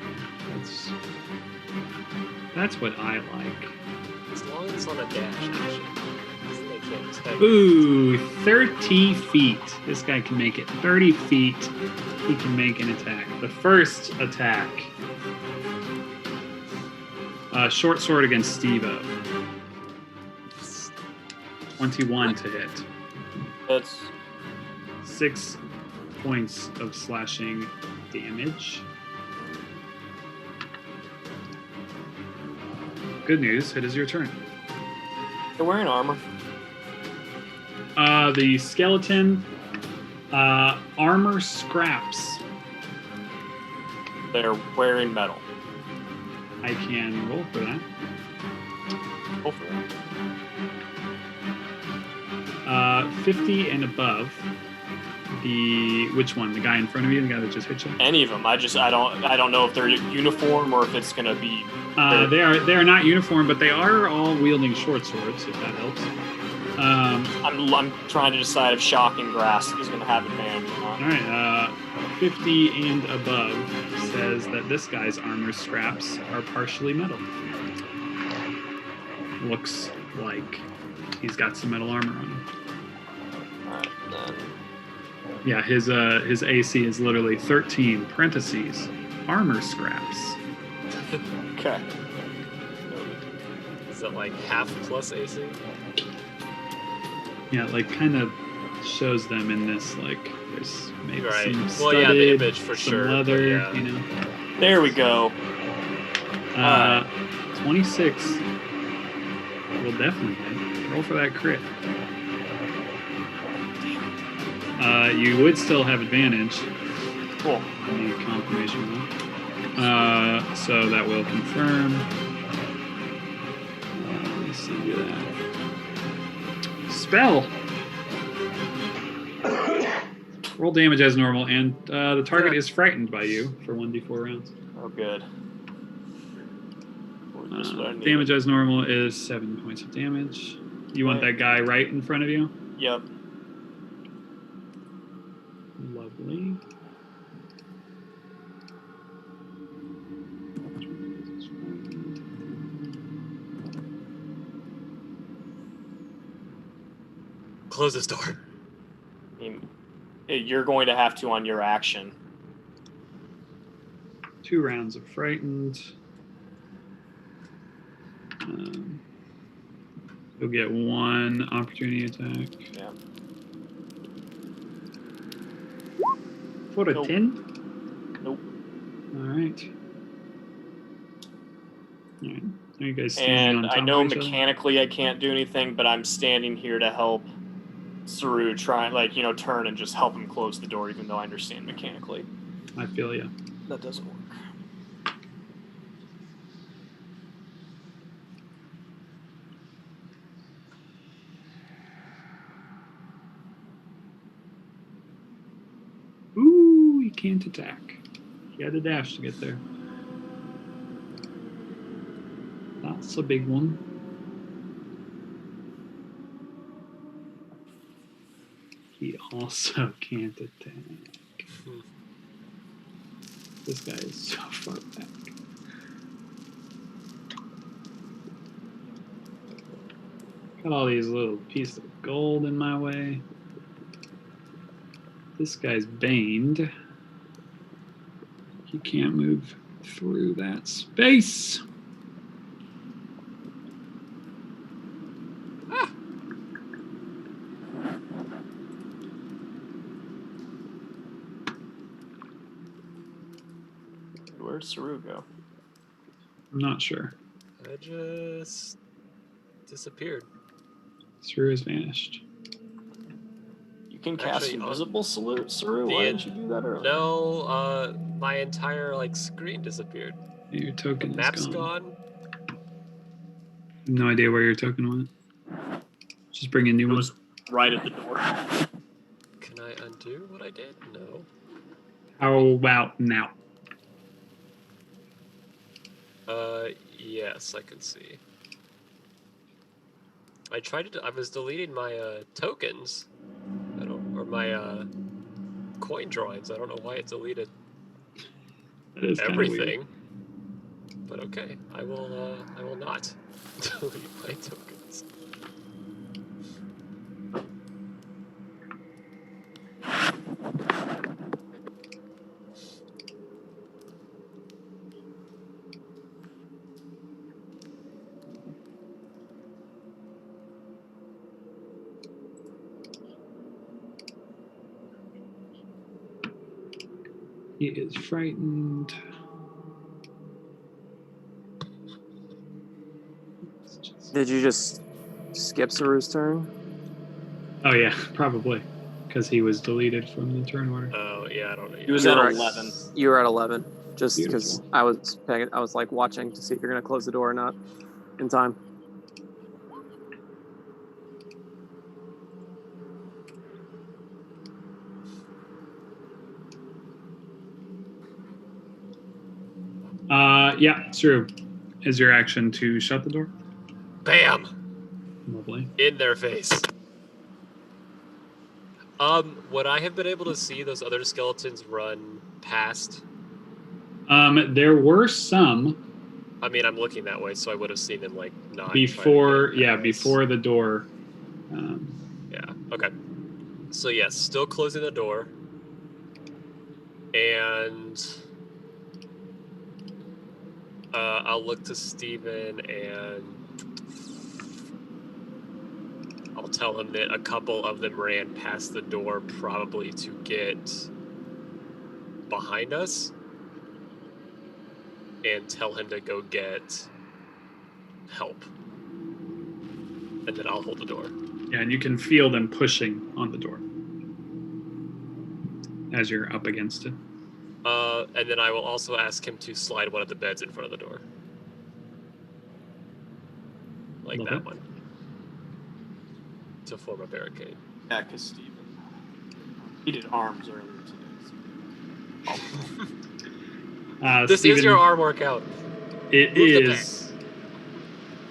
That's what I like. As long as it's on a dash, actually. They can't just have Ooh, 30 feet. This guy can make it 30 feet. He can make an attack. The first attack. Short sword against Steve-O. 21 to hit. That's 6 points of slashing damage. Good news, it is your turn. They're wearing armor. The skeleton armor scraps. They're wearing metal. I can roll for that. Go for it. 50 and above. Which one? The guy in front of you, the guy that just hit you? Any of them. I don't know if they're uniform or if it's gonna be. They are not uniform, but they are all wielding short swords. If that helps. I'm trying to decide if shock and grasp is gonna have advantage or not. All right. 50 and above says that this guy's armor scraps are partially metal. Looks like he's got some metal armor on him. All right, then. Yeah, his AC is literally 13 parentheses armor scraps. Okay. Is that like half plus AC? Yeah, like kind of shows them in this like there's maybe Right. some Well, studded, yeah, the image for some sure, but leather, yeah. you know. There we go. 26 will definitely hit. Roll for that crit. You would still have advantage. Cool. On the confirmation roll. So that will confirm. Let me see that. Spell. Roll damage as normal, and the target is frightened by you for 1d4 rounds. Oh, good. Damage as normal is 7 points of damage. You want that guy right in front of you? Yep. Lovely. Close this door. I mean, you're going to have to on your action. 2 rounds of frightened. You'll get 1 opportunity attack. Yeah. For a Nope. 10? Nope. Alright. Alright. Are you guys standing And on top I know of each other? mechanically I can't do anything, but I'm standing here to help Saru try, turn and just help him close the door, even though I understand mechanically. I feel ya. That doesn't work. Ooh, he can't attack. He had a dash to get there. That's a big one. He also can't attack. This guy is so far back. Got all these little pieces of gold in my way. This guy's baned. He can't move through that space. Where'd Saru go? I'm not sure. I just disappeared. Saru has vanished. You can cast Actually, invisible Saru. the Why en- didn't you do that earlier? No, my entire screen disappeared. Your token is Map's gone. gone. No idea where your token went. Just bring a new one. Right at the door. Can I undo what I did? No. How about now? Yes, I can see. I was deleting my tokens. Or my coin drawings. I don't know why it deleted That is kinda weird. everything. But okay, I will not delete my tokens. He is frightened. Did you just skip Saru's turn? Oh yeah, probably, because he was deleted from the turn order. Oh yeah, I don't know. He was You at were 11. You were at 11. Just because Beautiful. I was like watching to see if you're gonna close the door or not in time. Yeah, it's true. Is your action to shut the door? Bam! Lovely. In their face. Would I have been able to see those other skeletons run past? There were some I mean, I'm looking that way, so I would have seen them like not before. Yeah, before the door. Yeah. Okay. So yes, still closing the door, and I'll look to Steven and I'll tell him that a couple of them ran past the door, probably to get behind us, and tell him to go get help. And then I'll hold the door. Yeah, and you can feel them pushing on the door as you're up against it. And then I will also ask him to slide one of the beds in front of the door. Like Love that it. one. To form a barricade. Yeah, because Steven needed arms earlier today. This Steven, is your arm workout. It Move the is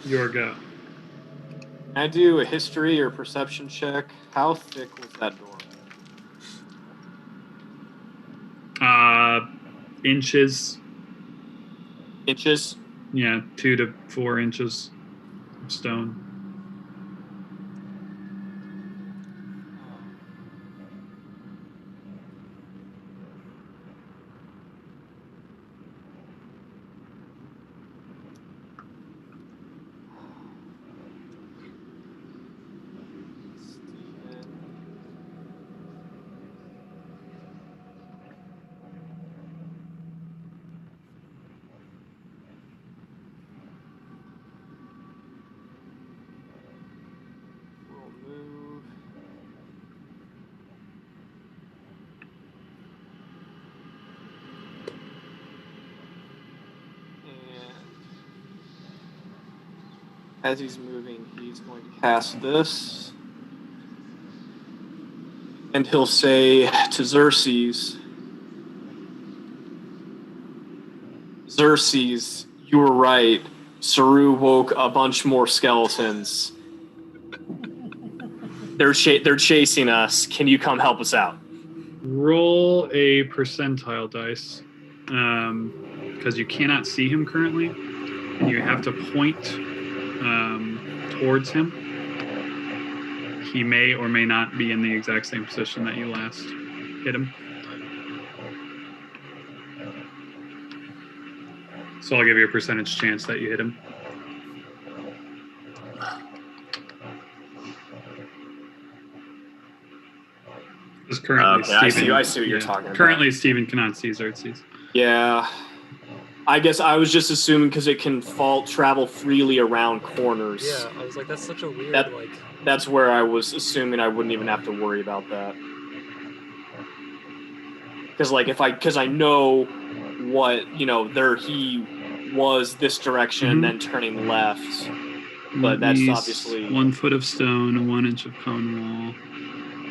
your go. Can I do a history or perception check? How thick was that door? Inches. Inches? Yeah, 2 to 4 inches of stone. We'll move. And as he's moving, he's going to cast this. And he'll say to Xerxes, Xerxes, you were right. Saru woke a bunch more skeletons. They're chasing us. Can you come help us out? Roll a percentile dice, because you cannot see him currently, and you have to point towards him. He may or may not be in the exact same position that you last hit him. So I'll give you a percentage chance that you hit him. Because currently, Okay, I Steven, see what you're talking about. Currently, Steven cannot see Xerxes. Yeah. I guess I was just assuming because it can travel freely around corners. Yeah, I was like, that's such a weird, That's where I was assuming I wouldn't even have to worry about that. Because I know what, there he was this direction and then turning left. But that's obviously 1 foot of stone, 1 inch of cone wall.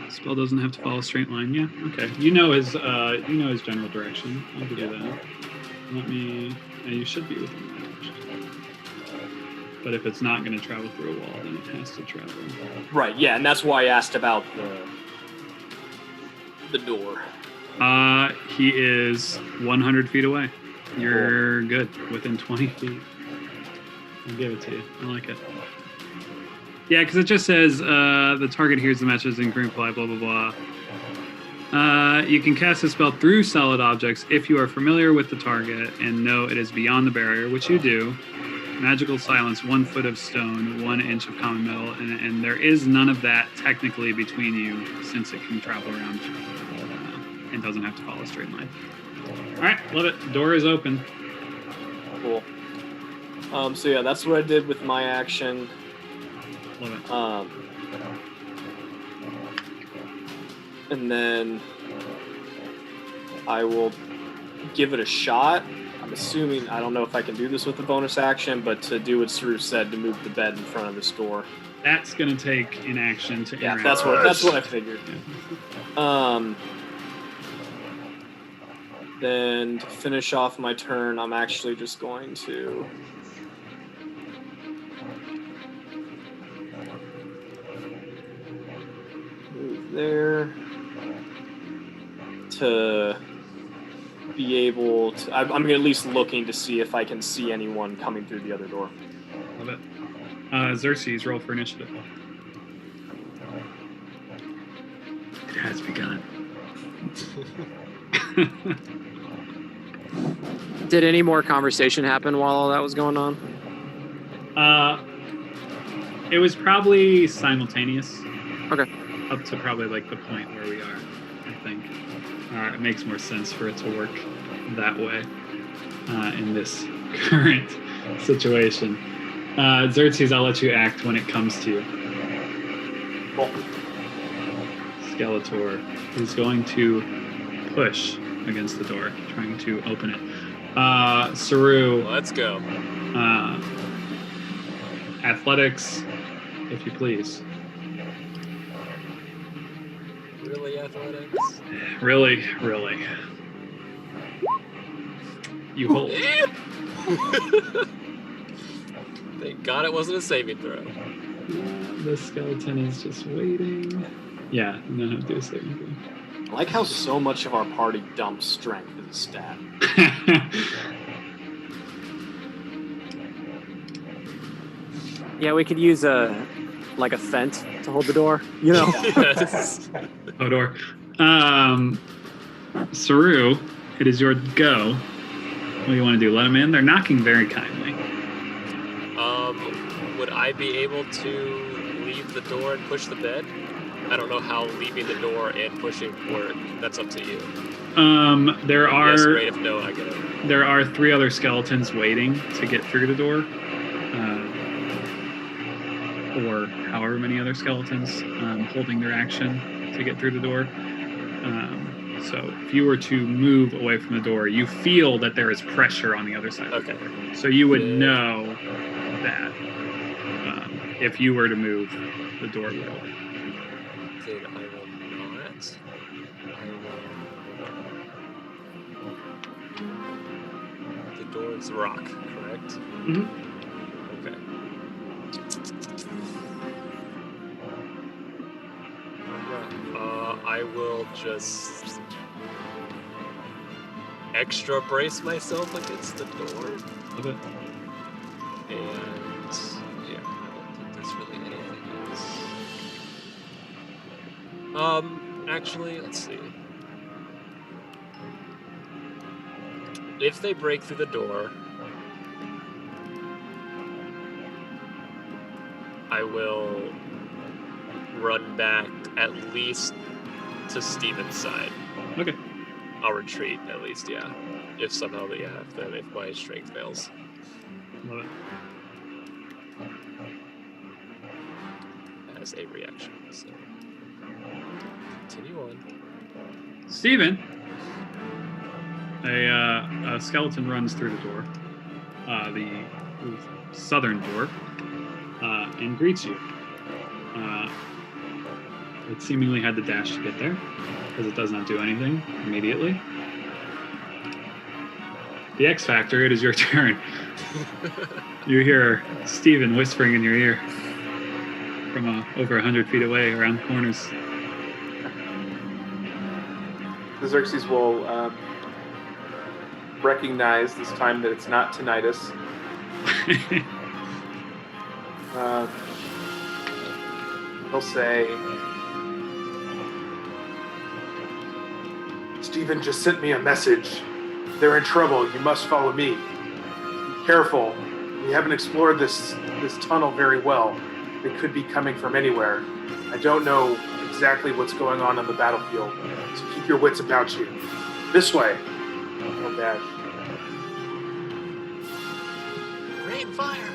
Spell doesn't have to follow a straight line. Yeah, okay. You know his general direction. I'll give you that. You should be within the range. But if it's not going to travel through a wall, then it has to travel. Right, yeah, and that's why I asked about the door. He is 100 feet away. You're good, within 20 feet. I'll give it to you. I like it. Yeah, because it just says the target hears the message in green fly, blah, blah, blah. You can cast a spell through solid objects if you are familiar with the target and know it is beyond the barrier, which you do. Magical silence, 1 foot of stone, 1 inch of common metal, and there is none of that technically between you since it can travel around and doesn't have to follow a straight line. All right, love it. Door is open. Cool. So yeah, that's what I did with my action. Love it. And then I will give it a shot. I'm assuming, I don't know if I can do this with the bonus action, but to do what Saru said, to move the bed in front of this door. That's going to take an action to interact. That's what I figured. Then to finish off my turn, I'm actually just going to move there to be able to. I'm at least looking to see if I can see anyone coming through the other door. Love it. Xerxes, roll for initiative. It has begun. Did any more conversation happen while all that was going on? It was probably simultaneous. Okay. Up to probably like the point where we are, I think. It makes more sense for it to work that way in this current situation. Xerxes, I'll let you act when it comes to you. Cool. Skeletor is going to push against the door, trying to open it. Saru. Let's go. Athletics, if you please. Really, athletics? Really. You hold. Thank God it wasn't a saving throw. The skeleton is just waiting. Yeah, no, do a saving throw. I like how so much of our party dumps strength as a stat. Yeah, we could use a fence to hold the door, you know? Yes. Oh, door. Saru, it is your go. What do you want to do? Let them in? They're knocking very kindly. Would I be able to leave the door and push the bed? I don't know how leaving the door and pushing work. That's up to you. There are. Yes, great. If no, I get it. There are 3 other skeletons waiting to get through the door, or however many other skeletons holding their action to get through the door. So if you were to move away from the door, you feel that there is pressure on the other side of the door. So you would know that if you were to move, the door would open. Then I will not. The door is rock, correct? Mm-hmm. Okay. I will just extra brace myself against the door. Okay. And yeah, I don't think there's really anything else. Actually, let's see. If they break through the door, I will run back at least to Steven's side. Okay. I'll retreat at least. Yeah, if somehow if my strength fails. Love it. As a reaction. So continue on. Steven, a skeleton runs through the door, the southern door, and greets you. It seemingly had the dash to get there, because it does not do anything immediately. The X Factor, it is your turn. You hear Steven whispering in your ear from over 100 feet away around corners. The Xerxes will recognize this time that it's not tinnitus. He'll say, Stephen just sent me a message. They're in trouble. You must follow me. Be careful. We haven't explored this tunnel very well. They could be coming from anywhere. I don't know exactly what's going on the battlefield, so keep your wits about you. This way. He'll dash. Rain fire.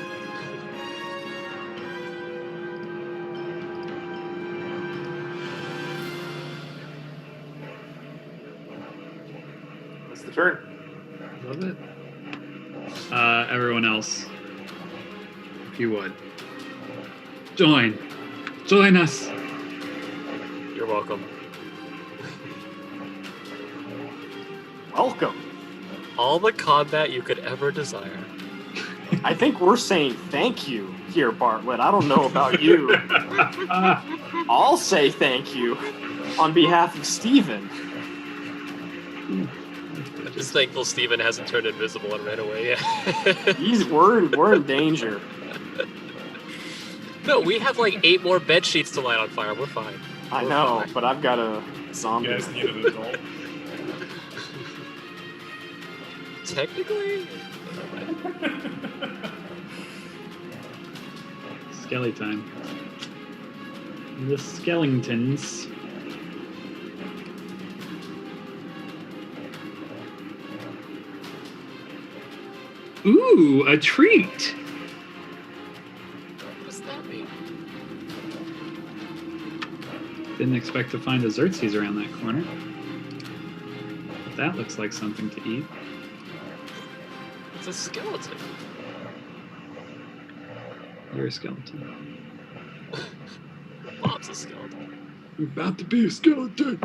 That's the turn. Love it. Everyone else, if you would, join us. You're welcome. Welcome. All the combat you could ever desire. I think we're saying thank you here, Bartlett. I don't know about you. I'll say thank you on behalf of Steven. I'm just thankful Steven hasn't turned invisible and ran away yet. We're in danger. No, we have like 8 more bed sheets to light on fire. We're fine. I know, but I've got a zombie. You guys need an adult. Technically? Skelly time. The skeletons. Ooh, a treat! What's that mean? Didn't expect to find a Xerxes around that corner. But that looks like something to eat. It's a skeleton. You're a skeleton. Bob's a skeleton. You're about to be a skeleton!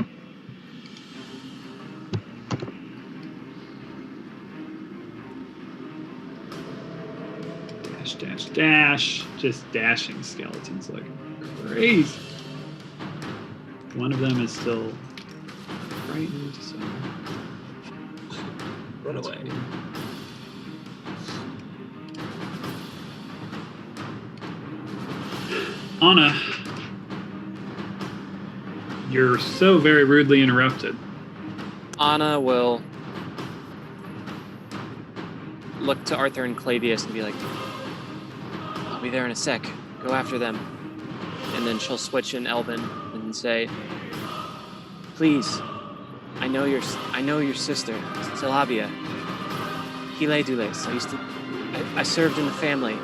Dash, dash, dash. Just dashing skeletons like crazy. One of them is still frightened, so... Run away. Anna, you're so very rudely interrupted. Anna will look to Arthur and Clavius and be like, I'll be there in a sec. Go after them. And then she'll switch in Elven and say, please, I know your sister, Selavia. Hile Dules. I served in the family.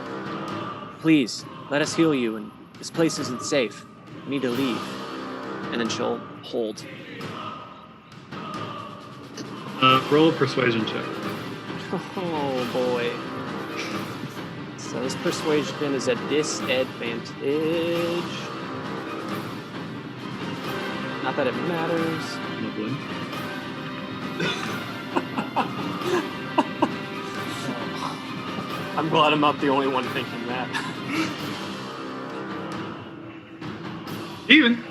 Please, let us heal you, and this place isn't safe. We need to leave. And then she'll hold. Roll a persuasion check. Oh boy. So this persuasion is a disadvantage. Not that it matters. Lovely. I'm glad I'm not the only one thinking that. Even.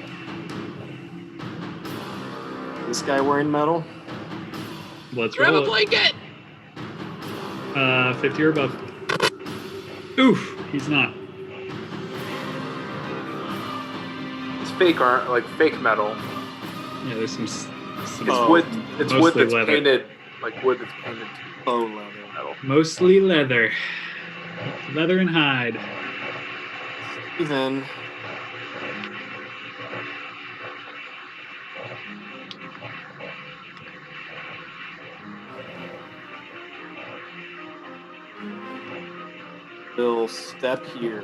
This guy wearing metal? Let's Grab roll a blanket! 50 or above. Oof, he's not. It's fake art, like fake metal. Yeah, there's some It's wood. It's wood mostly that's leather. painted, like wood that's painted Oh, leather. metal. Mostly leather. Leather and hide. Steven. will step here.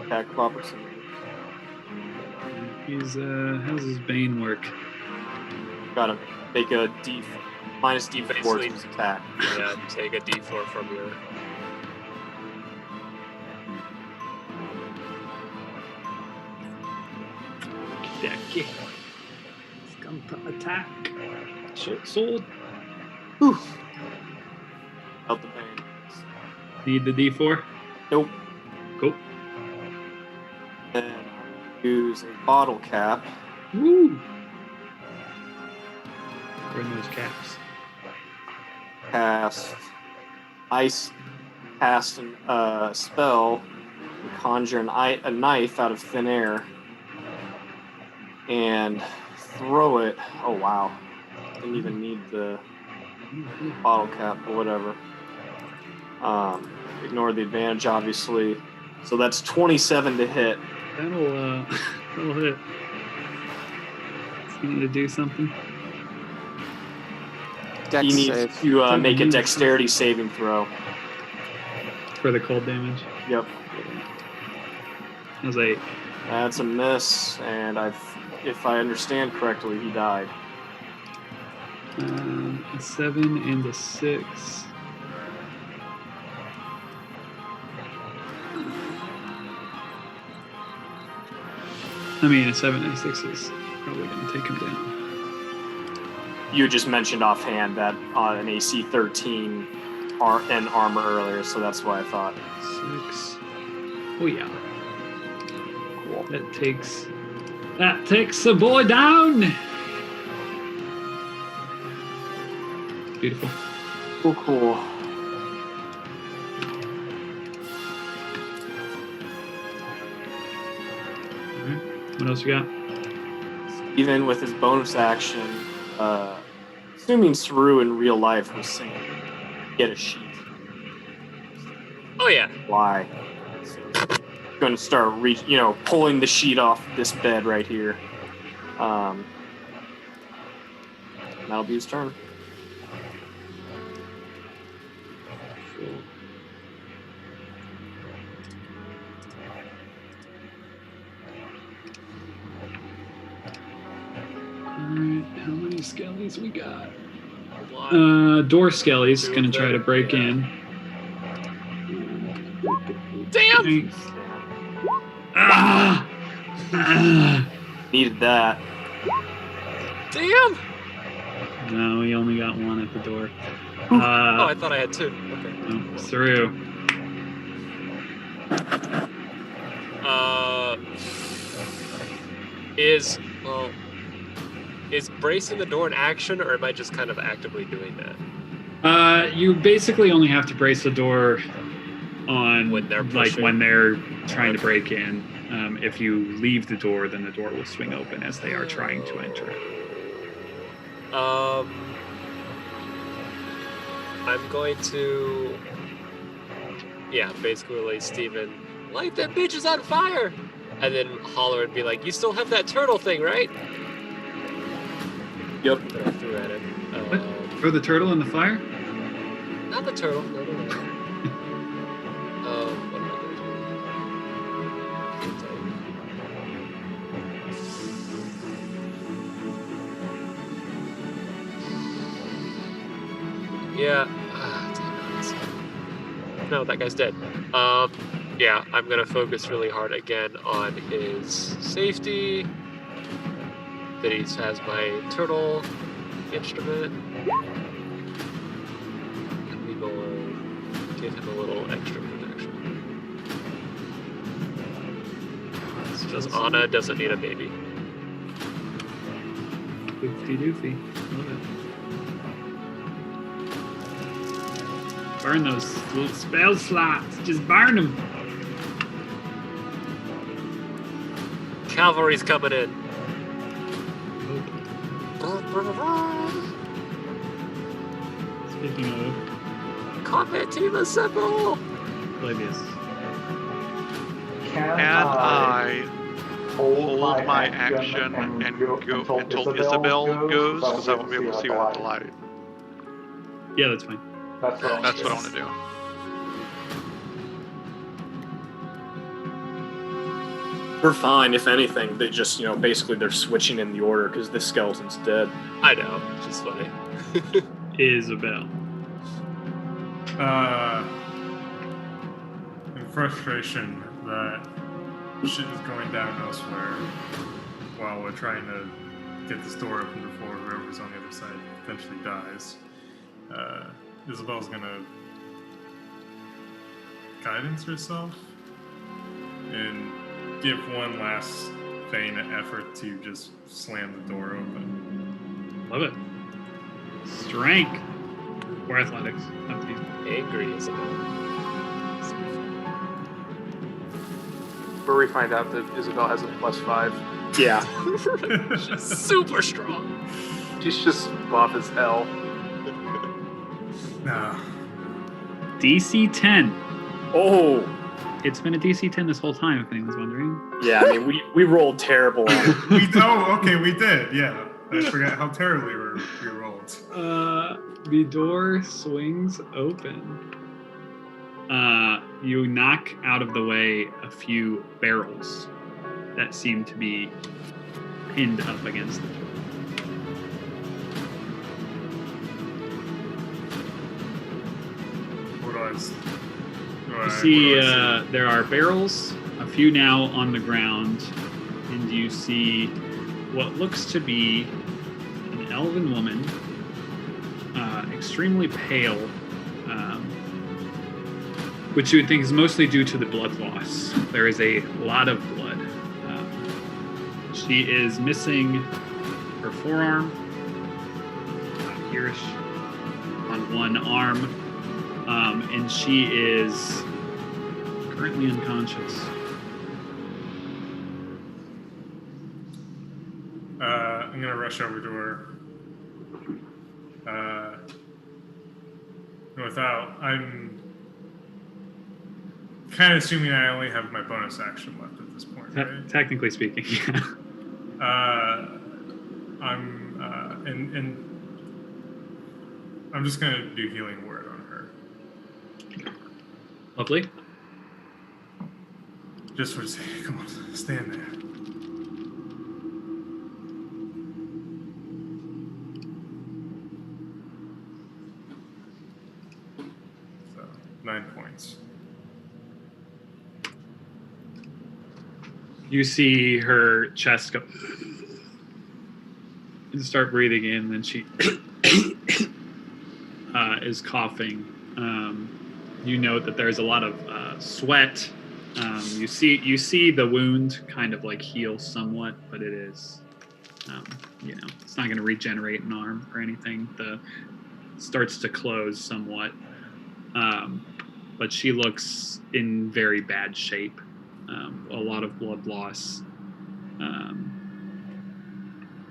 Attack of opportunity. He's how's his Bane work? Gotta make a minus D4 to Basically, his attack. Yeah, take a D4 from your. Okay. It's going to attack. Short sword. Whew. Felt the pain. Need the D4? Nope. Cool. And use a bottle cap. Woo! Burn those caps. Cast a spell, and conjure a knife out of thin air, and throw it. Oh wow! Didn't even need the bottle cap, but whatever. Ignore the advantage, obviously. So that's 27 to hit. That'll hit. Is he gonna do something? He needs to make a dexterity saving throw. For the cold damage? Yep. That was 8. That's a miss, and if I understand correctly, he died. A 7 and a 6. I mean, a 7 and a 6 is probably going to take him down. You just mentioned offhand that an AC 13 and armor earlier, so that's why I thought. 6. Oh yeah. Cool. That takes the boy down. Beautiful. Cool. Alright. What else you got? Even with his bonus action, assuming Saru in real life was saying, get a sheet. Oh yeah. Why? So, going to start pulling the sheet off this bed right here. That'll be his turn. Alright, how many skellies we got? Door skellies gonna try to break in. Damn! Needed that. Damn! No, we only got one at the door. Oh, I thought I had 2. Okay. No, Saru. Is bracing the door an action, or am I just kind of actively doing that? You basically only have to brace the door on when they're trying to break in. If you leave the door, then the door will swing open as they are trying to enter. I'm going to, basically like Steven, light that bitch is on fire, and then holler and be like, you still have that turtle thing, right? Yep. That I threw at him. What? Throw the turtle in the fire? Not the turtle. No. What am I going to do? Yeah. Damn it. No, that guy's dead. I'm gonna focus really hard again on his safety. That he has my turtle instrument. And we will give him a little extra protection. Because Anna doesn't need a baby. Doofy doofy. Love it. Burn those little spell slots. Just burn them. Cavalry's coming in. Speaking of, combat team assemble. Flavius. Can I hold my action and go until Isabel goes? Because I won't be able to see without the light. Yeah, that's fine. That's what I want to do. We're fine. If anything, they just, basically they're switching in the order because this skeleton's dead. I know. It's just funny. Isabel. In frustration that shit is going down elsewhere while we're trying to get this door open before whoever's on the other side eventually dies, Isabel's gonna guidance herself and give one last vain effort to just slam the door open. Love it. Strength. Or athletics. Up to you. Angry Isabel. Where we find out that Isabel has a +5. Yeah. She's super strong. She's just buff as hell. No. DC 10. Oh. It's been a DC 10 this whole time, if anyone's wondering. Yeah, I mean, we rolled terrible. We did, yeah. I forgot how terribly we rolled. The door swings open. You knock out of the way a few barrels that seem to be pinned up against the door. You see, there are barrels, a few now on the ground, and you see what looks to be an elven woman, extremely pale, which you would think is mostly due to the blood loss. There is a lot of blood. She is missing her forearm, hereish, on one arm, and she is currently unconscious. I'm gonna rush over to her. I'm kind of assuming I only have my bonus action left at this point, right? Technically speaking, yeah. I'm just gonna do healing word on her. Lovely. Just for saying, come on, stand there. So, 9 points. You see her chest go and start breathing in, and she is coughing. You note that there's a lot of sweat. You see the wound kind of like heal somewhat, but it is, it's not going to regenerate an arm or anything. Starts to close somewhat, but she looks in very bad shape. A lot of blood loss.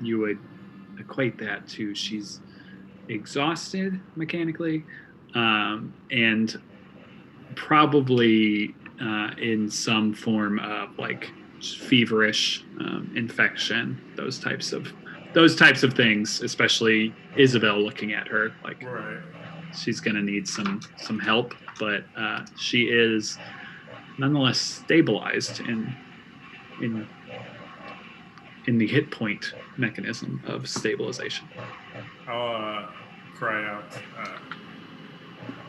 You would equate that to she's exhausted mechanically, and probably in some form of like feverish infection, those types of things, especially Isabel looking at her like right. She's gonna need some help, but she is nonetheless stabilized in the hit point mechanism of stabilization. I'll cry out.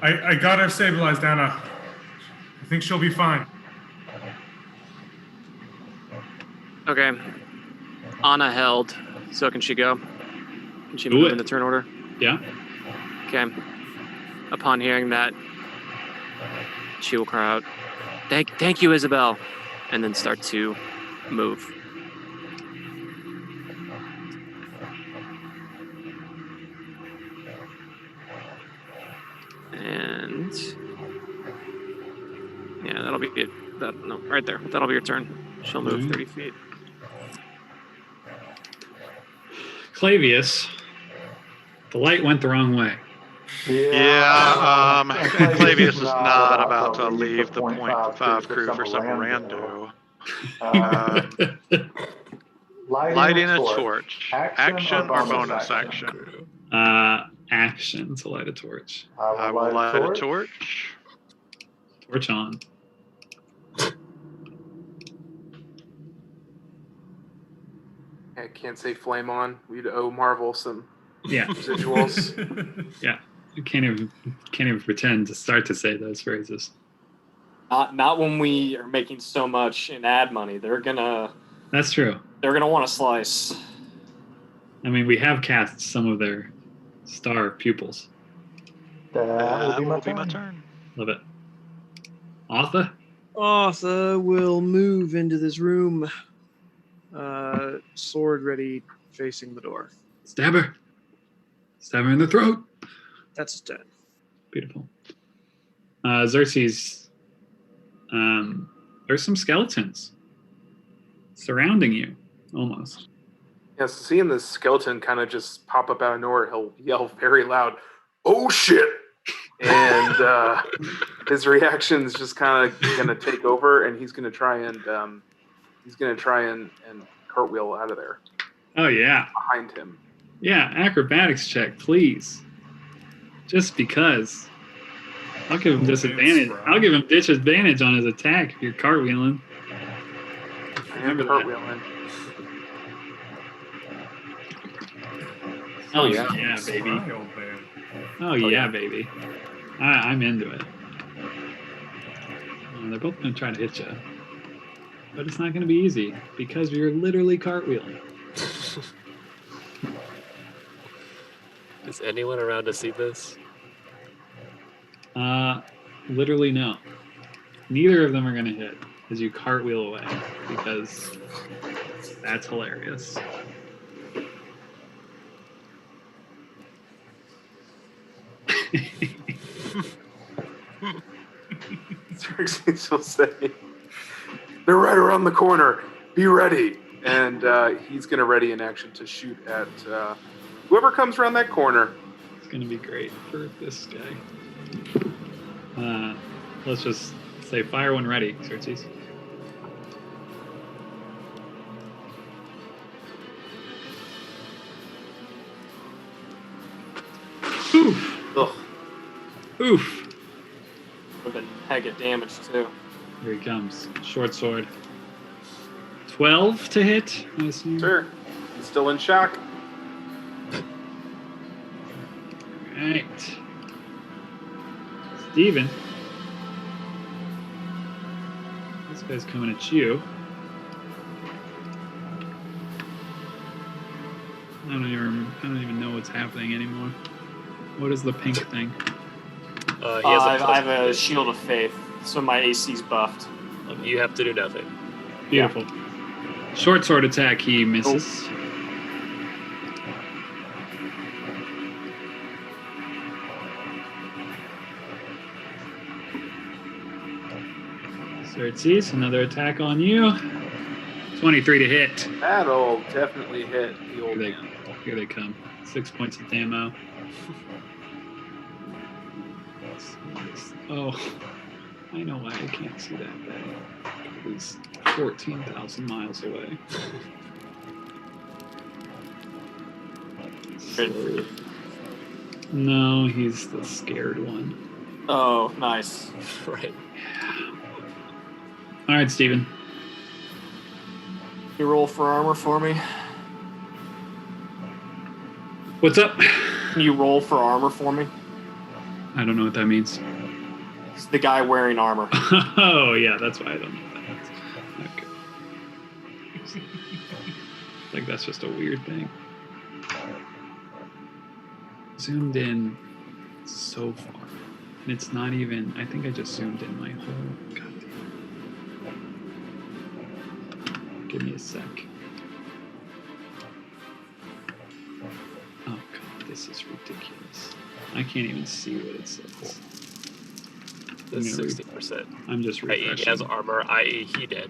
I got her stabilized, Anna. I think she'll be fine. Okay. Anna held. So can she go? Can she move in the turn order? Yeah. Okay. Upon hearing that, she will cry out, Thank you, Isabel, and then start to move. And yeah, that'll be it. Right there. That'll be your turn. She'll move 30 feet. Clavius, the light went the wrong way. Yeah, Clavius is not about to leave the 0.5 crew for some rando. Lighting a torch. Action or bonus action? Action to light a torch. I will light a torch. Torch on. I can't say flame on. We'd owe Marvel some Yeah. residuals. Yeah. You can't even pretend to start to say those phrases. Not when we are making so much in ad money. They're gonna That's true. want a slice. I mean, we have cast some of their star pupils. That will be my turn. Love it. Arthur? Arthur will move into this room, sword ready, facing the door. Stab her. Stab her in the throat. That's his turn. Beautiful. Xerxes, there's some skeletons surrounding you, almost. Yeah, so seeing this skeleton kind of just pop up out of nowhere, he'll yell very loud, "Oh shit!" And his reaction's just kind of gonna take over, and he's gonna try and cartwheel out of there Oh, yeah. behind him. Yeah, acrobatics check, please. Just because. I'll give him disadvantage. I'll give him disadvantage on his attack if you're cartwheeling. I am cartwheeling. Oh, yeah, baby. Oh, yeah, baby. I'm into it. They're both going to try to hit you. But it's not going to be easy because you're literally cartwheeling. Is anyone around to see this? Literally no. Neither of them are going to hit as you cartwheel away because that's hilarious. Xerxes will say, "They're right around the corner. Be ready." And he's going to ready in action to shoot at whoever comes around that corner. It's going to be great for this guy. Let's just say fire when ready, Xerxes. Oof. Ugh. Oof. With a heck of damage too. Here he comes. Short sword. 12 to hit, I assume? Sure. He's still in shock. Alright. Steven. This guy's coming at you. I don't even know what's happening anymore. What is the pink thing? I have a shield of faith, so my AC's buffed. You have to do nothing. Beautiful. Short sword attack, he misses. Xerxes, another attack on you. 23 to hit. That'll definitely hit the old man. Here they come. 6 points of ammo. Oh, I know why I can't see that bad. He's 14,000 miles away. No, he's the scared one. Oh, nice. Right. All right, Steven. You roll for armor for me? What's up? Can you roll for armor for me? I don't know what that means. It's the guy wearing armor. Oh, yeah, that's why I don't know that. Okay. Like, that's just a weird thing. Zoomed in so far. And it's not even, I think I just zoomed in my whole, goddamn. Give me a sec. Oh, God, this is ridiculous. I can't even see what it says. That's 60%. I'm just i.e. refreshing. he has armor, i.e. he dead.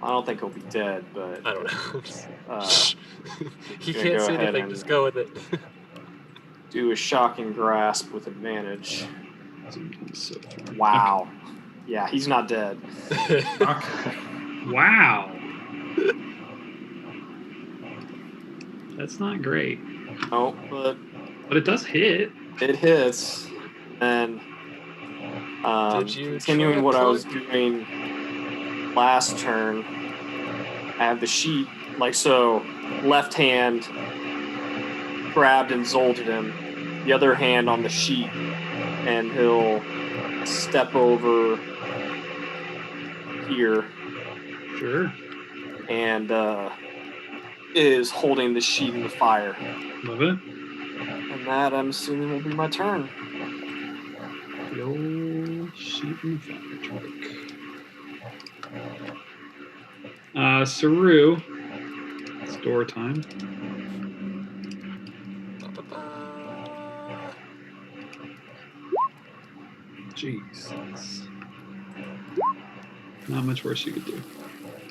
I don't think he'll be dead, but I don't know. He gonna can't go see ahead anything, and just go with it. do a shocking grasp with advantage. So Wow. Yeah, he's not dead. Wow. That's not great. Oh, but it does hit. It hits. And Did you continuing try what I to was plug? doing last turn, I have the sheet like so, left hand grabbed and zolted him, the other hand on the sheet, and he'll step over here. Sure. And is holding the sheet in the fire. Love it. And that, I'm assuming, will be my turn. The old sheet in the fire truck. Saru. It's door time. Jesus. Not much worse you could do.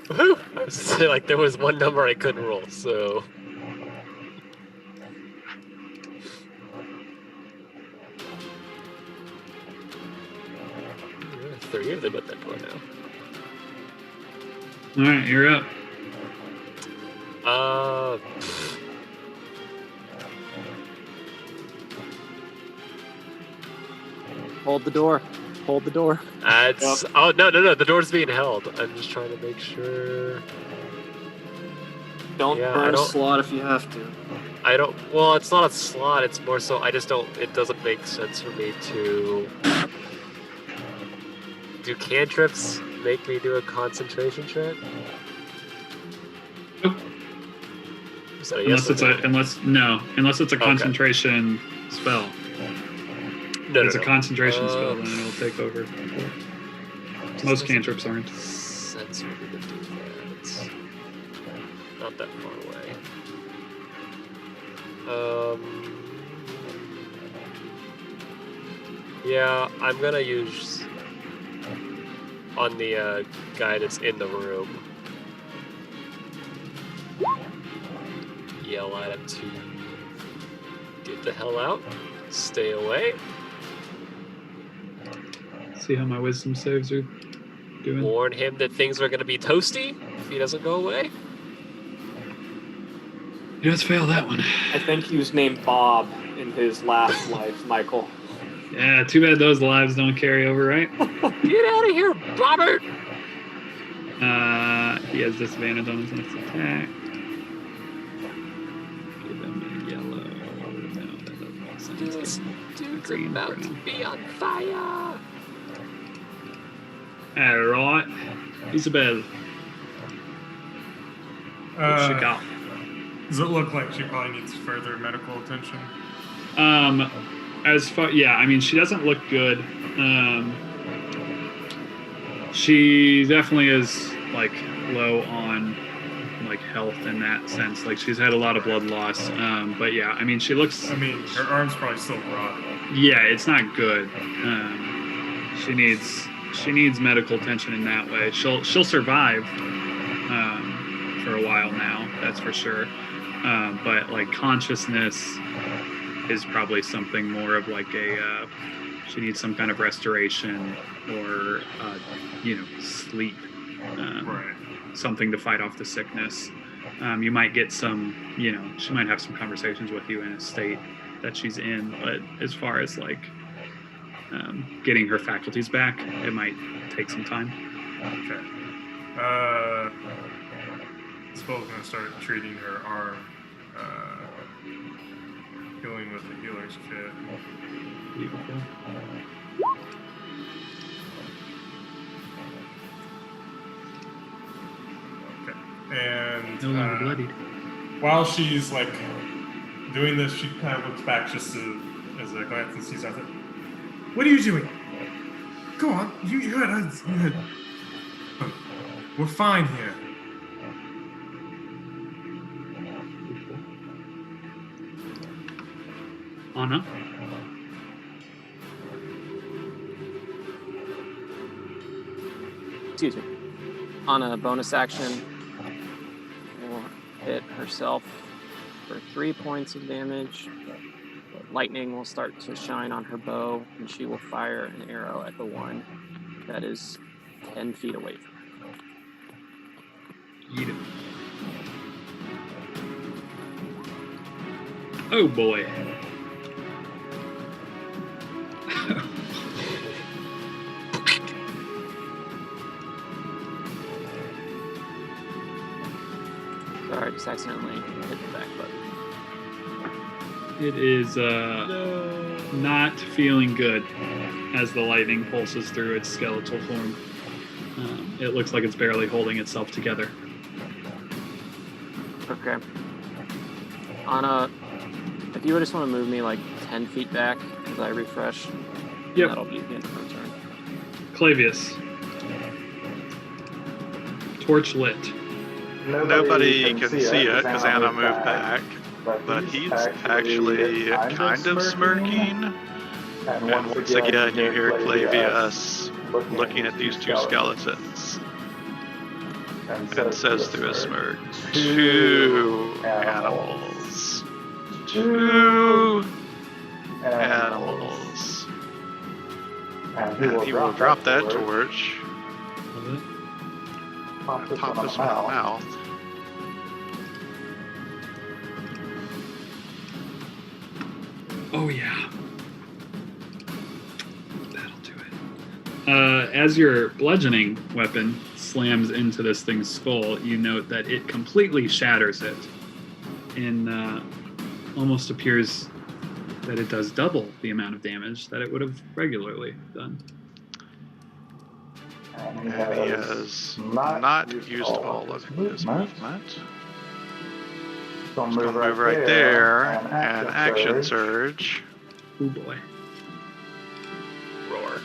Woohoo! I was saying, like, there was one number I couldn't roll, so. Three of them at that door now. Alright, you're up. Hold the door. Hold the door. It's, oh, no, the door's being held. I'm just trying to make sure. Don't burn a slot if you have to. I don't, well, it's not a slot, it's more so, I just don't, it doesn't make sense for me to. Do cantrips make me do a concentration check? Nope. Is that a yes unless it's a concentration spell. No, it's a concentration spell, then it'll take over. Most cantrips aren't. Sense for me to do that. It's not that far away. Yeah, I'm gonna use on the guy that's in the room. Yell at him to get the hell out, stay away. See how my wisdom saves are doing. Warn him that things are gonna be toasty if he doesn't go away. You let's fail that one. I think he was named Bob in his last life, Michael. Yeah, too bad those lives don't carry over, right? Get out of here, Robert! He has disadvantage on his next attack. Give him a yellow. No, that doesn't make sense. This dude's about to be on fire! Alright. Isabel. What she got? Does it look like she probably needs further medical attention? As far, yeah, I mean, she doesn't look good. She definitely is like low on like health in that sense. Like she's had a lot of blood loss. But yeah, I mean, she looks. I mean, her arm's probably still raw. Yeah, it's not good. She needs medical attention in that way. She'll survive for a while now, that's for sure. But like consciousness is probably something more of like a she needs some kind of restoration or sleep, something to fight off the sickness. You might get some, she might have some conversations with you in a state that she's in, but as far as like getting her faculties back, it might take some time. Okay. Spell's gonna start treating her arm, healing with the healer's kit. Beautiful. Okay. And no longer bloodied. While she's like doing this, she kind of looks back just as a glance and sees out there. What are you doing? Go on, you heard us. You heard. We're fine here. Anna? Excuse me. On a bonus action, will hit herself for 3 points of damage. Lightning will start to shine on her bow, and she will fire an arrow at the one that is 10 feet away from her. Eat him. Oh boy. just accidentally hit the back button. It is not feeling good as the lightning pulses through its skeletal form. It looks like it's barely holding itself together. Okay. Anna, if you would just want to move me like 10 feet back as I refresh, Yep. that'll be the end of my turn. Clavius. Torch lit. Nobody can see it because Anna moved back, but he's actually kind of smirking. And once again, you hear Clavius looking at these two skeletons and says through a smirk, "Two animals. Two animals." And he will drop that torch and pop this one in the mouth. Oh yeah. That'll do it. As your bludgeoning weapon slams into this thing's skull, you note that it completely shatters it. And almost appears that it does double the amount of damage that it would have regularly done. And he has not used all of his movement. He's going to move right there and action surge. Oh boy. Roar.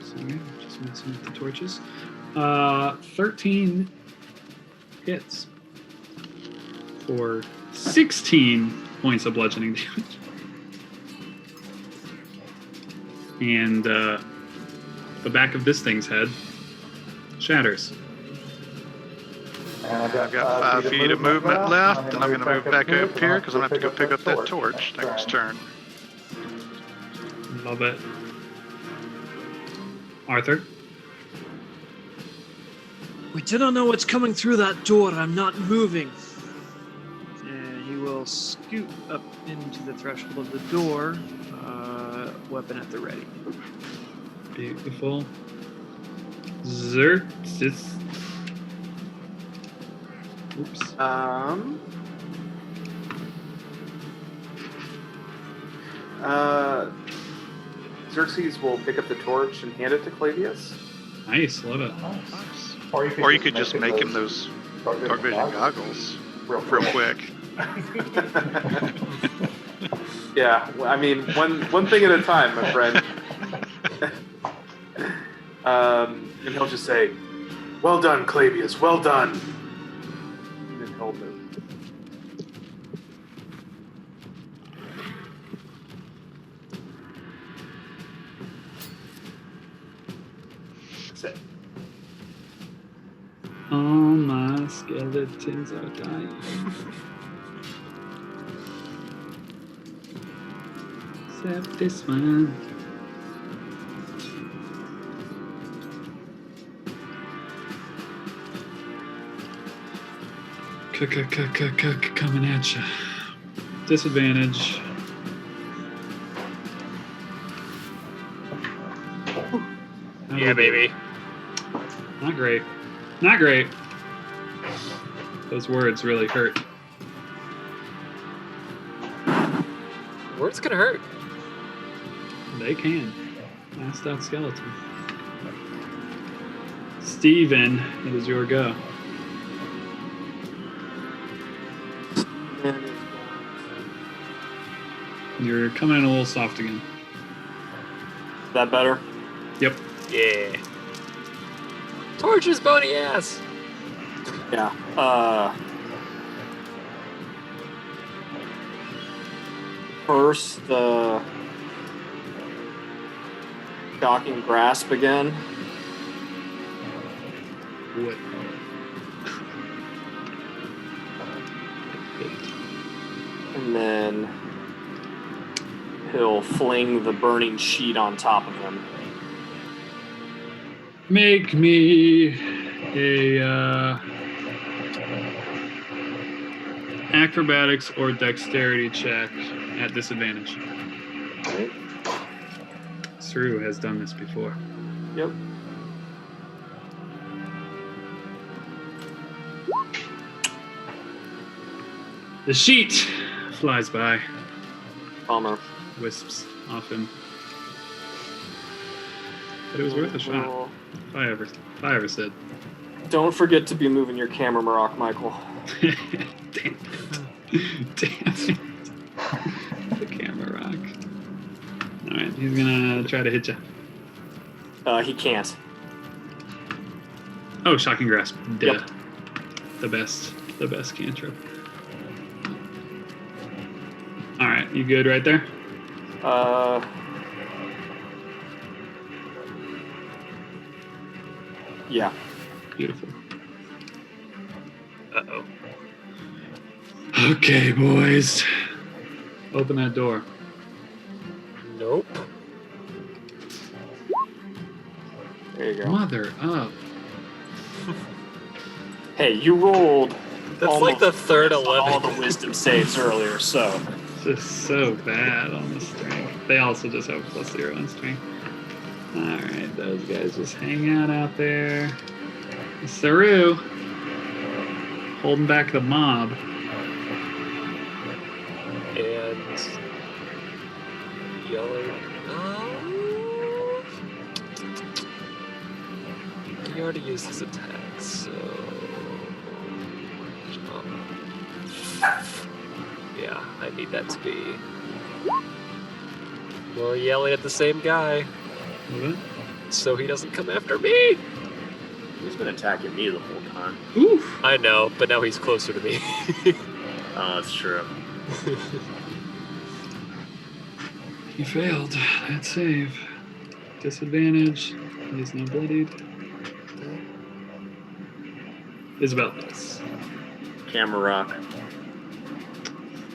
Sorry, just messing with the torches. 13 hits for 16 points of bludgeoning damage. And the back of this thing's head shatters. I've got 5 feet of movement left, and I'm going to move back up here because I'm going to have to go pick up that torch next turn. Love it. Arthur? We do not know what's coming through that door. I'm not moving. And he will scoot up into the threshold of the door, weapon at the ready. Beautiful. Xerxes. Oops. Xerxes will pick up the torch and hand it to Clavius. Nice, love it. Or you could just make him those dark vision goggles real quick. Yeah, I mean, one thing at a time, my friend. And he'll just say, "Well done, Clavius, well done." And then he'll move. That's it. All my skeletons are dying. Except this one. Coming at you. Disadvantage. Yeah, baby. Not great. Not great. Those words really hurt. Words can hurt. They can. Last out skeleton. Steven, it is your go. You're coming in a little soft again. Is that better? Yep. Yeah. Torches, bony ass. Yeah. First, the shocking grasp again. What? And then he'll fling the burning sheet on top of him. Make me a acrobatics or dexterity check at disadvantage. Saru has done this before. Yep. The sheet flies by. Bummer. Wisps off him. But it was worth a shot. If I ever said. Don't forget to be moving your camera, Maroc, Michael. Damn it. The camera rock. Alright, he's gonna try to hit you. He can't. Oh, shocking grasp. Duh. Yep. The best cantrip. Alright, you good right there? Yeah. Beautiful. Uh-oh. Okay, boys. Open that door. Nope. There you go. Mother of. Hey, you rolled. That's like the third all 11. the wisdom saves earlier, so. Just so bad on the strength. They also just have +0 on strength. Alright, those guys just hang out there. Saru holding back the mob. And yelling. Oh. He already used his attack, so. Yeah, I need that to be. We're yelling at the same guy. What? So he doesn't come after me. He's been attacking me the whole time. Oof. I know, but now he's closer to me. Oh, that's true. He failed that save. Disadvantage. He's now bloodied. Isabel. Camera rock. I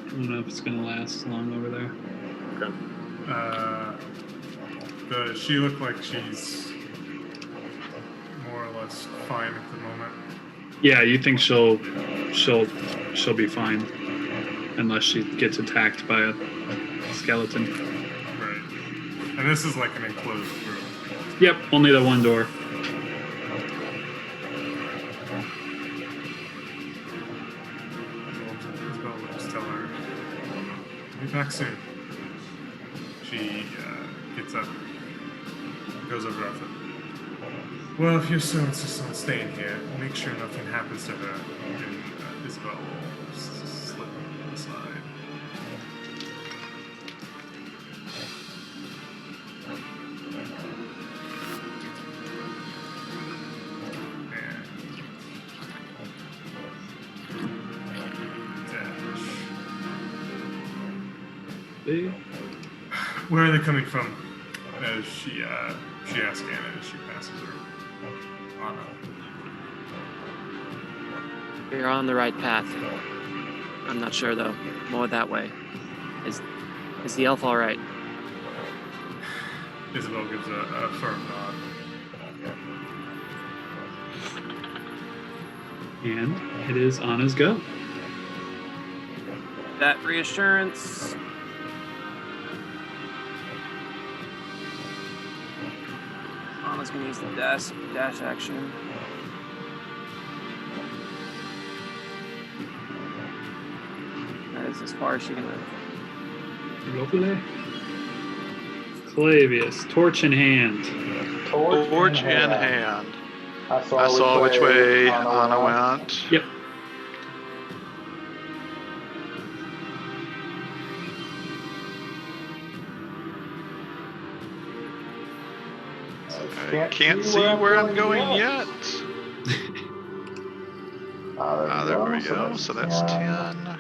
don't know if it's gonna last long over there. Okay. Does she look like she's more or less fine at the moment? Yeah, you think she'll be fine unless she gets attacked by a skeleton. Right. And this is like an enclosed room. Yep, only the one door. Isabel will just tell her, "I'll be back soon." She gets up, goes over to Arthur. Well, if you're so insistent on staying here, make sure nothing happens to her. And Isabel will slip aside. Where are they coming from? As she asks Anna as she passes her. Anna. You're on the right path. I'm not sure though. More that way. Is the elf all right? Isabel gives a firm nod. And it is Anna's go. That reassurance. Anna's gonna use the dash action. That is as far as she can move. Ropele. Clavius, torch in hand. Torch in hand. I saw which way Anna went. Yep. I can't see where I'm going yet. There we go. So that's 10.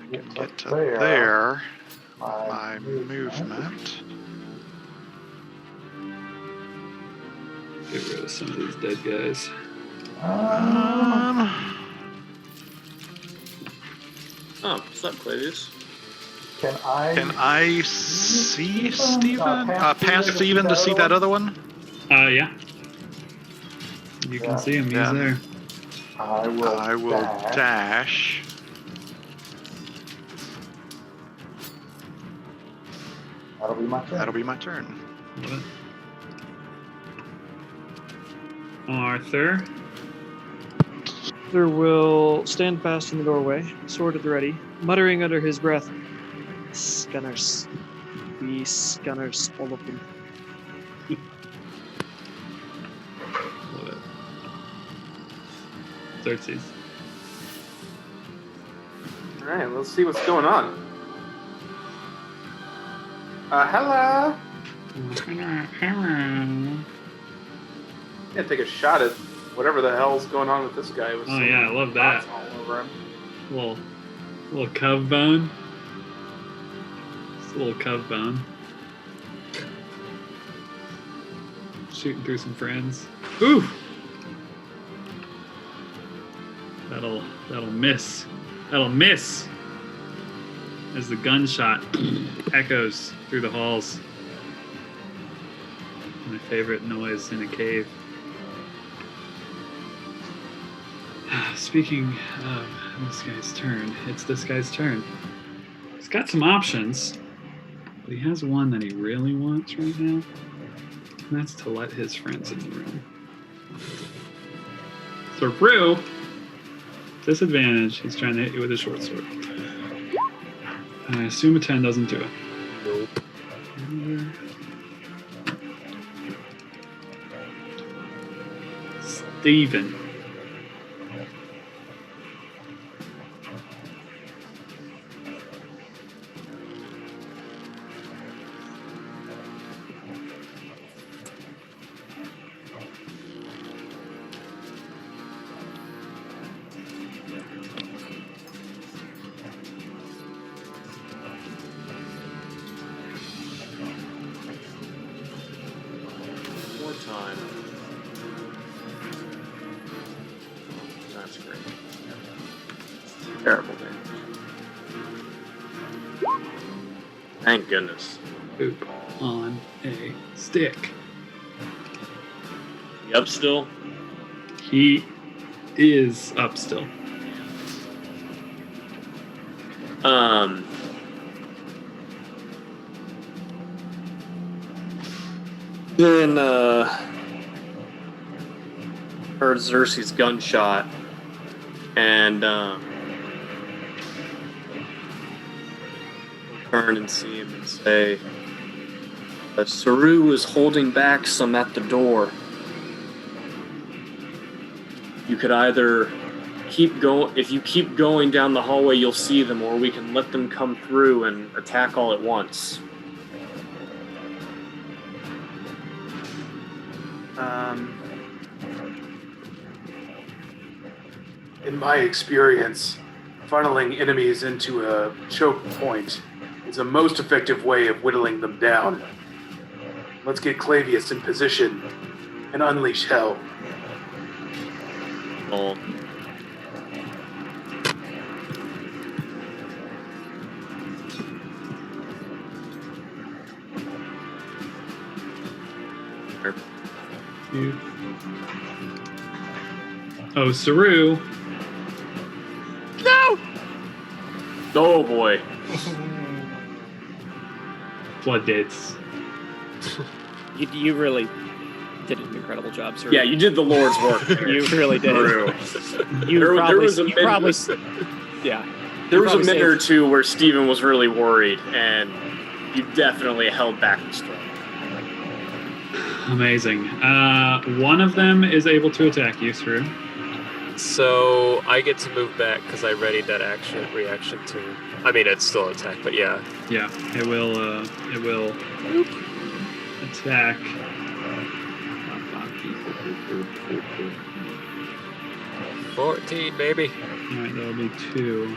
I can get to there. My movement. Get rid of some of these dead guys. Oh, what's up, Clavius? Can I see Steven? Past Steven to see that other one? Yeah. You can see him. He's Yeah. there. I will dash. That'll be my turn. That'll be my turn. What? Arthur. Arthur will stand fast in the doorway, sword at the ready, muttering under his breath, "Scanners. We scanners, all of them." Love it. Xerxes. All right, let's see what's going on. Hello. Yeah, take a shot at whatever the hell's going on with this guy. With Oh some yeah, I love that. dots all over him. Little cove bone. Just a little cove bone. Shooting through some friends. Ooh! That'll miss. That'll miss. As the gunshot echoes through the halls. My favorite noise in a cave. Speaking of this guy's turn, it's this guy's turn. He's got some options, but he has one that he really wants right now, and that's to let his friends in the room. So Rue, disadvantage, he's trying to hit you with a short sword. And I assume a 10 doesn't do it. Nope. Steven. More time. That's great. Terrible damage. Thank goodness. Poop on a stick. You up still? He is up still. Then heard Xerxes' gunshot, and turn and see him and say, Saru is holding back some at the door. You could either keep going. If you keep going down the hallway, you'll see them, or we can let them come through and attack all at once. In my experience, funneling enemies into a choke point is a most effective way of whittling them down. Let's get Clavius in position and unleash hell. Oh. Oh, Saru. No! Oh boy. Floodgates. You really did an incredible job, sir. Yeah, you did the Lord's work. You really did. There was a minute or two where Steven was really worried, and you definitely held back the storm. Amazing. One of them is able to attack you, Saru. So I get to move back because I readied that reaction to. I mean, it's still an attack, but yeah. Yeah, it will attack. 14, baby. Alright, that'll be 2.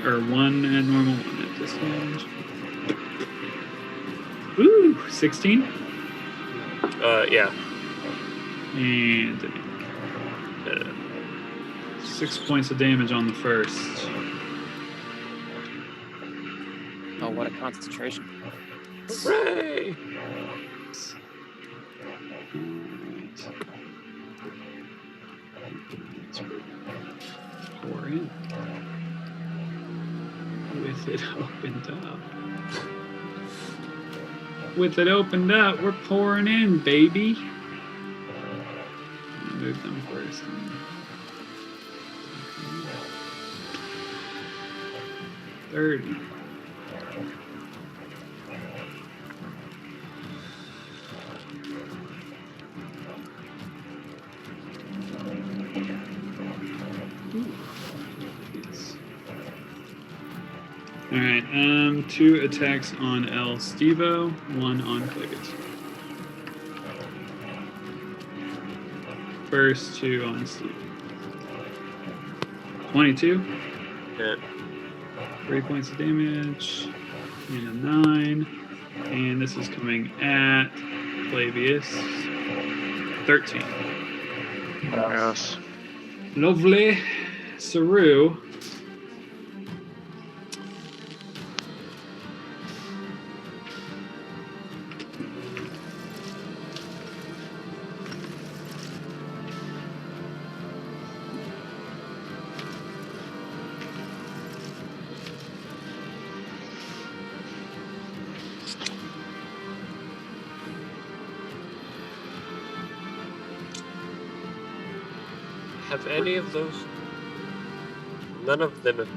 Or 1 at normal, 1 at disadvantage. Ooh, 16? Yeah. And 6 points of damage on the first. Oh, what a concentration. Hooray! Pour in. With it opened up. With it opened up, we're pouring in, baby. Move them first. 30. Alright, 2 attacks on El Stevo, 1 on Clavius. First 2 on Steve. 22. Hit. 3 points of damage. And a 9. And this is coming at Clavius. 13. Yes. Lovely. Saru. Have any of those? None of them have.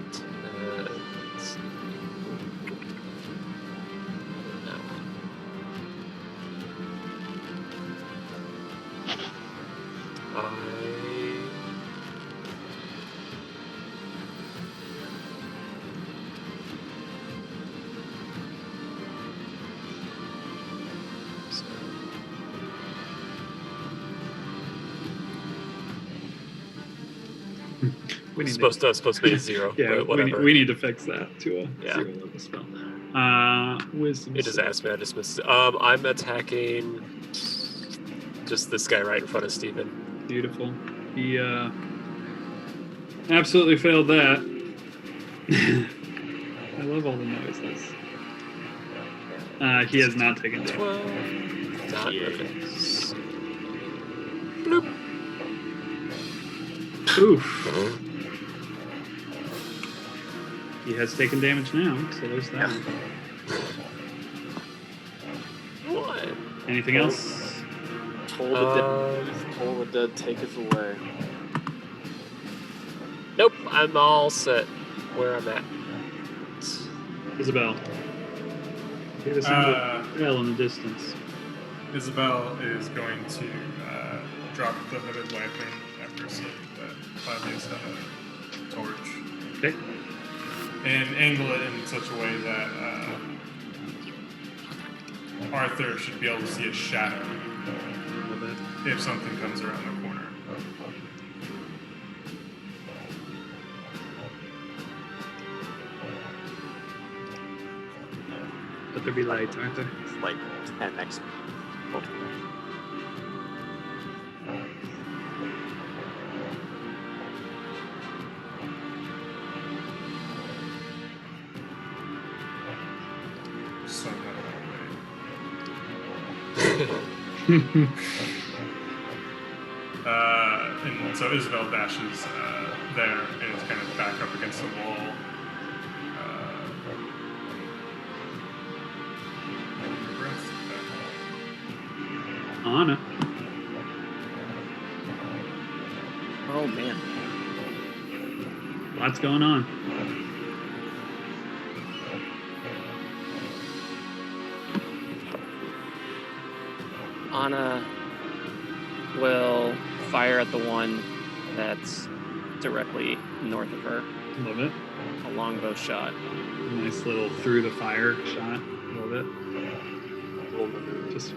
It's supposed to be a 0. Yeah, but whatever. we need to fix that to a Yeah. 0 level spell. Wisdom. It just asked me. I dismissed it. I'm attacking just this guy right in front of Steven. Beautiful. He absolutely failed that. I love all the noises. He has not taken damage. 12. Not okay. Oof. He has taken damage now, so there's that. What? Anything else? Toll the dead taketh away. Nope, I'm all set where I'm at. Isabel. Hear the sound of a bell in the distance. Isabel is going to drop the hooded weapon after seeing that Claudius had a torch. Okay. And angle it in such a way that Arthur should be able to see a shadow if something comes around the corner. Let there be light, Arthur. It's like 10x. So and so Isabel dashes there and is kind of back up against the wall. Anna. Oh man. Lots going on. Anna will fire at the one that's directly north of her. Love it. A longbow shot. Nice little through the fire shot. Love it. Just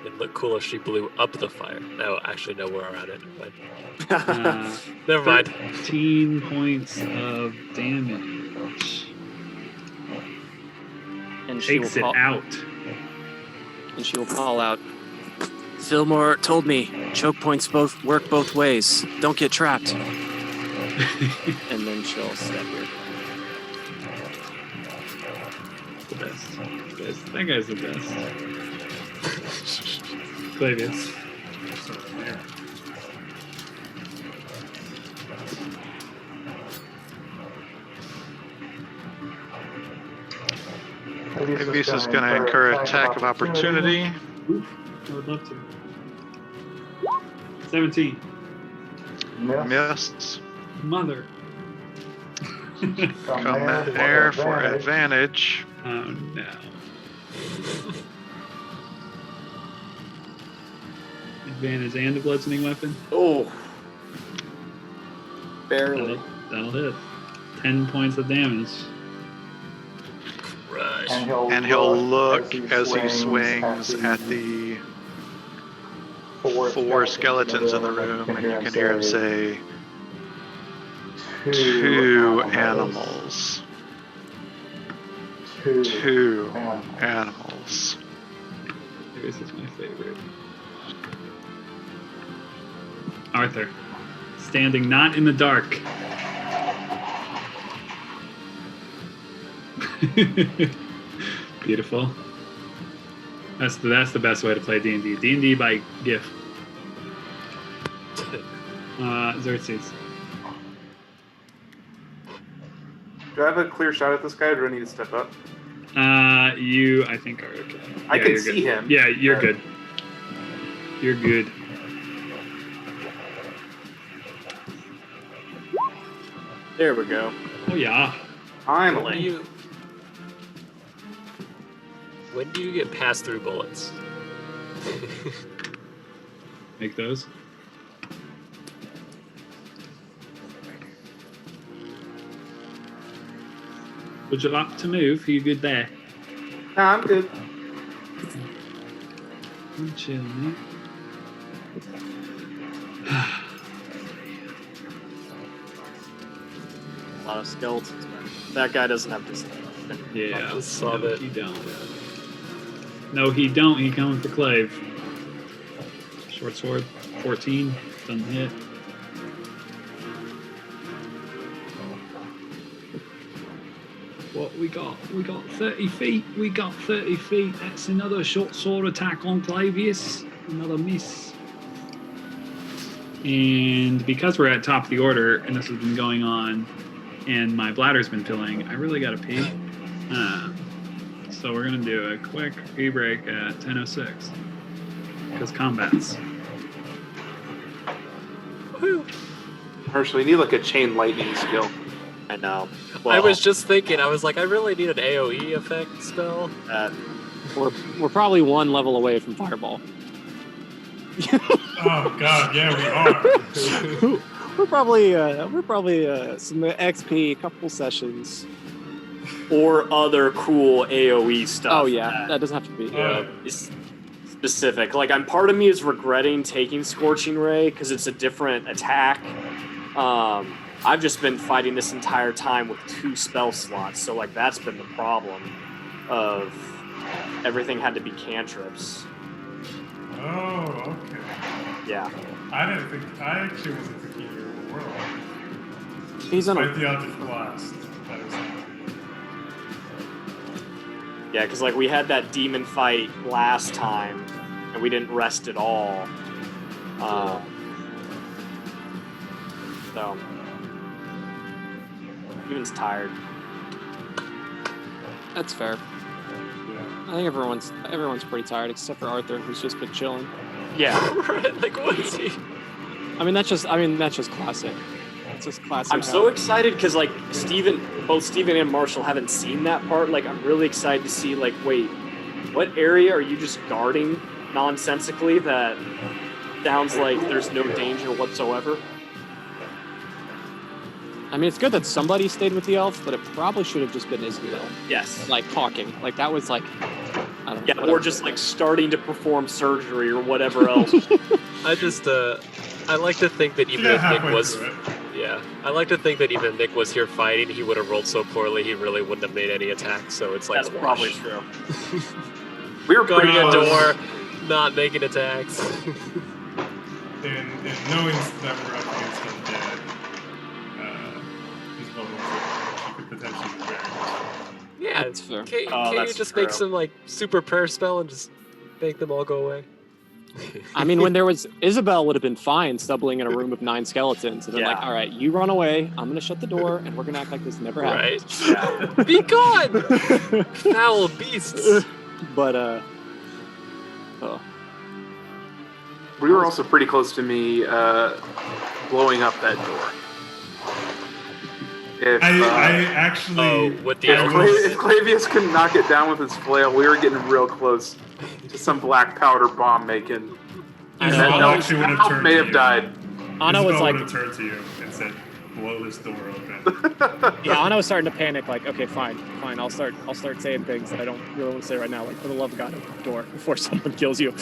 It'd look cool if she blew up the fire. No, actually, no, we're around it. But never mind. 13 points of damage. And Takes it out. And she will call out, Fillmore told me choke points work both ways. Don't get trapped. And then she'll step here. The best. That guy's the best. Clavius. Clavius is going to incur attack of opportunity. Oof, I would love to. 17. Missed. Mother. Come there for advantage. Oh no. Advantage and a bludgeoning weapon. Oh. Barely. That'll hit. 10 points of damage. Rush. And he'll look as he swings at the four skeletons in the room, and you can hear him say, 2 animals. 2 animals. This is my favorite. Arthur, standing not in the dark. Beautiful. That's the best way to play D&D. D&D by GIF. Xerxes. Do I have a clear shot at this guy, or do I need to step up? You, I think, are okay. I can you're see good. him. Yeah, you're good. You're good. There we go. Oh yeah. Finally. When do you get pass-through bullets? Make those. Would you like to move? Are you good there? Nah, I'm good. I'm chilling, mate. A lot of skeletons, man. That guy doesn't have this. Yeah, I saw no, that. he don't. No, he don't. He coming for Clave. Short sword, 14. Doesn't hit. What we got? We got 30 feet. We got 30 feet. That's another short sword attack on Clavius. Another miss. And because we're at top of the order, and this has been going on, and my bladder's been filling, I really gotta pee. So we're gonna do a quick pee break at 10:06 because combats. Herschel, you need like a chain lightning skill. I know. I was just thinking, I was like, I really need an AoE effect spell. We're probably one level away from Fireball. Oh god, yeah, we are. we're probably some XP, a couple sessions. Or other cool AoE stuff. Oh yeah, that doesn't have to be. Is specific. Like, part of me is regretting taking Scorching Ray because it's a different attack. I've just been fighting this entire time with 2 spell slots, so like that's been the problem. Of everything had to be cantrips. Oh, okay. Yeah. I actually wasn't thinking you were in the world. He's on Despite the Eldritch Blast. That was Yeah, because like we had that demon fight last time, and we didn't rest at all. So Even's tired. That's fair. I think everyone's pretty tired except for Arthur, who's just been chilling. Yeah. Right? Like, what is he? I mean, that's just classic. It's just classic. I'm so excited because like both Steven and Marshall haven't seen that part. Like, I'm really excited to see like, wait, what area are you just guarding nonsensically that sounds like there's no danger whatsoever? I mean, it's good that somebody stayed with the elf, but it probably should have just been Isabel. Yes. Like talking. Like that was like, I don't know. Yeah, or just like starting to perform surgery or whatever else. I just, I like to think that even if Nick was, I like to think that even if Nick was here fighting, he would have rolled so poorly he really wouldn't have made any attacks. So it's like That's probably true. We were guarding a close. door, not making attacks. and knowing that we're up against undead, these levels could potentially be very useful. Yeah, That's fair. Can't Oh, you that's just true. make some like super prayer spell and just Make them all go away. I mean, when there was Isabel would have been fine stumbling in a room of 9 skeletons, and they're like, Yeah. "All right, you run away. I'm gonna shut the door, and we're gonna act like this never happened." Right. Be gone, foul beasts. But We were also pretty close to me blowing up that door. If, I actually. with the if Clavius couldn't knock it down with his flail, we were getting real close to some black powder bomb making. And Isabel that actually would have elf turned may to have you. died. Anna was Isabel like, would have turned to you and said, "Blow this door open." yeah, Anna was starting to panic. Like, okay, fine. I'll start saying things that I don't really want to say right now. Like, for the love of God, open the door before someone kills you.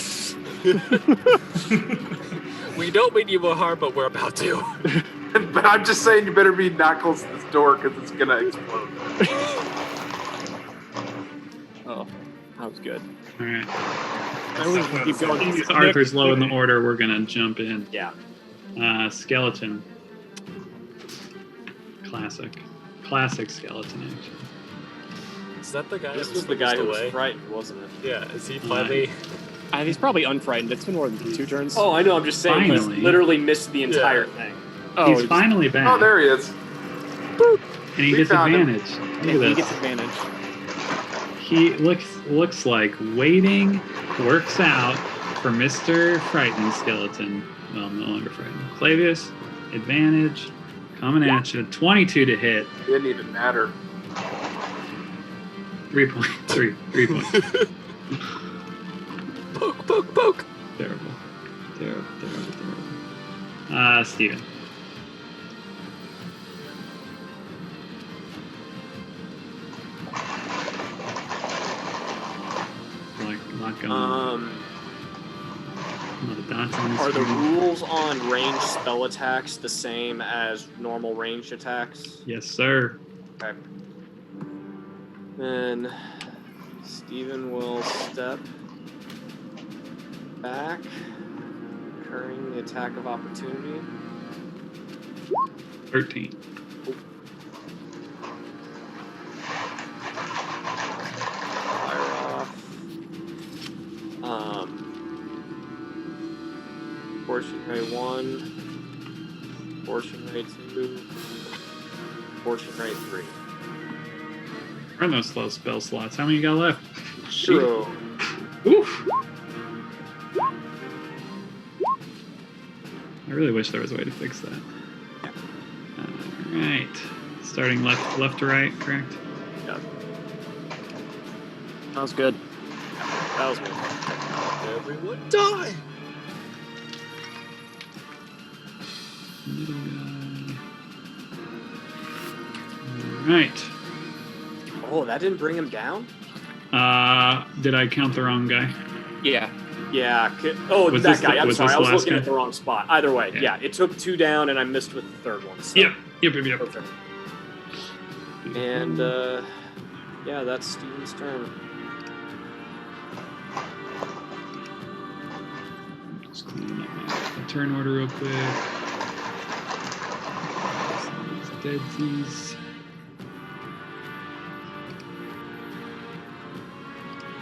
We don't mean you a harm, but we're about to. But I'm just saying, you better be not close to this door because it's gonna explode. Oh, that was good. All right. Keep going. Since Arthur's low in the order, we're gonna jump in. Yeah. Skeleton. Classic skeleton, actually. Is that the guy? This that was the guy who was away? frightened, wasn't it? Yeah. Is he finally? He's probably unfrightened. It's been more than 2 turns. Oh, I know. I'm just saying. Finally. He's literally missed the entire thing. Oh, He's finally back. Oh, there he is. And he We gets found him. advantage. Look Yeah, at he this. gets advantage. He looks like waiting works out for Mr. Frightened Skeleton. Well, no longer frightened. Clavius, advantage, coming at you. 22 to hit. Didn't even matter. 3 points. 3 points. Poke. Terrible. Steven. Lot going on. A lot of dots on the Are the screen. rules on ranged spell attacks the same as normal ranged attacks? Yes, sir. Okay. Then Steven will step back, incurring the attack of opportunity. 13. Fire off. Fortune rate 1, Fortune rate 2, Fortune rate 3. Burn those slow spell slots. How many you got left? 0. Oof. I really wish there was a way to fix that. Alright. Starting left to right, correct? Yep. That was good. That was good. Everyone die. Middle guy. Alright. Oh, that didn't bring him down? Did I count the wrong guy? Yeah. Yeah. Oh, Was that this guy. the- I'm was sorry. this I was last looking guy? at the wrong spot. Either way, Yeah. yeah. It took 2 down, and I missed with the third one. So. Yep. Perfect. And, yeah, that's Steven's turn. Just cleaning up my turn order real quick. Deadsies.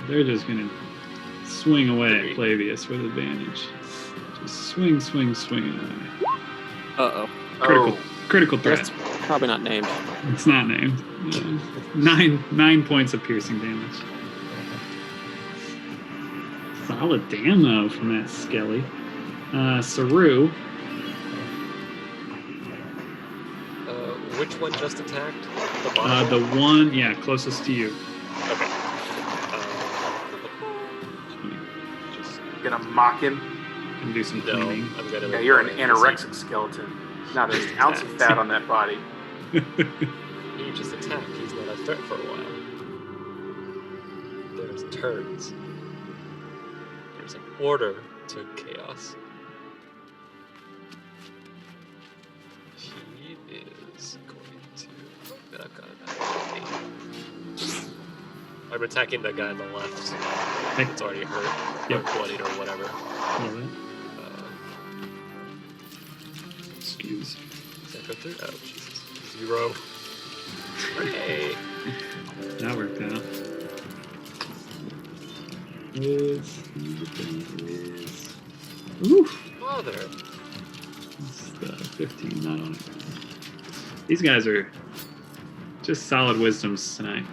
They're just gonna swing away at Clavius with advantage. Just swing away. Uh-oh. Critical threat. That's probably not named. It's not named. 9 points of piercing damage. Solid damn though from that Skelly. Saru. Which one just attacked? The bottom The one? one, closest to you. Okay. Gonna mock him. And do some No, cleaning. I'm gonna. Yeah, you're an anorexic skeleton. Not an ounce of fat on that body. He just attacked. He's not a threat for a while. There's turns. There's an order to chaos. He is going to. I've got it. I'm attacking the guy on the left. Okay. It's already hurt. Yep. Or bloodied or whatever. Excuse. Does that go through? Oh, Jesus. 0. Okay. That worked out. Mother. It's 15, not on it. These guys are just solid wisdoms tonight.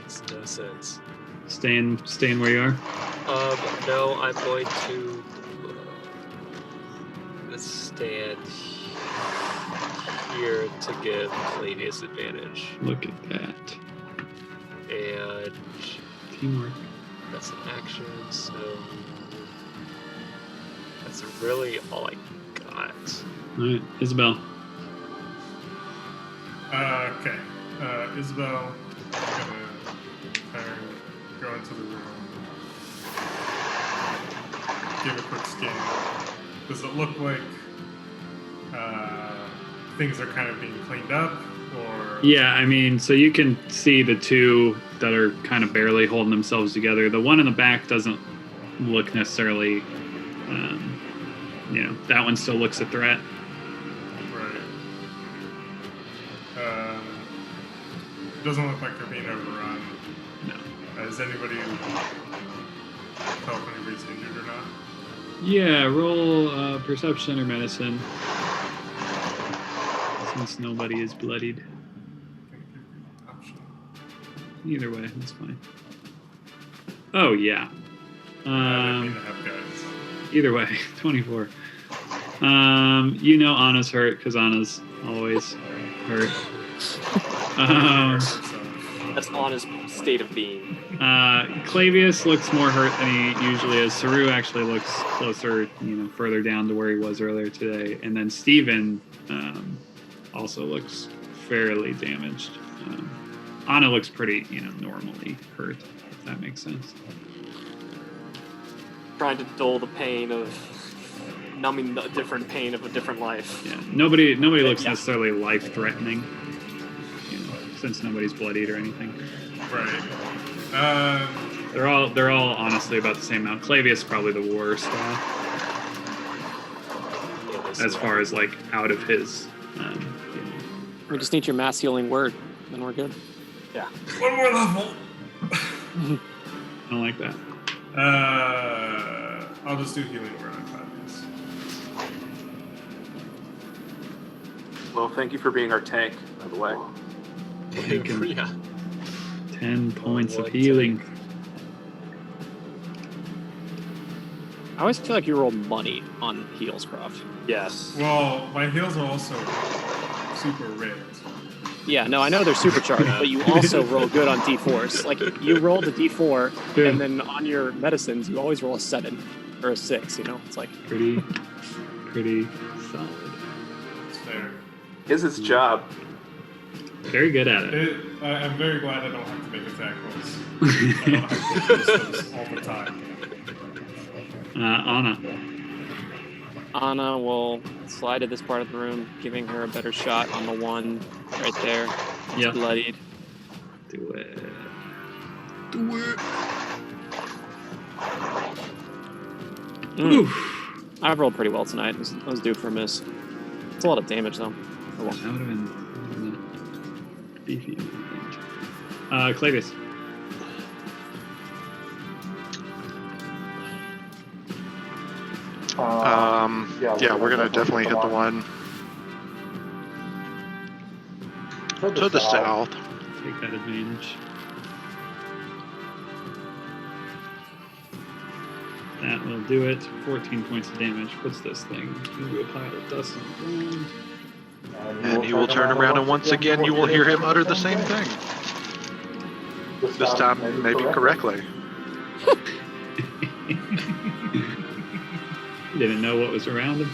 Makes no sense. Staying where you are. No, I'm going to stand here to give Clavius advantage. Look at that. And Teamwork. that's an action, so that's really all I got. Alright, Isabel. Okay. Isabel is gonna go into the room. Give a quick scan. Does it look like things are kind of being cleaned up, or? Yeah, I mean, so you can see the two that are kind of barely holding themselves together. The one in the back doesn't look necessarily, that one still looks a threat. Right. It doesn't look like they're being overrun. No. Has anybody felt anybody's injured or not? Yeah, roll perception or medicine. Since nobody is bloodied. Either way, that's fine. Oh, yeah. Either way, 24. Anna's hurt because Anna's always hurt. That's Anna's state of being. Clavius looks more hurt than he usually is. Saru actually looks closer, further down to where he was earlier today. And then Steven also looks fairly damaged. Anna looks pretty, normally hurt, if that makes sense. Trying to dull the pain of numbing the different pain of a different life. Yeah, nobody looks necessarily life-threatening, since nobody's bloodied or anything. Right. They're all honestly about the same amount. Clavius probably the worst as far as like out of his. We just need your mass healing word, then we're good. Yeah. One more level. I don't like that. I'll just do healing word on Clavius. Well, thank you for being our tank, by the way. Yeah. 10 points of healing. I always feel like you roll money on heals, Croft. Yes. Well, my heals are also super rigged. Yeah, no, I know they're supercharged, but you also roll good on D4s. Like, you rolled a D4, and then on your medicines, you always roll a 7 or a 6, It's like... Pretty solid. It's fair. It's his job. Very good at it. I'm very glad I don't have to make attack rolls. I don't have to do those all the time. Anna will slide to this part of the room, giving her a better shot on the one right there. It's bloodied. Do it. I've rolled pretty well tonight. I was due for a miss. It's a lot of damage, though. That would have been beefy. Clavius. We're gonna definitely hit the one to the south. Take that advantage. That will do it. 14 points of damage. Puts this thing into a pile of dust on the ground. And he will turn around, and once again you will hear him utter the same thing. This time, maybe correctly. He didn't know what was around him.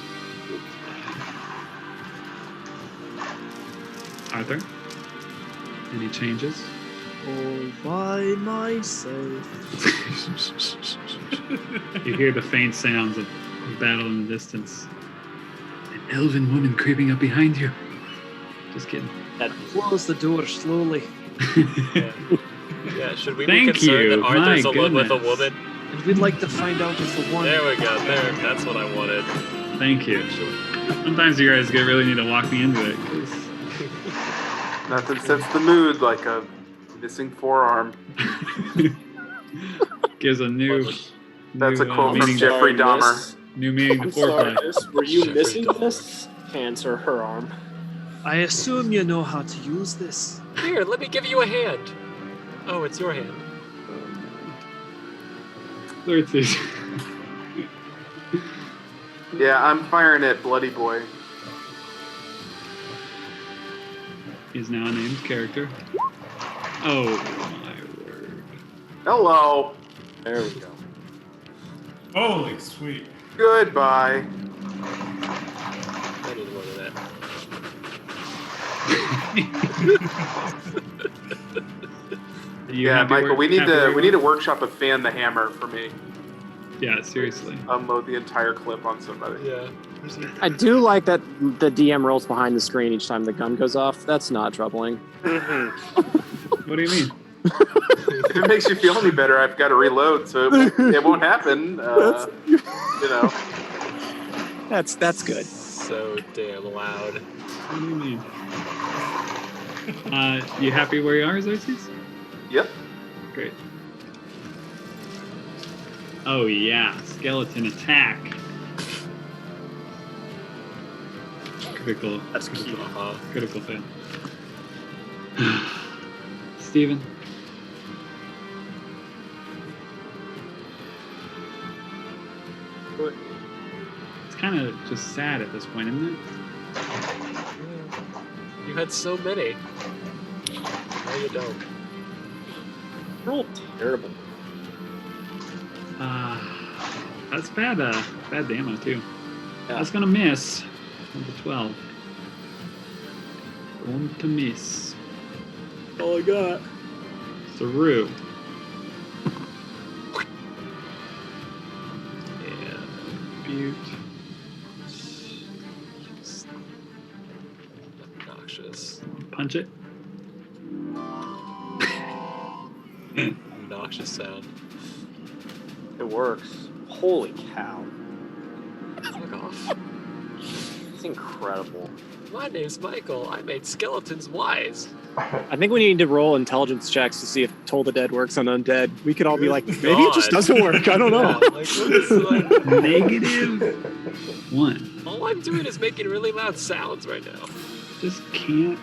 Arthur? Any changes? All by myself. You hear the faint sounds of battle in the distance. An elven woman creeping up behind you. Just kidding. Close the door slowly. Yeah, should we be concerned that Arthur's alone with a woman? And we'd like to find out if the one... There we go, that's what I wanted. Thank you. Sometimes you guys really need to walk me into it. Nothing sets the mood like a missing forearm. Gives a new. That's a quote from meaning to- Jeffrey Dahmer. New meaning to I'm sorry, foreplay. miss. Were you missing this? Hands her her arm. I assume you know how to use this. Here, let me give you a hand. Oh, it's your hand. Third season. Yeah, I'm firing at Bloody Boy. He's now a named character. Oh my word. Hello. There we go. Holy sweet. Goodbye. I need one of that. Yeah, Michael, we need to workshop a fan the hammer for me. Yeah, seriously. Unload the entire clip on somebody. Yeah. I do like that the DM rolls behind the screen each time the gun goes off. That's not troubling. What do you mean? If it makes you feel any better, I've got to reload, so it won't happen. You know. That's good. So damn loud. What do you mean? You happy where you are, Xerxes? Yep. Great. Oh yeah, skeleton attack. Critical. That's cute. Critical fail. Steven. It's kind of just sad at this point, isn't it? You had so many. Now you don't. Rolled terrible. That's bad. Bad ammo too. Yeah. That's gonna miss. Number 12. Going to miss. All I got. Saru. Yeah. Butte. Just obnoxious. Punch it. Obnoxious sound. It works. Holy cow. Fuck off. It's incredible. My name's Michael. I made skeletons wise. I think we need to roll intelligence checks to see if Toll the Dead works on undead. We could all be like, Good maybe it just God. doesn't work. I don't know. Yeah, like, what is, like, -1. all I'm doing is making really loud sounds right now. Just can't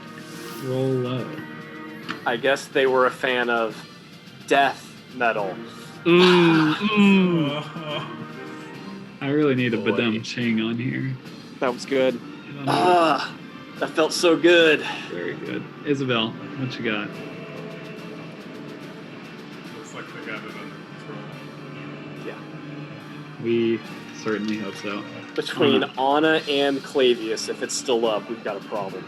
roll low. I guess they were a fan of death metal. I really need a badum ching on here. That was good. That felt so good. Very good. Isabel, what you got? Looks like they got it under control. Yeah. We certainly hope so. Between Anna and Clavius, if it's still up, we've got a problem.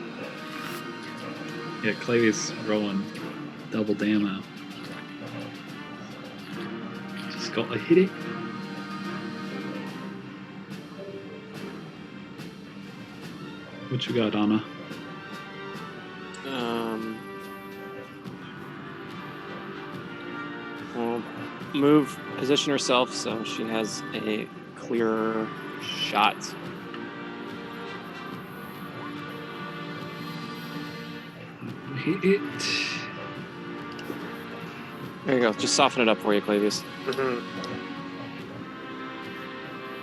Yeah, Clavius rolling double ammo. Just got to hit it. What you got, Anna? Well, move, position herself so she has a clearer shot. Hit it. There you go. Just soften it up for you, Clavius. Mm-hmm.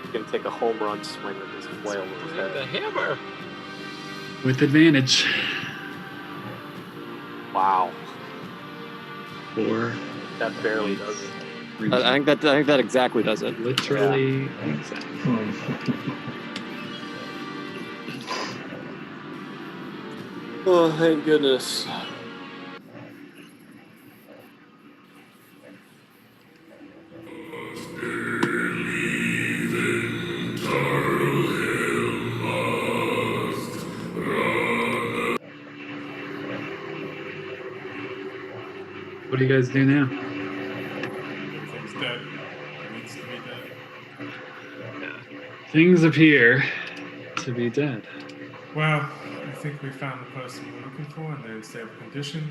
You can take a home run swing with this flail with his head. The hammer. With advantage. Wow. 4. That barely does it. I think that exactly does it. Literally exactly. Oh, thank goodness. What do you guys do now? Everything's dead. It needs to be dead. Things appear to be dead. Well, I think we found the person we're looking for and they're in stable condition.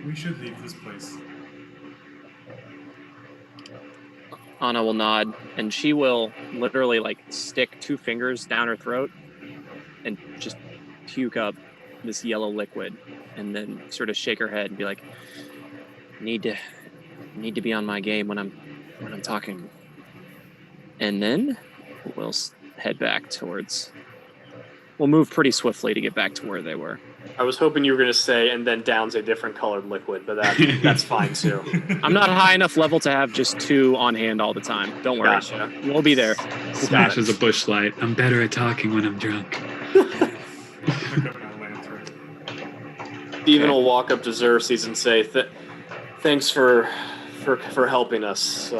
We should leave this place. Anna will nod, and she will literally stick 2 fingers down her throat and just puke up this yellow liquid, and then sort of shake her head and be like, "Need to be on my game when I'm when I'm talking. And then we'll head back towards... We'll move pretty swiftly to get back to where they were. I was hoping you were going to say, and then downs a different colored liquid, but that's fine too. I'm not high enough level to have just 2 on hand all the time. Don't worry. Gotcha. We'll be there. Smashes a bush light. I'm better at talking when I'm drunk. Steven will walk up to Xerxes and say, thanks for helping us.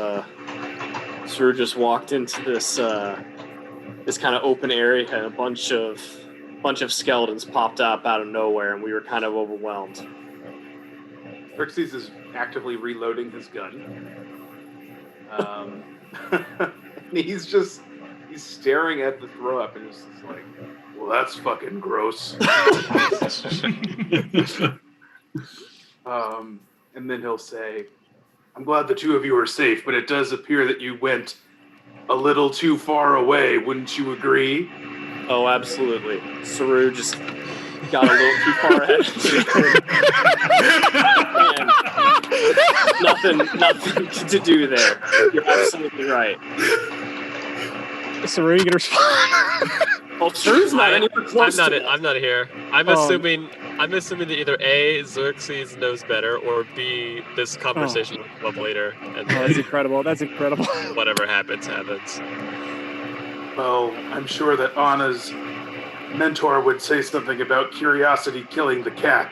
Sir just walked into this kind of open area and a bunch of skeletons popped up out of nowhere, and we were kind of overwhelmed. Xerxes is actively reloading his gun. He's staring at the throw up and just like, well, that's fucking gross. And then he'll say, I'm glad the 2 of you are safe, but it does appear that you went a little too far away. Wouldn't you agree? Oh, absolutely. Saru just got a little too far ahead. Nothing to do there. You're absolutely right. Saru, you can respond. Oh, Saru's not anywhere close. I'm not here. I'm assuming that either A, Xerxes knows better, or B, this conversation will come up later. And that's incredible. That's incredible. Whatever happens, happens. Well, I'm sure that Anna's mentor would say something about curiosity killing the cat,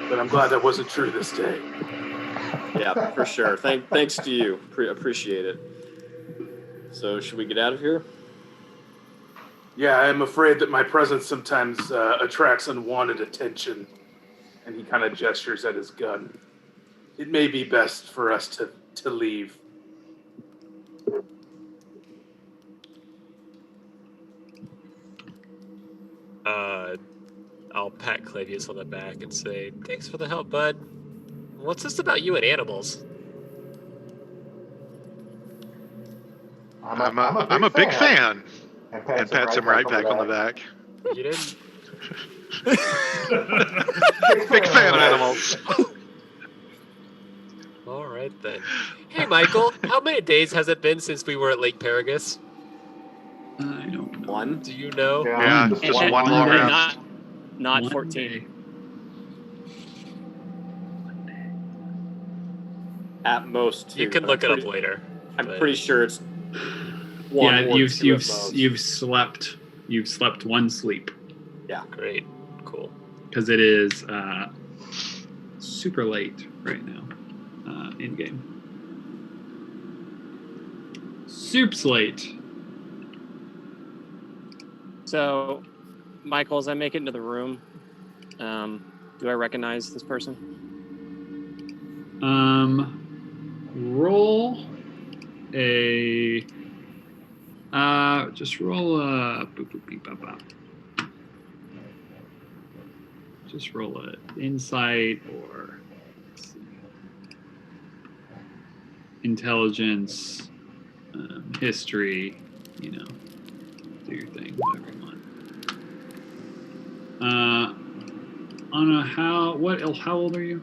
but I'm glad that wasn't true this day. Yeah, for sure. Thanks to you. Appreciate it. So, should we get out of here? Yeah, I'm afraid that my presence sometimes attracts unwanted attention. And he kind of gestures at his gun. It may be best for us to leave. I'll pat Clavius on the back and say, thanks for the help, bud. What's this about you and animals? I'm a big fan. And pats him right back on the back. You didn't? Big fan of animals. All right, then. Hey, Michael, how many days has it been since we were at Lake Paragus? I don't know. 1? Do you know? Yeah, just one more round. Not 14. At most 2. You can look it up later. I'm pretty sure it's 1 Yeah, or 2 at most. you've slept 1 sleep. Yeah. Great. Cool. Because it is super late right now in game. Soup's late. So, Michael, as I make it into the room, do I recognize this person? Roll a... just roll a... Just roll a insight or intelligence, history, do your thing, whatever you want. Anna, how old are you?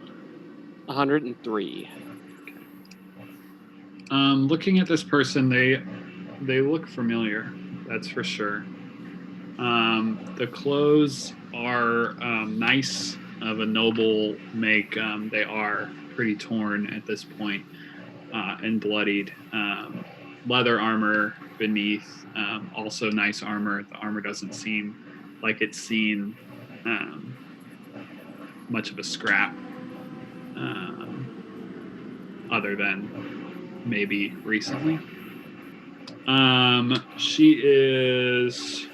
103. Looking at this person, they look familiar, that's for sure. The clothes are nice, of a noble make. They are pretty torn at this point and bloodied. Leather armor beneath, also nice armor. The armor doesn't seem like it's seen much of a scrap, other than maybe recently. She is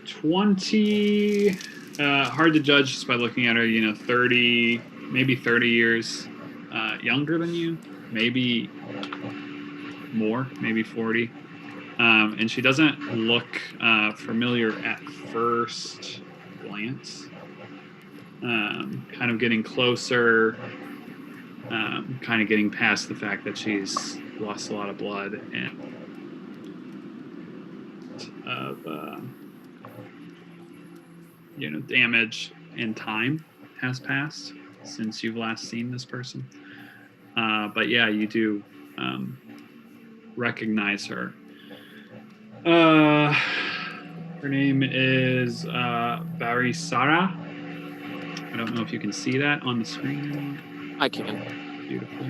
20, hard to judge just by looking at her, 30, maybe 30 years younger than you, maybe more, maybe 40. And she doesn't look familiar at first glance. Kind of getting closer, kind of getting past the fact that she's lost a lot of blood and damage and time has passed since you've last seen this person. But yeah, you do recognize her. Her name is Barry Sara. I don't know if you can see that on the screen. I can. Beautiful.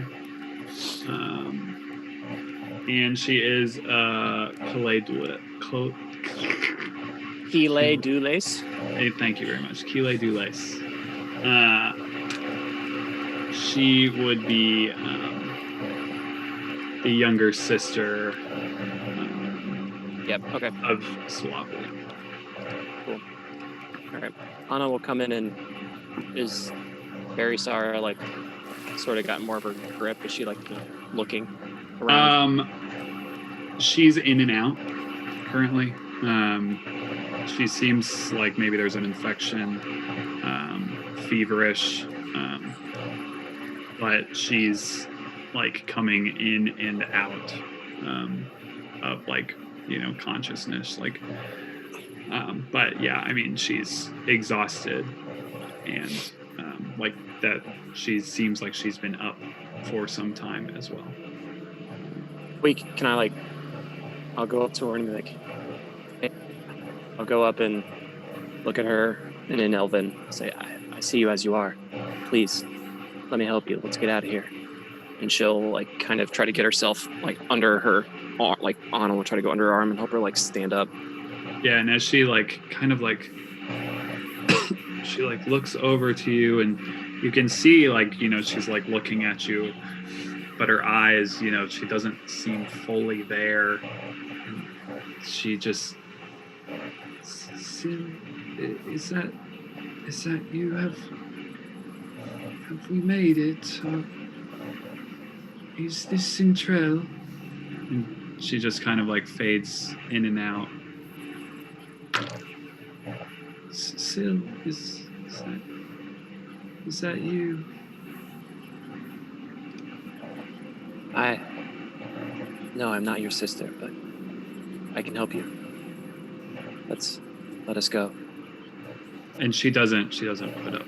And she is Kile Doulas. Hey, thank you very much. Kile Doulas. She would be the younger sister Okay. of Swappy. Cool. All right. Anna will come in and is Barry Sara like sort of got more of her grip? Is she like looking around? She's in and out currently. She seems like maybe there's an infection, feverish, but she's like coming in and out of like, consciousness. Like, but yeah, I mean, she's exhausted and like that. She seems like she's been up for some time as well. Wait, can I I'll go up to her and be like, hey. I'll go up and look at her and in Elven say, I see you as you are. Please, let me help you. Let's get out of here. And she'll kind of try to get herself under her, Anna will try to go under her arm and help her stand up. Yeah, and as she she looks over to you and you can see she's looking at you, but her eyes, she doesn't seem fully there. And she just, is that you? Have we made it? Is this Sintrell? And she just kind of fades in and out. Sil, is that you? No, I'm not your sister, but I can help you. Let us go. And she doesn't put up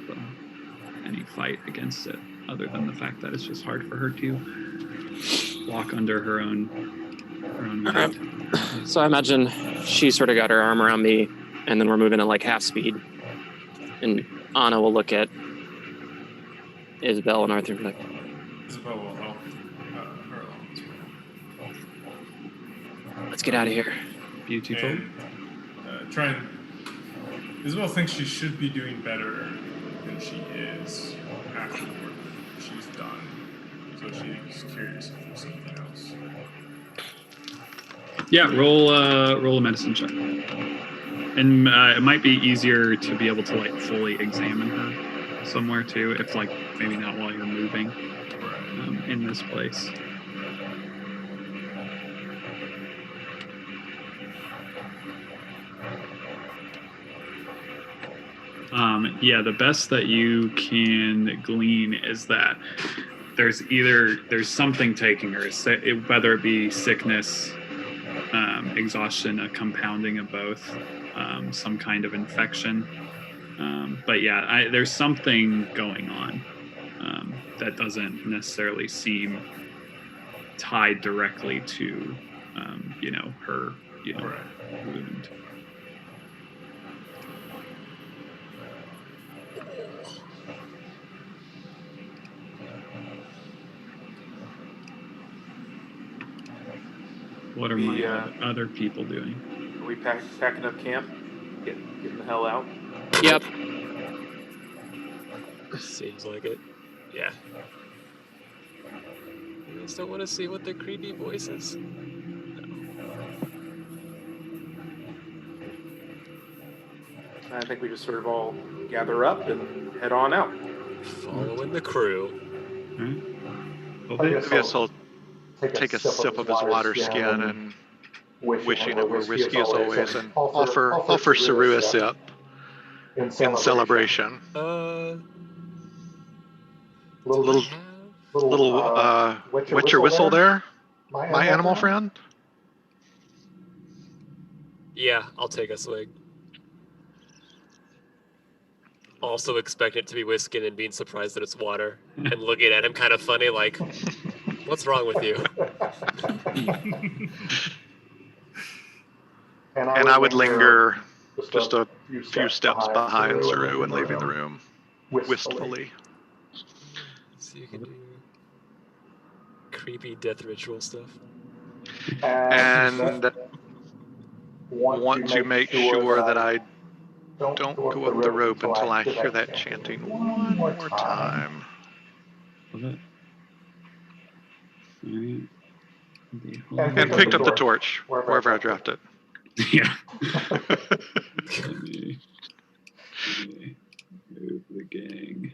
any fight against it, other than the fact that it's just hard for her to walk under her own weight. So I imagine she sort of got her arm around me, and then we're moving at half speed. And Anna will look at Isabel and Arthur and be like, Isabel will help her along as well. let's get out of here. Beautiful. And, Isabel thinks she should be doing better than she is after the work she's done. So she's curious if there's something else. Yeah, roll a medicine check. And it might be easier to be able to fully examine her somewhere too, if maybe not while you're moving in this place. Yeah, the best that you can glean is that there's something taking her, whether it be sickness, exhaustion, a compounding of both, some kind of infection. But yeah, there's something going on that doesn't necessarily seem tied directly to, her, wound. What are my other people doing? Are we packing up camp? Getting the hell out? Yep. Seems like it. Yeah. You guys don't want to see what the creepy voices. I think we just sort of all gather up and head on out. Following the crew. I guess I'll take a sip of his water skin and wishing it were whiskey as always, and offer Saru a sip in celebration. Little wet your whistle there, my animal friend. Yeah, I'll take a swig. also expect it to be whiskey and being surprised that it's water and looking at him kind of funny, like, what's wrong with you? And I would linger just a few steps behind Saru and leaving the room wistfully. So you can do creepy death ritual stuff. And want to make sure that I don't go up the rope until I hear that chanting one more time. Love it. All right. And picked up the torch wherever I dropped it. Yeah. Let me move the gang.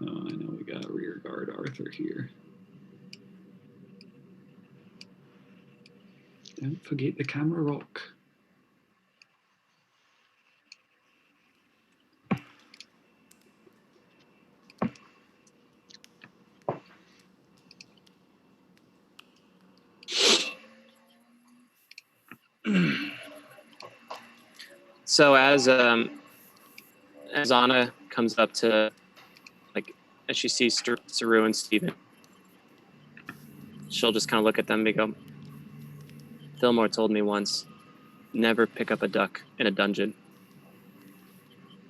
Oh, I know we got a rear guard Arthur here. Don't forget the camera rock. So as Anna comes up to, like, as she sees Saru and Steven, she'll just kind of look at them and go, Fillmore told me once, never pick up a duck in a dungeon.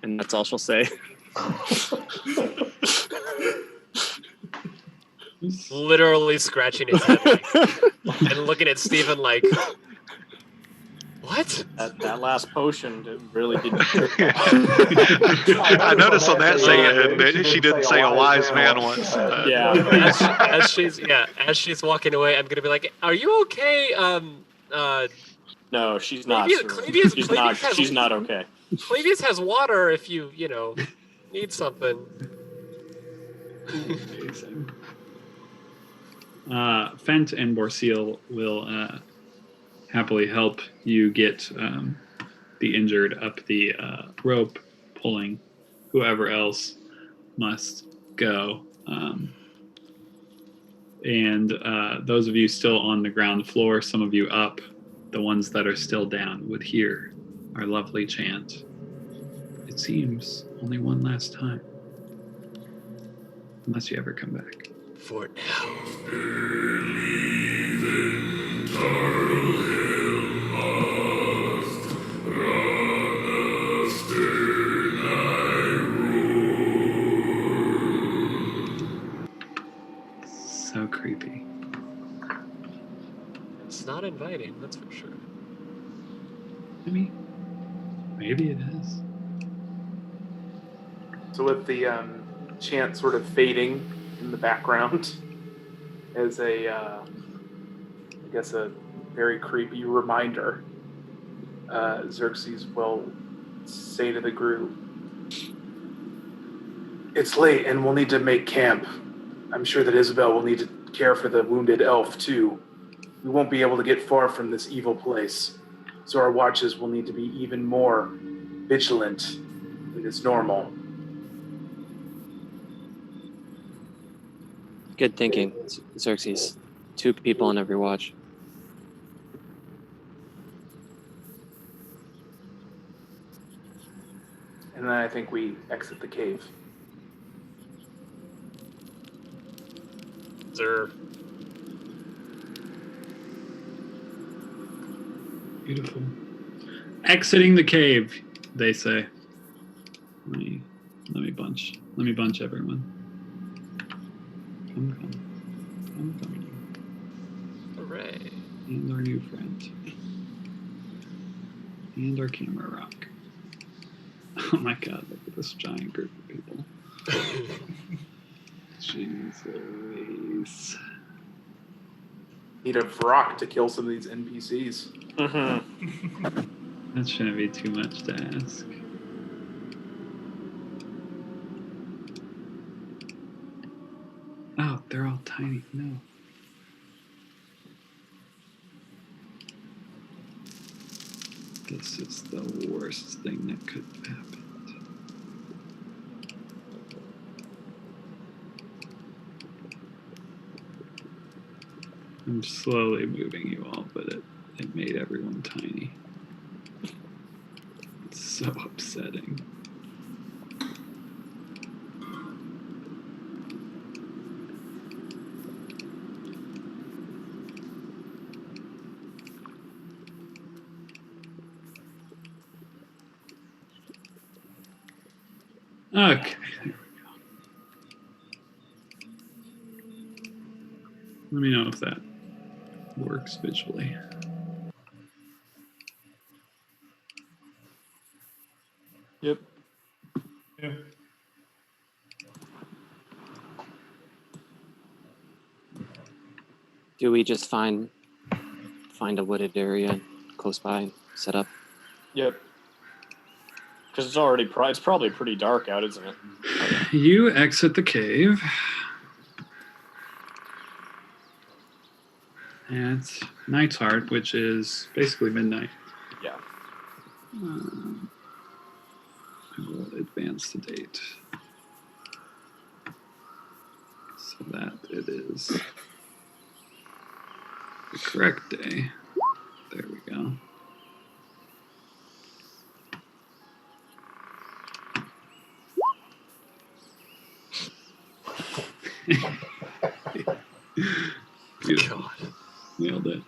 And that's all she'll say. Literally scratching his head like, and looking at Steven like, what? That last potion really didn't. I noticed on that saying that she didn't say a wise man once. Yeah. As she's walking away, I'm gonna be like, "Are you okay?" No, she's not. She's not okay. Clavius has water if you need something. Amazing. Fent and Borseal will happily help you get the injured up the rope, pulling whoever else must go. And those of you still on the ground floor, some of you up, the ones that are still down would hear our lovely chant. It seems only one last time. Unless you ever come back. For now. So creepy. It's not inviting, that's for sure. I mean, maybe it is. So with the chant sort of fading in the background as a, I guess a very creepy reminder, Xerxes will say to the group, "It's late and we'll need to make camp. I'm sure that Isabel will need to care for the wounded elf too. We won't be able to get far from this evil place, so our watches will need to be even more vigilant than is normal." Good thinking, Xerxes. 2 people on every watch. And then I think we exit the cave. Sir. Beautiful. Exiting the cave, they say. Let me bunch everyone. Come. Hooray. And our new friend. And our camera rock. Oh my god, look at this giant group of people. Jesus. Need a rock to kill some of these NPCs. That shouldn't be too much to ask. Oh, they're all tiny. No. This is the worst thing that could have happened. I'm slowly moving you all, but it made everyone tiny. It's so upsetting. Okay. Let me know if that works visually. Yep. Yeah. Do we just find a wooded area close by and set up? Yep. Because it's probably pretty dark out, isn't it? You exit the cave. At Night's Heart, which is basically midnight. Yeah. I will advance the date. So that it is the correct day. There we go. Beautiful. God. Nailed it.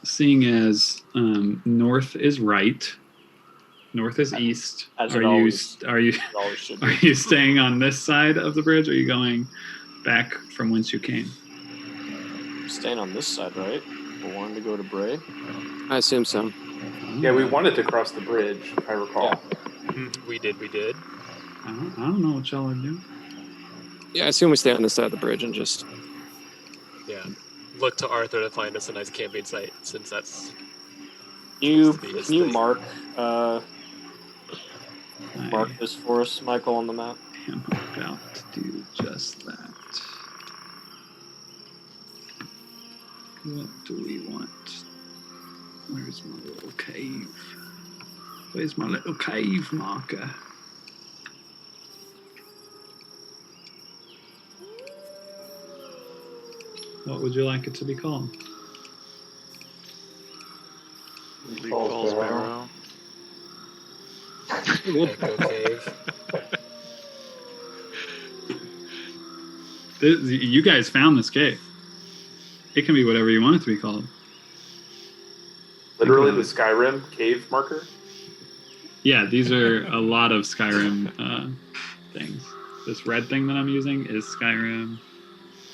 Seeing as north is right, north is east. As Are it you always- are you it always should be. are you staying on this side of the bridge? Or are you going back from whence you came? I'm staying on this side, right? We're wanting to go to Bray. I assume so. Yeah, we wanted to cross the bridge, if I recall. We did. I don't know what y'all are doing. Yeah, I assume we stay on this side of the bridge and just. Yeah. Look to Arthur to find us a nice camping site, since that's. Can his you thing. mark this for us, Michael, on the map? I'm about to do just that. What do we want? Where's my little cave? Where's my little cave marker? What would you like it to be called? Leaf Falls Barrow. Echo Cave. You guys found this cave. It can be whatever you want it to be called. Literally the Skyrim cave marker? Yeah, these are a lot of Skyrim things. This red thing that I'm using is Skyrim.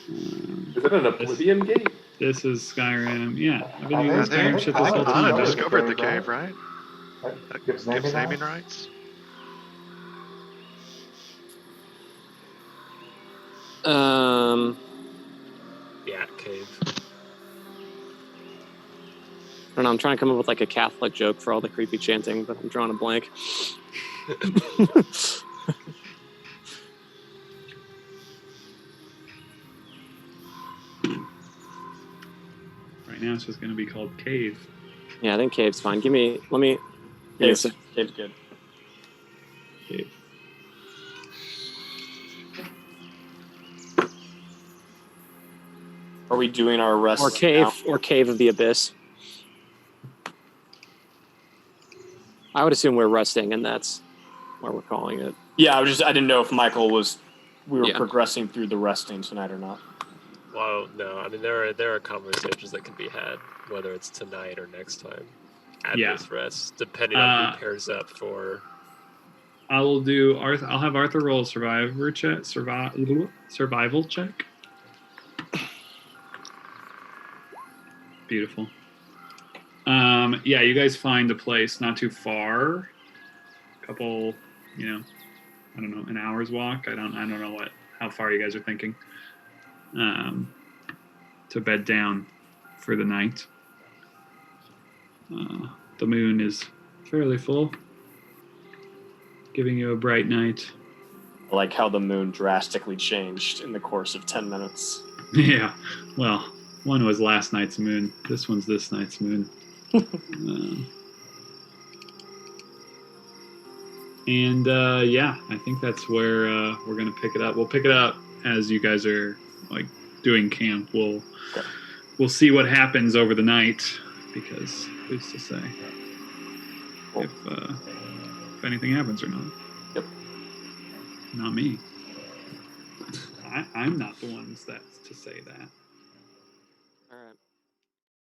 Is it an Oblivion gate? This is Skyrim. Yeah, I've been Yeah, using Skyrim shit this whole Anna time. discovered the cave, right? That gives naming rights. Yeah, cave. I don't know, I'm trying to come up with like a Catholic joke for all the creepy chanting, but I'm drawing a blank. Right now it's just going to be called Cave. Yeah, I think cave's fine. Give me a Cave's sec. good. Cave. Are we doing our rest Or cave, now? or cave of the abyss. I would assume we're resting, and that's what we're calling it. Yeah, I didn't know if Michael we were Yeah. progressing through the resting tonight or not. Well, no. I mean, there are conversations that can be had, whether it's tonight or next time at Yeah. this rest, depending on who pairs up for. I will do Arthur. I'll have Arthur roll a survival check. Beautiful. Yeah, you guys find a place not too far. A couple, I don't know, an hour's walk. I don't know how far you guys are thinking. To bed down for the night. The moon is fairly full, giving you a bright night. I like how the moon drastically changed in the course of 10 minutes. Yeah, well, one was last night's moon. This one's this night's moon. Yeah, I think that's where we're gonna pick it up. We'll pick it up as you guys are like doing camp. We'll see what happens over the night, because who's to say if anything happens or not. Yep. Not me. I'm not the ones that's to say that.